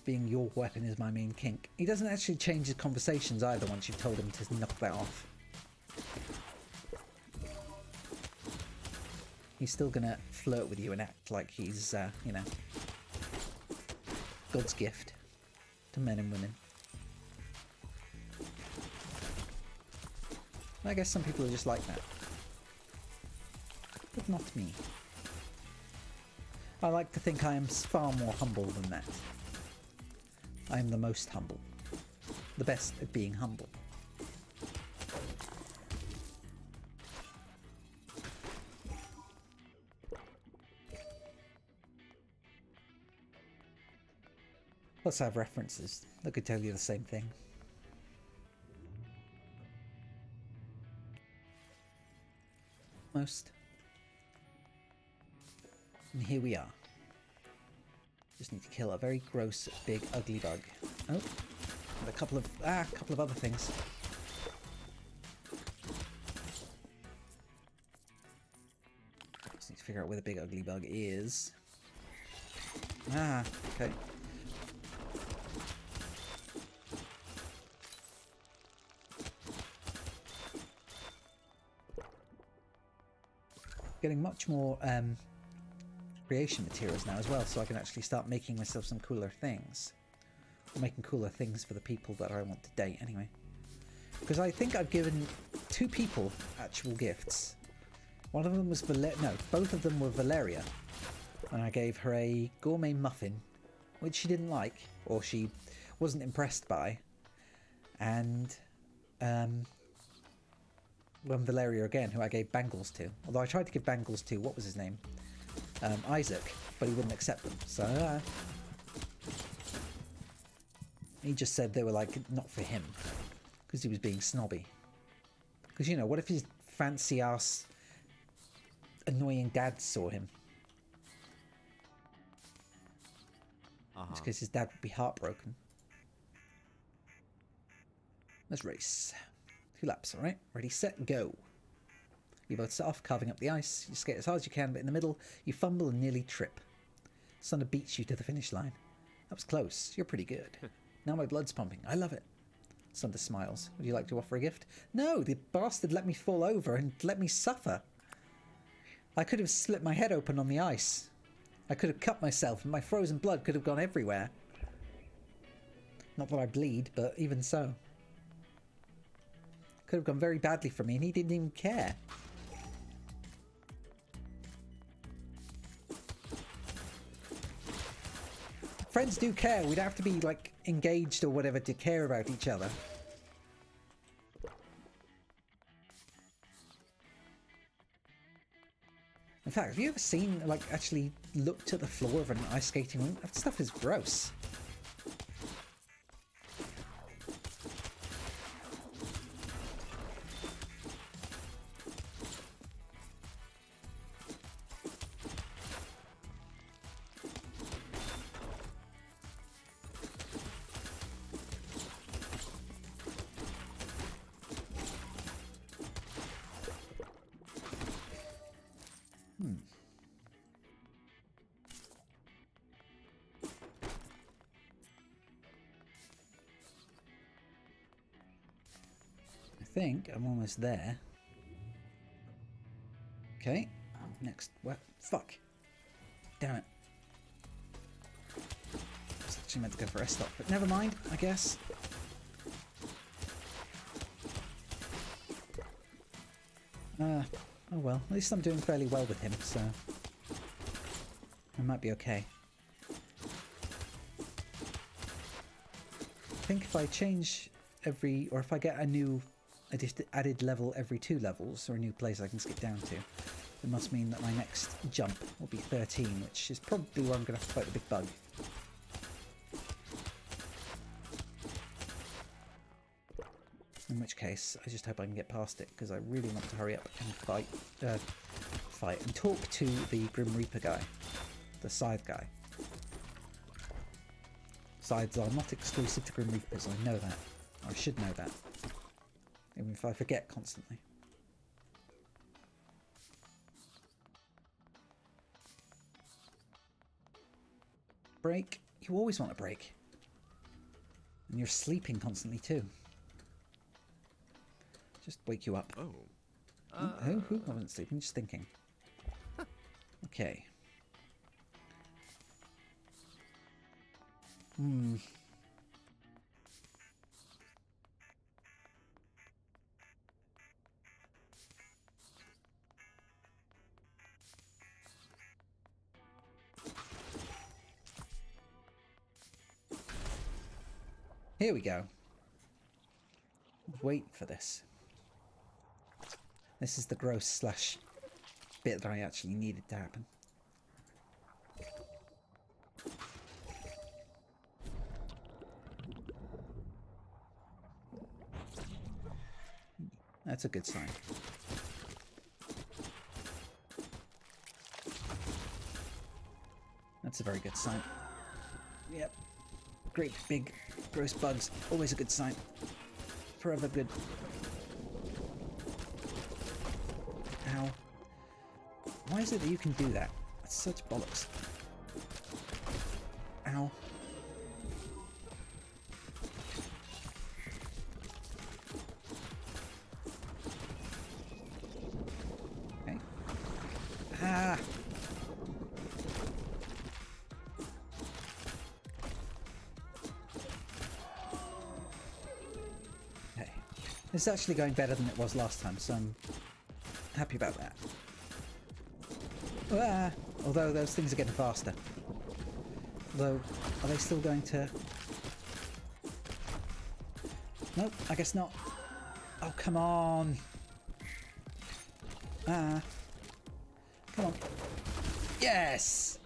Being your weapon is my main kink. He doesn't actually change his conversations either once you've told him to knock that off. He's still gonna flirt with you and act like he's, you know, God's gift to men and women. I guess some people are just like that. But not me. I like to think I am far more humble than that. I am the most humble. The best at being humble. Plus I have references that could tell you the same thing. Most. And here we are. Just need to kill a very gross, big, ugly bug. Oh, and a couple of other things. Just need to figure out where the big, ugly bug is. Ah, okay. Getting much more creation materials now as well, so I can actually start making myself some cooler things. Or making cooler things for the people that I want to date anyway. Because I think I've given 2 people actual gifts. One of them was both of them were Valeria. And I gave her a gourmet muffin, which she didn't like, or she wasn't impressed by. And Valeria again, who I gave bangles to. Although I tried to give bangles to, what was his name? Isaac, but he wouldn't accept them. So he just said they were like not for him, because he was being snobby. Because, you know, what if his fancy ass annoying dad saw him? Just because his dad would be heartbroken. Let's race. 2 laps, alright? Ready, set, go. You both set off, carving up the ice. You skate as hard as you can, but in the middle, you fumble and nearly trip. Sunder beats you to the finish line. That was close. You're pretty good. Now my blood's pumping. I love it. Sunder smiles. Would you like to offer a gift? No, the bastard let me fall over and let me suffer. I could have slit my head open on the ice. I could have cut myself, and my frozen blood could have gone everywhere. Not that I bleed, but even so. Could have gone very badly for me, and he didn't even care. Friends do care. We don't have to be, like, engaged or whatever to care about each other. In fact, have you ever seen, like, actually looked at the floor of an ice skating rink? That stuff is gross. I think I'm almost there. Okay, next. What? Fuck. Damn it. actually meant to go for a stop, but never mind, I guess. Oh well, at least I'm doing fairly well with him, so I might be okay. I think if I change every, or if I get a new added level every 2 levels, or a new place I can skip down to, it must mean that my next jump will be 13, which is probably where I'm going to have to fight the big bug. In which case, I just hope I can get past it, because I really want to hurry up and fight and talk to the Grim Reaper guy, the Scythe guy. Scythes are not exclusive to Grim Reapers, I know that. Or I should know that. Even if I forget constantly. Break? You always want a break. And you're sleeping constantly too. Just wake you up. Oh. Who? I wasn't sleeping, just thinking. Okay. Here we go. Wait for this. This is the gross slash bit that I actually needed to happen. That's a good sign. That's a very good sign. Yep. Great big gross bugs. Always a good sign. Forever good. Ow. Why is it that you can do that? That's such bollocks. Ow. Okay. Ah! Okay. This is actually going better than it was last time, so I'm happy about that. Ah, although those things are getting faster. Although, are they still going to... Nope, I guess not. Oh, come on. Ah. Come on. Yes!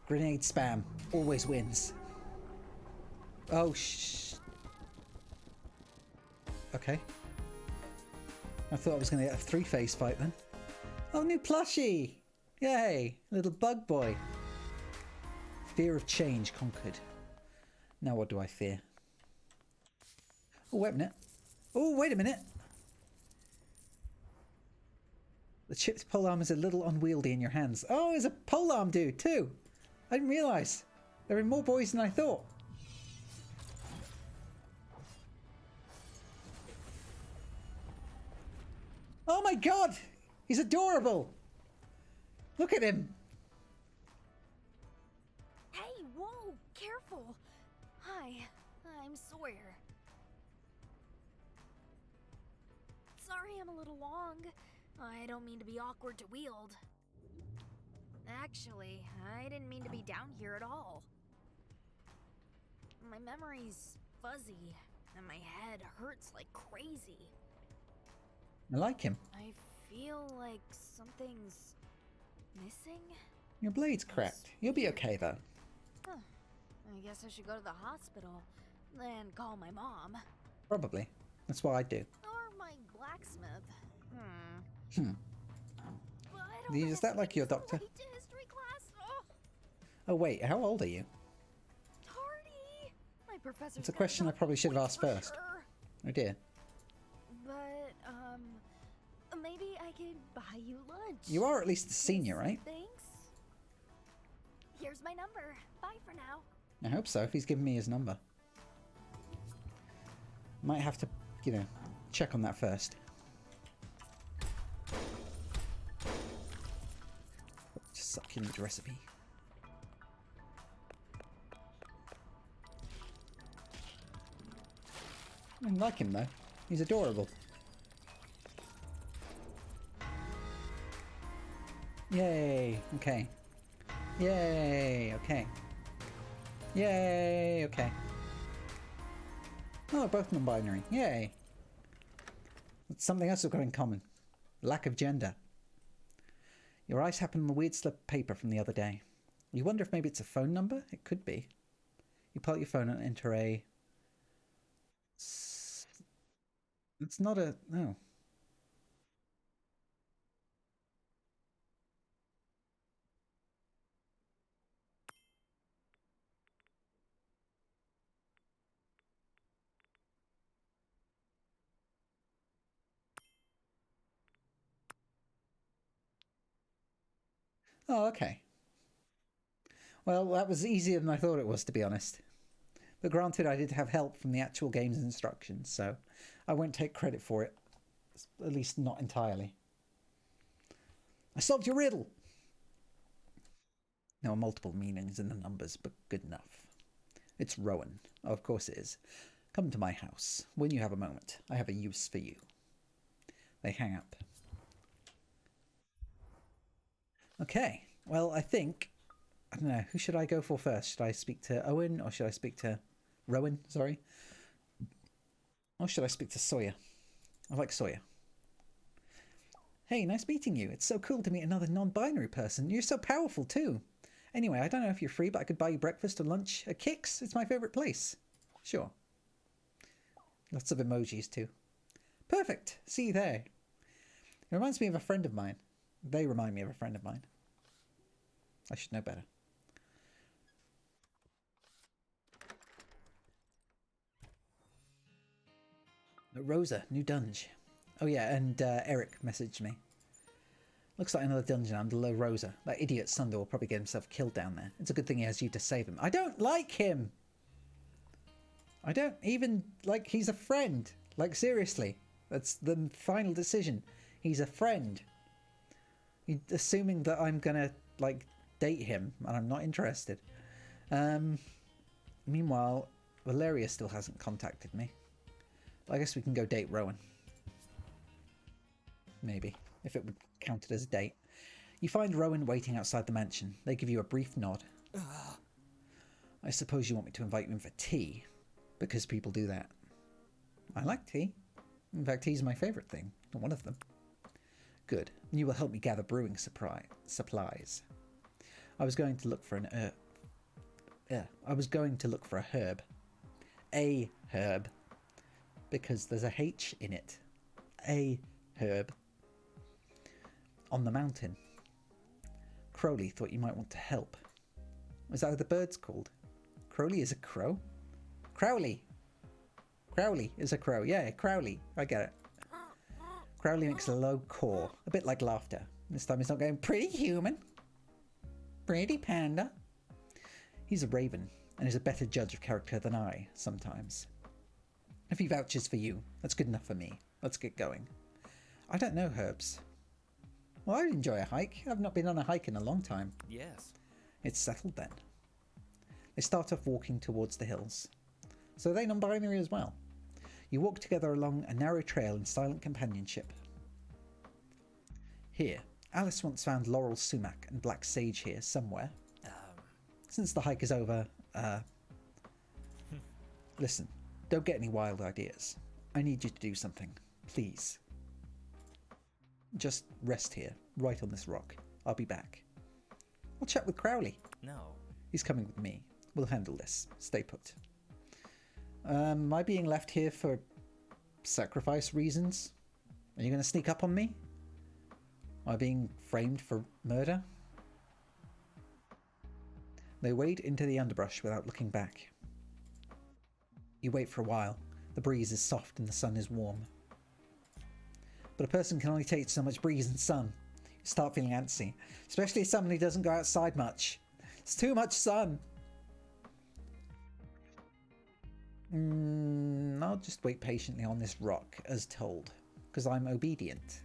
Grenade spam. Always wins. Oh, shh. Okay. I thought I was going to get a 3-phase fight then. Oh, new plushie! Yay! Little bug boy. Fear of change conquered. Now what do I fear? Oh, wait a minute. Oh, wait a minute! The chipped polearm is a little unwieldy in your hands. Oh, there's a polearm dude too! I didn't realise. There are more boys than I thought. Oh my god! He's adorable! Look at him! Hey, whoa, careful. Hi, I'm Sawyer. Sorry I'm a little long. I don't mean to be awkward to wield. Actually, I didn't mean to be down here at all. My memory's fuzzy, and my head hurts like crazy. I like him. I feel like something's missing. Your blade's cracked. You'll be okay though. Huh. I guess I should go to the hospital, then call my mom. Probably. That's what I'd do. Or my blacksmith. Hmm. But I don't Is that like your doctor? late to history class. Oh, Oh wait, how old are you? tardy. My professor's It's a gonna question I knock probably should have me asked for first. sure. Oh dear. But, maybe I could buy you lunch. You are at least the senior, right? Thanks. Here's my number. Bye for now. I hope so, if he's given me his number. Might have to, you know, check on that first. Just succulent recipe. I like him though. He's adorable. Yay, okay. Yay, okay. Yay, okay. Oh, both non-binary. Yay. That's something else we've got in common. Lack of gender. Your eyes happen on the weird slip of paper from the other day. You wonder if maybe it's a phone number? It could be. You pull out your phone and enter a... It's not a... No. Oh, okay. Well, that was easier than I thought it was, to be honest. But granted, I did have help from the actual game's instructions, so I won't take credit for it. At least not entirely. I solved your riddle! There are multiple meanings in the numbers, but good enough. It's Rowan. Oh, of course it is. Come to my house. When you have a moment, I have a use for you. They hang up. Okay. Well, I think... I don't know. Who should I go for first? Should I speak to Owen or should I speak to... Rowan, sorry. Or should I speak to Sawyer? I like Sawyer. Hey, nice meeting you. It's so cool to meet another non-binary person. You're so powerful too. Anyway, I don't know if you're free, but I could buy you breakfast or lunch at Kix. It's my favourite place. Sure. Lots of emojis too. Perfect. See you there. It reminds me of a friend of mine. They remind me of a friend of mine. I should know better. Rosa, new dungeon. Oh yeah, and Eric messaged me. Looks like another dungeon under low Rosa. That idiot Sunder will probably get himself killed down there. It's a good thing he has you to save him. I don't like him! I don't even... Like, he's a friend. Like, seriously. That's the final decision. He's a friend. Assuming that I'm gonna, like, date him, and I'm not interested. Meanwhile, Valeria still hasn't contacted me. But I guess we can go date Rowan. Maybe, if it would count it as a date. You find Rowan waiting outside the mansion. They give you a brief nod. I suppose you want me to invite you in for tea, because people do that. I like tea. In fact, tea's my favourite thing. One of them. Good. You will help me gather brewing supplies. I was going to look for I was going to look for a herb. A herb. Because there's a H in it. A herb. On the mountain. Crowley thought you might want to help. Is that what the bird's called? Crowley is a crow? Crowley! Crowley is a crow. Yeah, Crowley. I get it. Crowley makes a low caw, a bit like laughter. This time he's not going, pretty human. Pretty panda. He's a raven, and is a better judge of character than I, sometimes. If he vouches for you, that's good enough for me. Let's get going. I don't know herbs. Well, I'd enjoy a hike. I've not been on a hike in a long time. Yes. It's settled then. They start off walking towards the hills. So are they non-binary as well? You walk together along a narrow trail in silent companionship. Here, Alice once found laurel sumac and black sage here somewhere. Since the hike is over, listen, don't get any wild ideas. I need you to do something, please. Just rest here, right on this rock. I'll be back. I'll chat with Crowley. No. He's coming with me. We'll handle this. Stay put. Am I being left here for sacrifice reasons? Are you going to sneak up on me? Am I being framed for murder? They wade into the underbrush without looking back. You wait for a while. The breeze is soft and the sun is warm. But a person can only take so much breeze and sun. You start feeling antsy, especially someone who doesn't go outside much. It's too much sun. I'll just wait patiently on this rock, as told, because I'm obedient.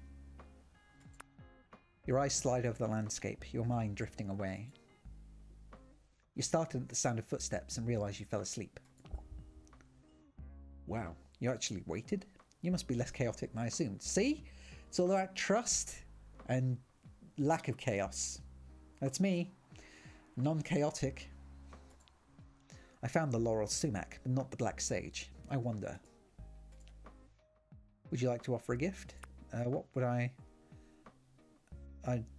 Your eyes slide over the landscape, your mind drifting away. You started at the sound of footsteps and realised you fell asleep. Wow, You actually waited? You must be less chaotic than I assumed. See? It's all about trust and lack of chaos. That's me. Non-chaotic. I found the laurel sumac, but not the black sage. I wonder. Would you like to offer a gift? What would I...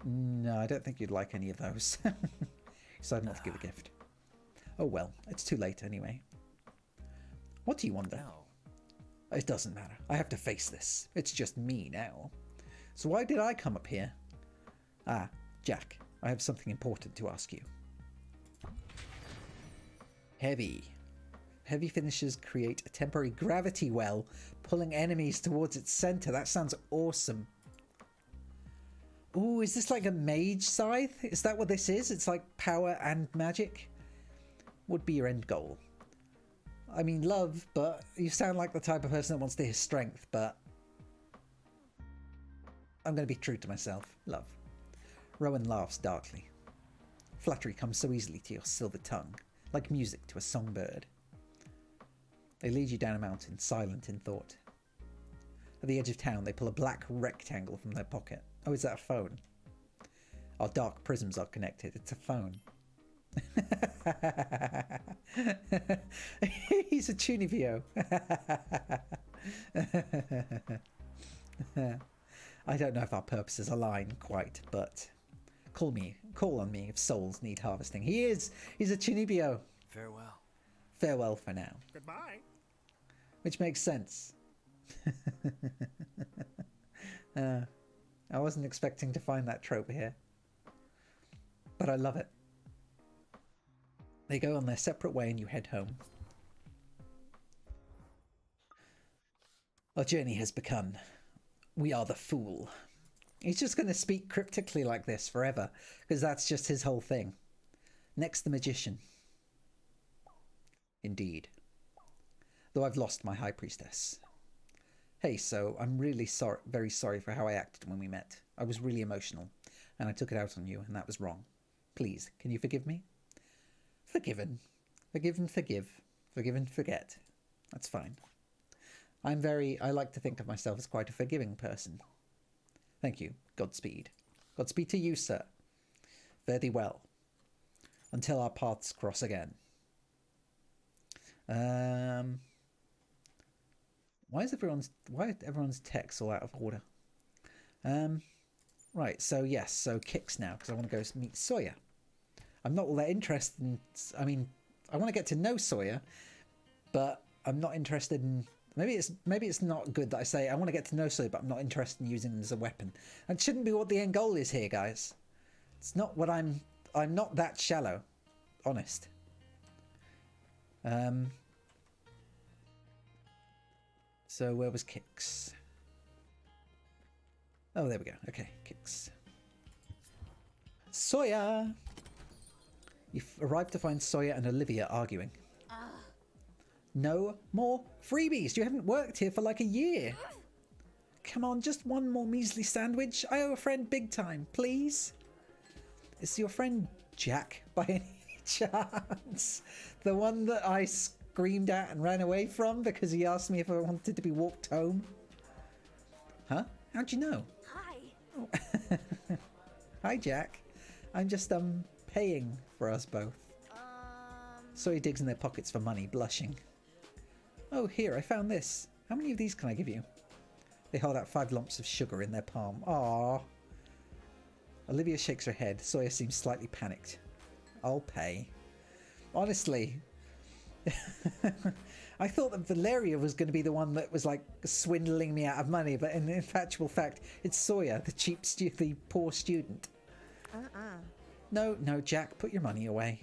No, I don't think you'd like any of those. Decided not to give a gift. Oh well, it's too late anyway. What do you wonder? No. It doesn't matter. I have to face this. It's just me now. So why did I come up here? Ah, Jack, I have something important to ask you. Heavy. Heavy finishes create a temporary gravity well, pulling enemies towards its center. That sounds awesome. Ooh, is this like a mage scythe? Is that what this is? It's like power and magic? Would be your end goal. I mean, love, but you sound like the type of person that wants to hear strength, but I'm going to be true to myself. Love. Rowan laughs darkly. Flattery comes so easily to your silver tongue, like music to a songbird. They lead you down a mountain, silent in thought. At the edge of town, they pull a black rectangle from their pocket. Oh, is that a phone? Our dark prisms are connected. It's a phone. He's a Tunivio. I don't know if our purposes align quite, but call on me if souls need harvesting. He's a Tunibio. Farewell. Farewell for now. Goodbye. Which makes sense. I wasn't expecting to find that trope here, but I love it. They go on their separate way and you head home. Our journey has begun. We are the fool. He's just going to speak cryptically like this forever, because that's just his whole thing. Next, the magician. Indeed. Though I've lost my high priestess. Hey, so I'm really very sorry for how I acted when we met. I was really emotional, and I took it out on you, and that was wrong. Please, can you forgive me? Forgiven. Forgive and forgive. Forgive and forget. That's fine. I like to think of myself as quite a forgiving person. Thank you. Godspeed. Godspeed to you, sir. Fare thee well. Until our paths cross again. Why are everyone's texts all out of order? Right, so yes, so Kix now, because I want to go meet Sawyer. I'm not all that interested in... I mean, I want to get to know Sawyer, but I'm not interested in... Maybe it's not good that I say I want to get to know Sawyer, but I'm not interested in using him as a weapon. That shouldn't be what the end goal is here, guys. It's not what I'm not that shallow. Honest. So where was Kix? Oh, there we go. Okay, Kix. Sawyer! You've arrived to find Sawyer and Olivia arguing. No more freebies! You haven't worked here for like a year! Come on, just one more measly sandwich. I owe a friend big time, please. Is your friend Jack by any chance? The one that I screamed at and ran away from because he asked me if I wanted to be walked home? Huh? How'd you know? Hi. Oh. Hi, Jack. I'm just, paying for us both. So he digs in their pockets for money, blushing. Oh, here, I found this. How many of these can I give you? They hold out 5 lumps of sugar in their palm. Aww. Olivia shakes her head. Sawyer seems slightly panicked. I'll pay. Honestly, I thought that Valeria was going to be the one that was like swindling me out of money, but in factual fact, it's Sawyer, the poor student. No, Jack, put your money away.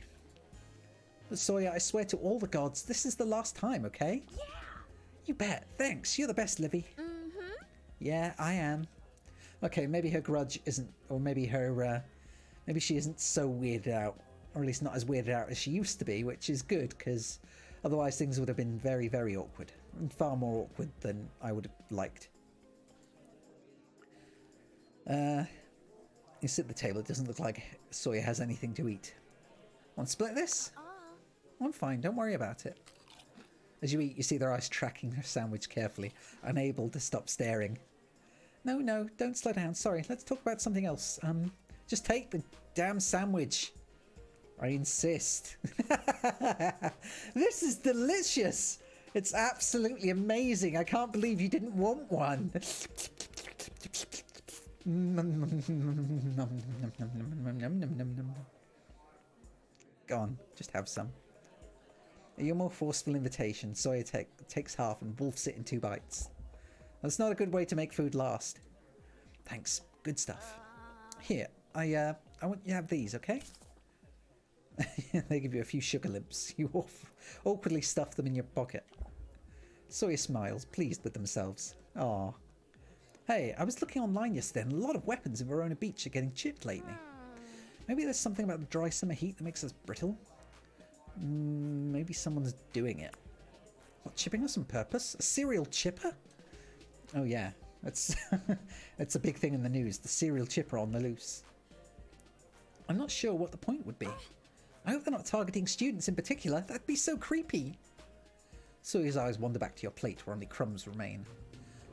But Sawyer, I swear to all the gods, this is the last time, okay? Yeah. You bet. Thanks. You're the best, Livy. Mm-hmm. Yeah, I am. Okay, maybe her grudge isn't, or maybe maybe she isn't so weirded out, or at least not as weirded out as she used to be, which is good, because otherwise things would have been very, very awkward, and far more awkward than I would have liked. You sit at the table. It doesn't look like Sawyer has anything to eat. Want to split this? I'm fine. Don't worry about it. As you eat, you see their eyes tracking their sandwich carefully, unable to stop staring. No, no, don't slow down. Sorry, let's talk about something else. Just take the damn sandwich. I insist. This is delicious. It's absolutely amazing. I can't believe you didn't want one. Go on, just have some. At your more forceful invitation, Sawyer takes half and wolfs it in 2 bites. That's not a good way to make food last. Thanks, good stuff. Here, I want you to have these, okay? They give you a few sugar lumps. You awkwardly stuff them in your pocket. Sawyer smiles, pleased with themselves. Aw. Hey, I was looking online yesterday and a lot of weapons in Verona Beach are getting chipped lately. Maybe there's something about the dry summer heat that makes us brittle? Maybe someone's doing it. What, chipping us on purpose? A serial chipper? Oh yeah, that's that's a big thing in the news. The serial chipper on the loose. I'm not sure what the point would be. I hope they're not targeting students in particular. That'd be so creepy. Sawyer's eyes wander back to your plate where only crumbs remain.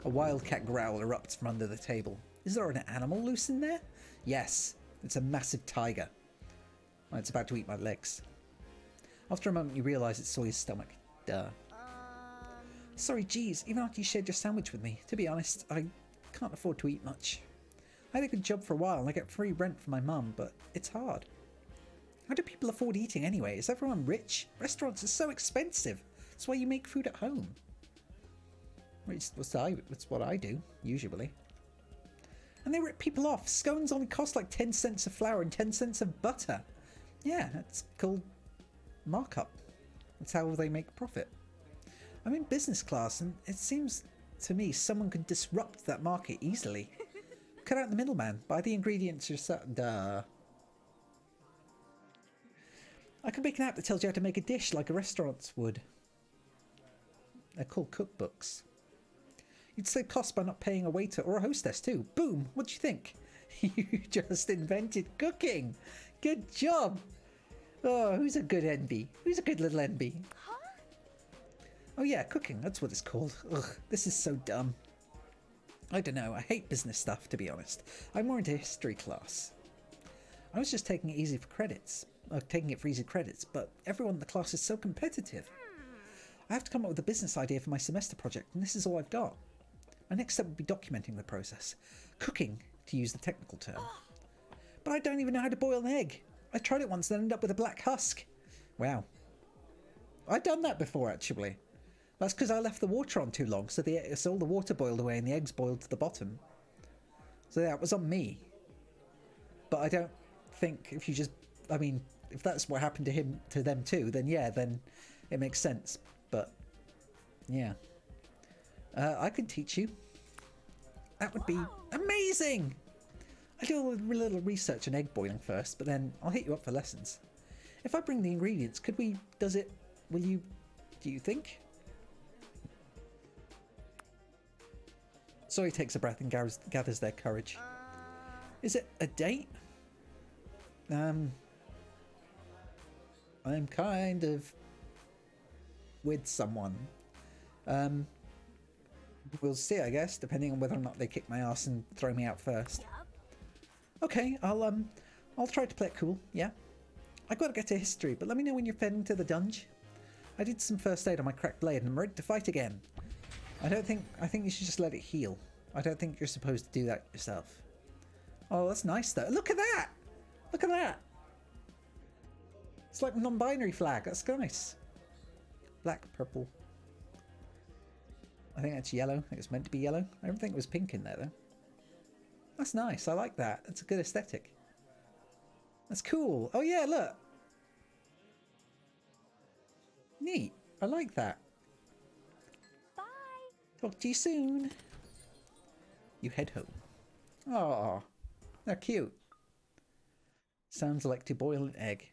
A wildcat growl erupts from under the table. Is there an animal loose in there? Yes, it's a massive tiger. Oh, it's about to eat my legs. After a moment you realise it's Sawyer's stomach. Duh. Sorry, geez, even after you shared your sandwich with me, to be honest, I can't afford to eat much. I had a good job for a while and I get free rent from my mum, but it's hard. How do people afford eating anyway? Is everyone rich? Restaurants are so expensive. That's why you make food at home. It's what I do, usually. And they rip people off. Scones only cost like 10 cents of flour and 10 cents of butter. Yeah, that's called markup. That's how they make profit. I'm in business class and it seems to me someone could disrupt that market easily. Cut out the middleman. Buy the ingredients yourself. Duh. I could make an app that tells you how to make a dish like a restaurant would. They're called cookbooks. You'd save costs by not paying a waiter or a hostess too. Boom! What do you think? You just invented cooking! Good job! Oh, who's a good NB? Who's a good little NB? Huh? Oh yeah, cooking, that's what it's called. Ugh, this is so dumb. I don't know, I hate business stuff, to be honest. I'm more into history class. I was just taking it easy for credits. Taking it for easy credits, but everyone in the class is so competitive. I have to come up with a business idea for my semester project, and this is all I've got. My next step would be documenting the process. Cooking, to use the technical term. But I don't even know how to boil an egg. I tried it once and ended up with a black husk. Wow. I've done that before, actually. That's because I left the water on too long, so all the water boiled away and the eggs boiled to the bottom. So yeah, it was on me. But I don't think if you just... I mean, if that's what happened to them too, then yeah, then it makes sense. But, yeah. I could teach you. That would be amazing! I do a little research on egg boiling first, but then I'll hit you up for lessons. If I bring the ingredients, will you, do you think? Zoe takes a breath and gathers their courage. Is it a date? I'm kind of with someone. We'll see, I guess, depending on whether or not they kick my ass and throw me out first. Yep. Okay, I'll try to play it cool, yeah? I gotta get to history, but let me know when you're heading to the dungeon. I did some first aid on my cracked blade and I'm ready to fight again. I think you should just let it heal. I don't think you're supposed to do that yourself. Oh, that's nice though. Look at that! Look at that! It's like a non-binary flag. That's nice. Black, purple. I think that's yellow. I think it's meant to be yellow. I don't think it was pink in there though. That's nice. I like that. That's a good aesthetic. That's cool. Oh yeah, look. Neat. I like that. Bye. Talk to you soon. You head home. Oh, they're cute. Sounds like to boil an egg.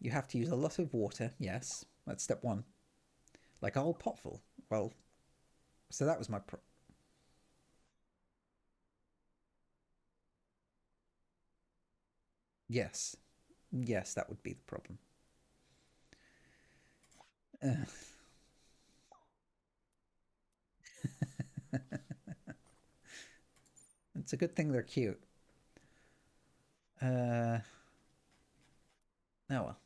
You have to use a lot of water. Yes, that's step one. Like a whole potful. Well, so that was my Yes. Yes, that would be the problem. Ugh. It's a good thing they're cute. Oh well.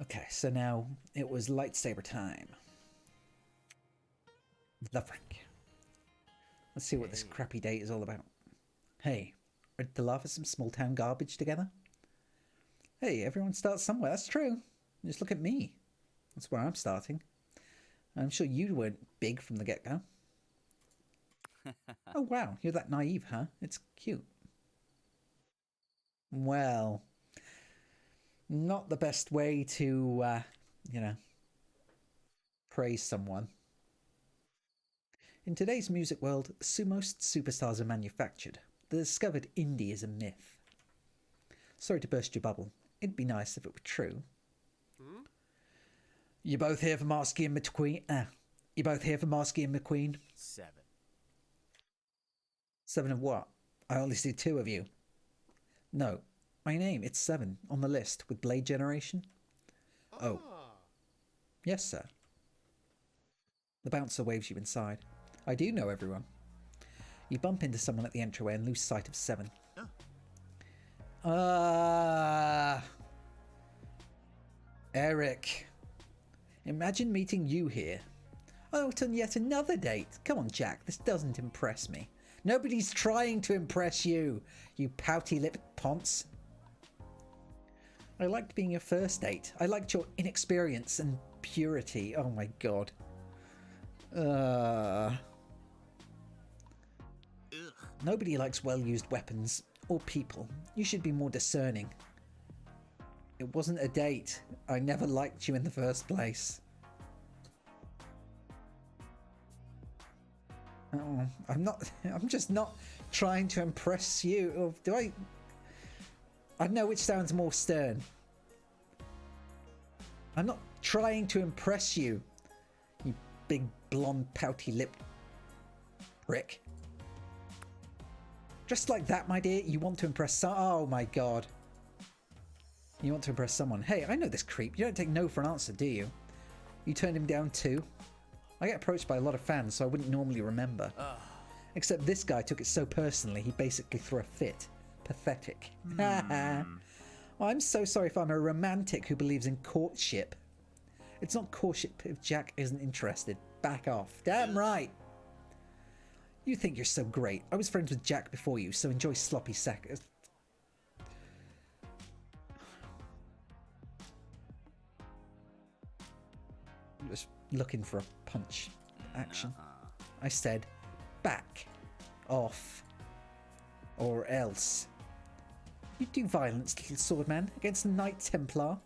Okay, so now it was lightsaber time. The frick. Let's see what this crappy date is all about. Hey, ready to laugh at some small town garbage together? Hey, everyone starts somewhere, that's true. Just look at me. That's where I'm starting. I'm sure you weren't big from the get-go. Oh wow, you're that naive, huh? It's cute. Well, not the best way to, you know, praise someone. In today's music world, most superstars are manufactured. The discovered indie is a myth. Sorry to burst your bubble. It'd be nice if it were true. You both here for Marsky and McQueen? You both here for Marsky and McQueen? 7. 7 of what? I only see 2 of you. No, my name, it's 7 on the list with Blade Generation. Oh. Yes, sir. The bouncer waves you inside. I do know everyone. You bump into someone at the entryway and lose sight of 7. Eric. Imagine meeting you here. Oh, it's on yet another date. Come on, Jack, this doesn't impress me. Nobody's trying to impress you, you pouty-lipped ponce. I liked being your first date. I liked your inexperience and purity. Oh my god. Nobody likes well-used weapons or people. You should be more discerning. It wasn't a date. I never liked you in the first place. Oh, I'm just not trying to impress you. Or do I? I don't know which sounds more stern. I'm not trying to impress you, you big blonde pouty lipped prick. Just like that, my dear, you want to impress some— oh my god. You want to impress someone. Hey, I know this creep. You don't take no for an answer, do you? You turned him down too? I get approached by a lot of fans, so I wouldn't normally remember. Except this guy took it so personally, he basically threw a fit. Pathetic. Well, I'm so sorry if I'm a romantic who believes in courtship. It's not courtship if Jack isn't interested. Back off. Damn right. You think you're so great. I was friends with Jack before you, so enjoy sloppy sack. I'm just looking for a punch action. I said, back off. Or else. You do violence, little swordman, against the Knight Templar?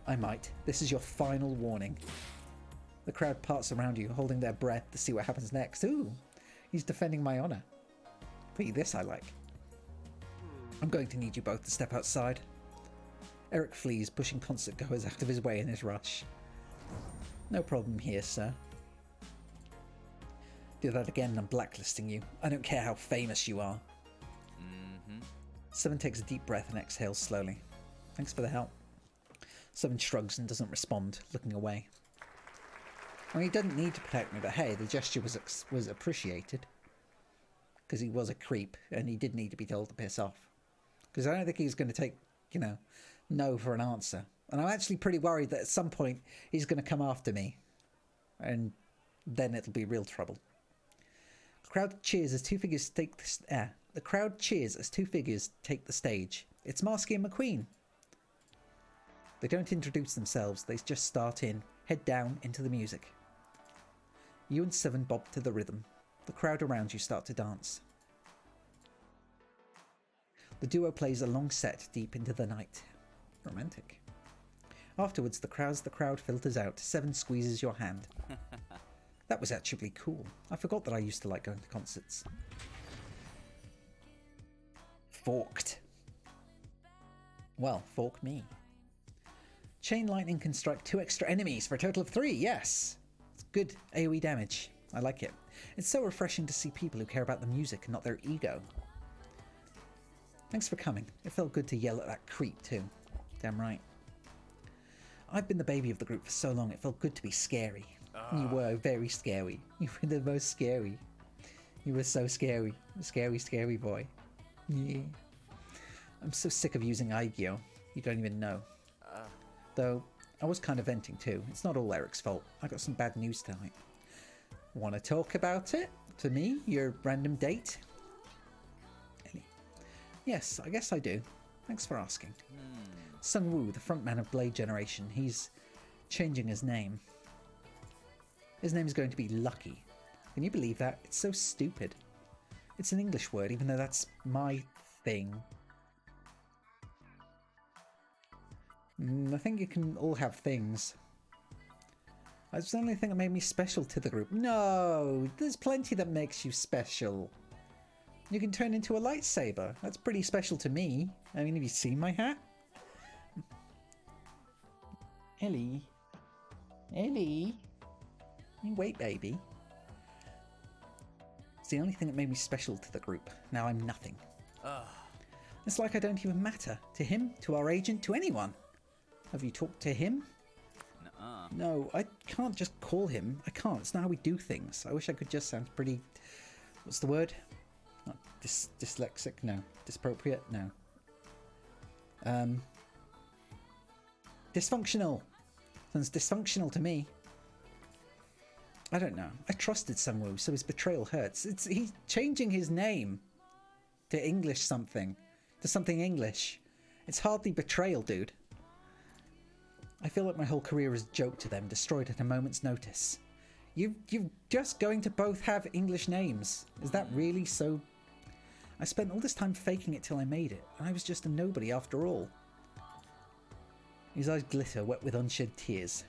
I might. This is your final warning. The crowd parts around you, holding their breath to see what happens next. Ooh, he's defending my honor. Gee, this I like. I'm going to need you both to step outside. Eric flees, pushing concert goers out of his way in his rush. No problem here, sir. Do that again and I'm blacklisting you. I don't care how famous you are. 7 takes a deep breath and exhales slowly. Thanks for the help. 7 shrugs and doesn't respond, looking away. I mean, he doesn't need to protect me, but hey, the gesture was appreciated. Because he was a creep, and he did need to be told to piss off. Because I don't think he's going to take, you know, no for an answer. And I'm actually pretty worried that at some point he's going to come after me. And then it'll be real trouble. The crowd cheers as 2 figures take the crowd cheers as 2 figures take the stage. It's Marsky and McQueen. They don't introduce themselves, they just start in, head down into the music. You and 7 bob to the rhythm. The crowd around you start to dance. The duo plays a long set deep into the night. Romantic. Afterwards, the crowd filters out. 7 squeezes your hand. That was actually cool. I forgot that I used to like going to concerts. Forked. Well, fork me. Chain lightning can strike 2 extra enemies for a total of 3, yes! It's good AoE damage. I like it. It's so refreshing to see people who care about the music and not their ego. Thanks for coming. It felt good to yell at that creep too. Damn right. I've been the baby of the group for so long, it felt good to be scary. You were very scary. You were the most scary. You were so scary. Scary, scary boy. Yeah. I'm so sick of using Aigyo. You don't even know. Though, I was kind of venting too. It's not all Eric's fault. I got some bad news tonight. Want to talk about it? To me? Your random date? Ellie. Yes, I guess I do. Thanks for asking. Sung-woo, the frontman of Blade Generation, he's changing his name. His name is going to be Lucky. Can you believe that? It's so stupid. It's an English word, even though that's my thing. I think you can all have things. That's the only thing that made me special to the group. No! There's plenty that makes you special. You can turn into a lightsaber. That's pretty special to me. I mean, have you seen my hat? Ellie? Ellie? You wait, baby. It's the only thing that made me special to the group. Now I'm nothing. It's like I don't even matter. To him, to our agent, to anyone. Have you talked to him? Nuh-uh. No, I can't just call him. I can't. It's not how we do things. I wish I could just sound pretty... What's the word? Not dyslexic? No. Dysappropriate? No. Dysfunctional. Sounds dysfunctional to me. I don't know. I trusted Sungwoo, so his betrayal hurts. He's changing his name to English something. To something English. It's hardly betrayal, dude. I feel like my whole career is a joke to them, destroyed at a moment's notice. You're just going to both have English names. Is that really so... I spent all this time faking it till I made it, and I was just a nobody after all. His eyes glitter, wet with unshed tears.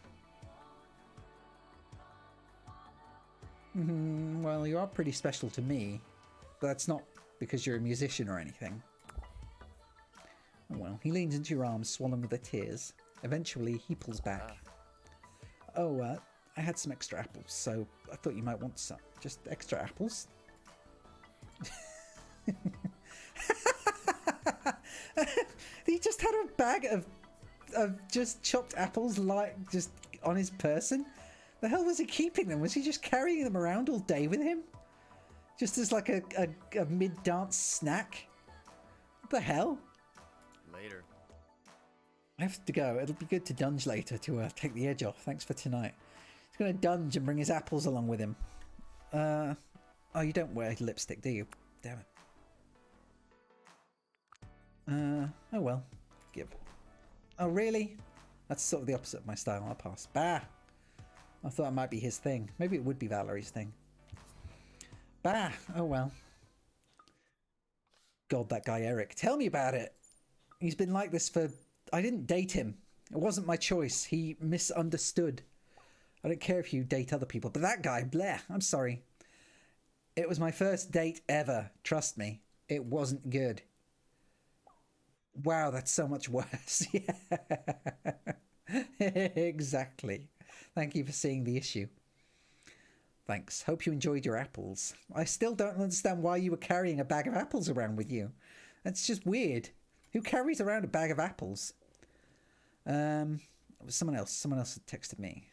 Well, you are pretty special to me, but that's not because you're a musician or anything. Oh well, he leans into your arms, swollen with the tears. Eventually, he pulls back. Oh, I had some extra apples, so I thought you might want some. Just extra apples? He just had a bag of just chopped apples, like, just on his person? The hell was he keeping them? Was he just carrying them around all day with him? Just as like a mid-dance snack? What the hell? Later. I have to go. It'll be good to dunge later to take the edge off. Thanks for tonight. He's going to dunge and bring his apples along with him. Oh, you don't wear lipstick, do you? Damn it. Oh well. Give. Oh, really? That's sort of the opposite of my style. I'll pass. Bah! I thought it might be his thing. Maybe it would be Valerie's thing. Bah! Oh well. God, that guy Eric. Tell me about it! He's been like this for... I didn't date him. It wasn't my choice. He misunderstood. I don't care if you date other people, but that guy, bleh, I'm sorry. It was my first date ever. Trust me. It wasn't good. Wow, that's so much worse. Yeah. Exactly. Thank you for seeing the issue. Thanks. Hope you enjoyed your apples. I still don't understand why you were carrying a bag of apples around with you. That's just weird. Who carries around a bag of apples? It was someone else. Someone else had texted me.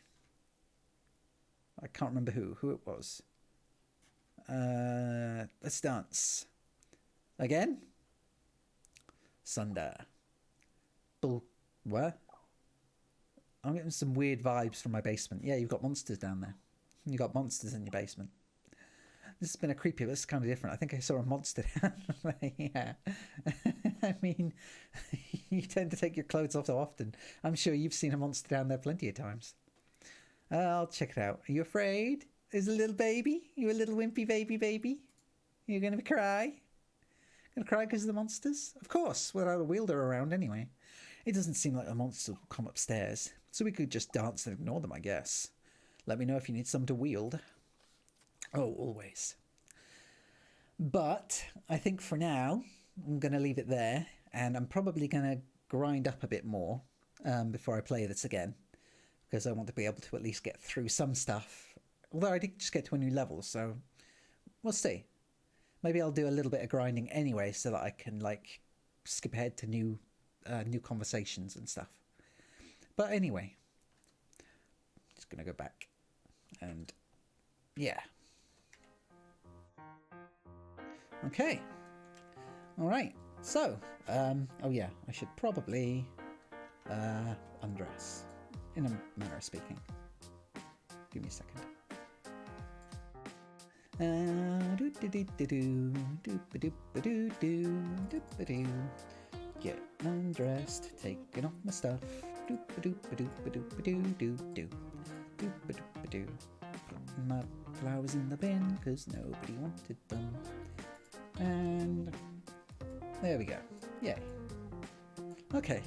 I can't remember who it was. Let's dance. Again? Sunder. What? I'm getting some weird vibes from my basement. Yeah, you've got monsters down there. You've got monsters in your basement. This has been a creepy, but it's kind of different. I think I saw a monster down there. Yeah. I mean, you tend to take your clothes off so often. I'm sure you've seen a monster down there plenty of times. I'll check it out. Are you afraid? Is a little baby? You a little wimpy baby? You're going to cry? Going to cry because of the monsters? Of course, without a wielder around anyway. It doesn't seem like a monster will come upstairs, so we could just dance and ignore them, I guess. Let me know if you need some to wield. Oh, always. But I think for now, I'm going to leave it there, and I'm probably going to grind up a bit more before I play this again, because I want to be able to at least get through some stuff. Although I did just get to a new level, so we'll see. Maybe I'll do a little bit of grinding anyway, so that I can, like, skip ahead to new conversations and stuff. But anyway, just gonna go back and yeah. Okay. All right. So, oh yeah, I should probably undress, in a manner of speaking. Give me a second. Get undressed, taking off my stuff. Putting my flowers in the bin because nobody wanted them. And there we go. Yay. Okay,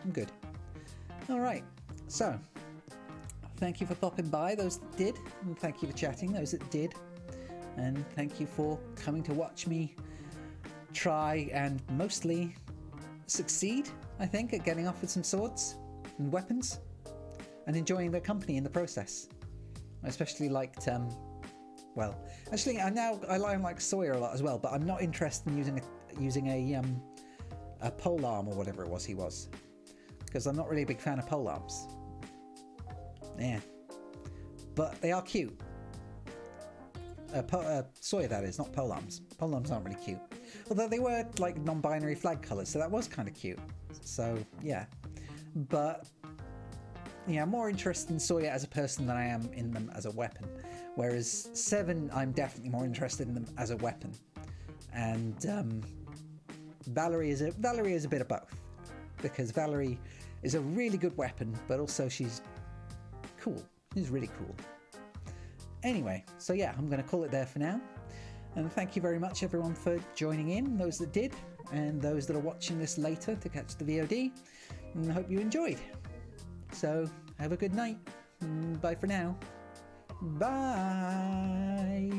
I'm good. Alright, so thank you for popping by, those that did, and thank you for chatting, those that did, and thank you for coming to watch me try and mostly succeed, I think, at getting off with some swords and weapons and enjoying their company in the process. I especially liked, well, actually I like Sawyer a lot as well, but I'm not interested in using a polearm or whatever it was he was, because I'm not really a big fan of polearms. Yeah, but they are cute. Sawyer, that is, not polearms. Polearms aren't really cute, although they were like non-binary flag colours, so that was kind of cute. So yeah, but yeah, I'm more interested in Sawyer as a person than I am in them as a weapon. Whereas Seven, I'm definitely more interested in them as a weapon, and Valerie is a bit of both, because Valerie is a really good weapon, but also she's cool. She's really cool. Anyway, so yeah, I'm going to call it there for now. And thank you very much, everyone, for joining in, those that did, and those that are watching this later to catch the VOD. And I hope you enjoyed. So, have a good night. Bye for now. Bye.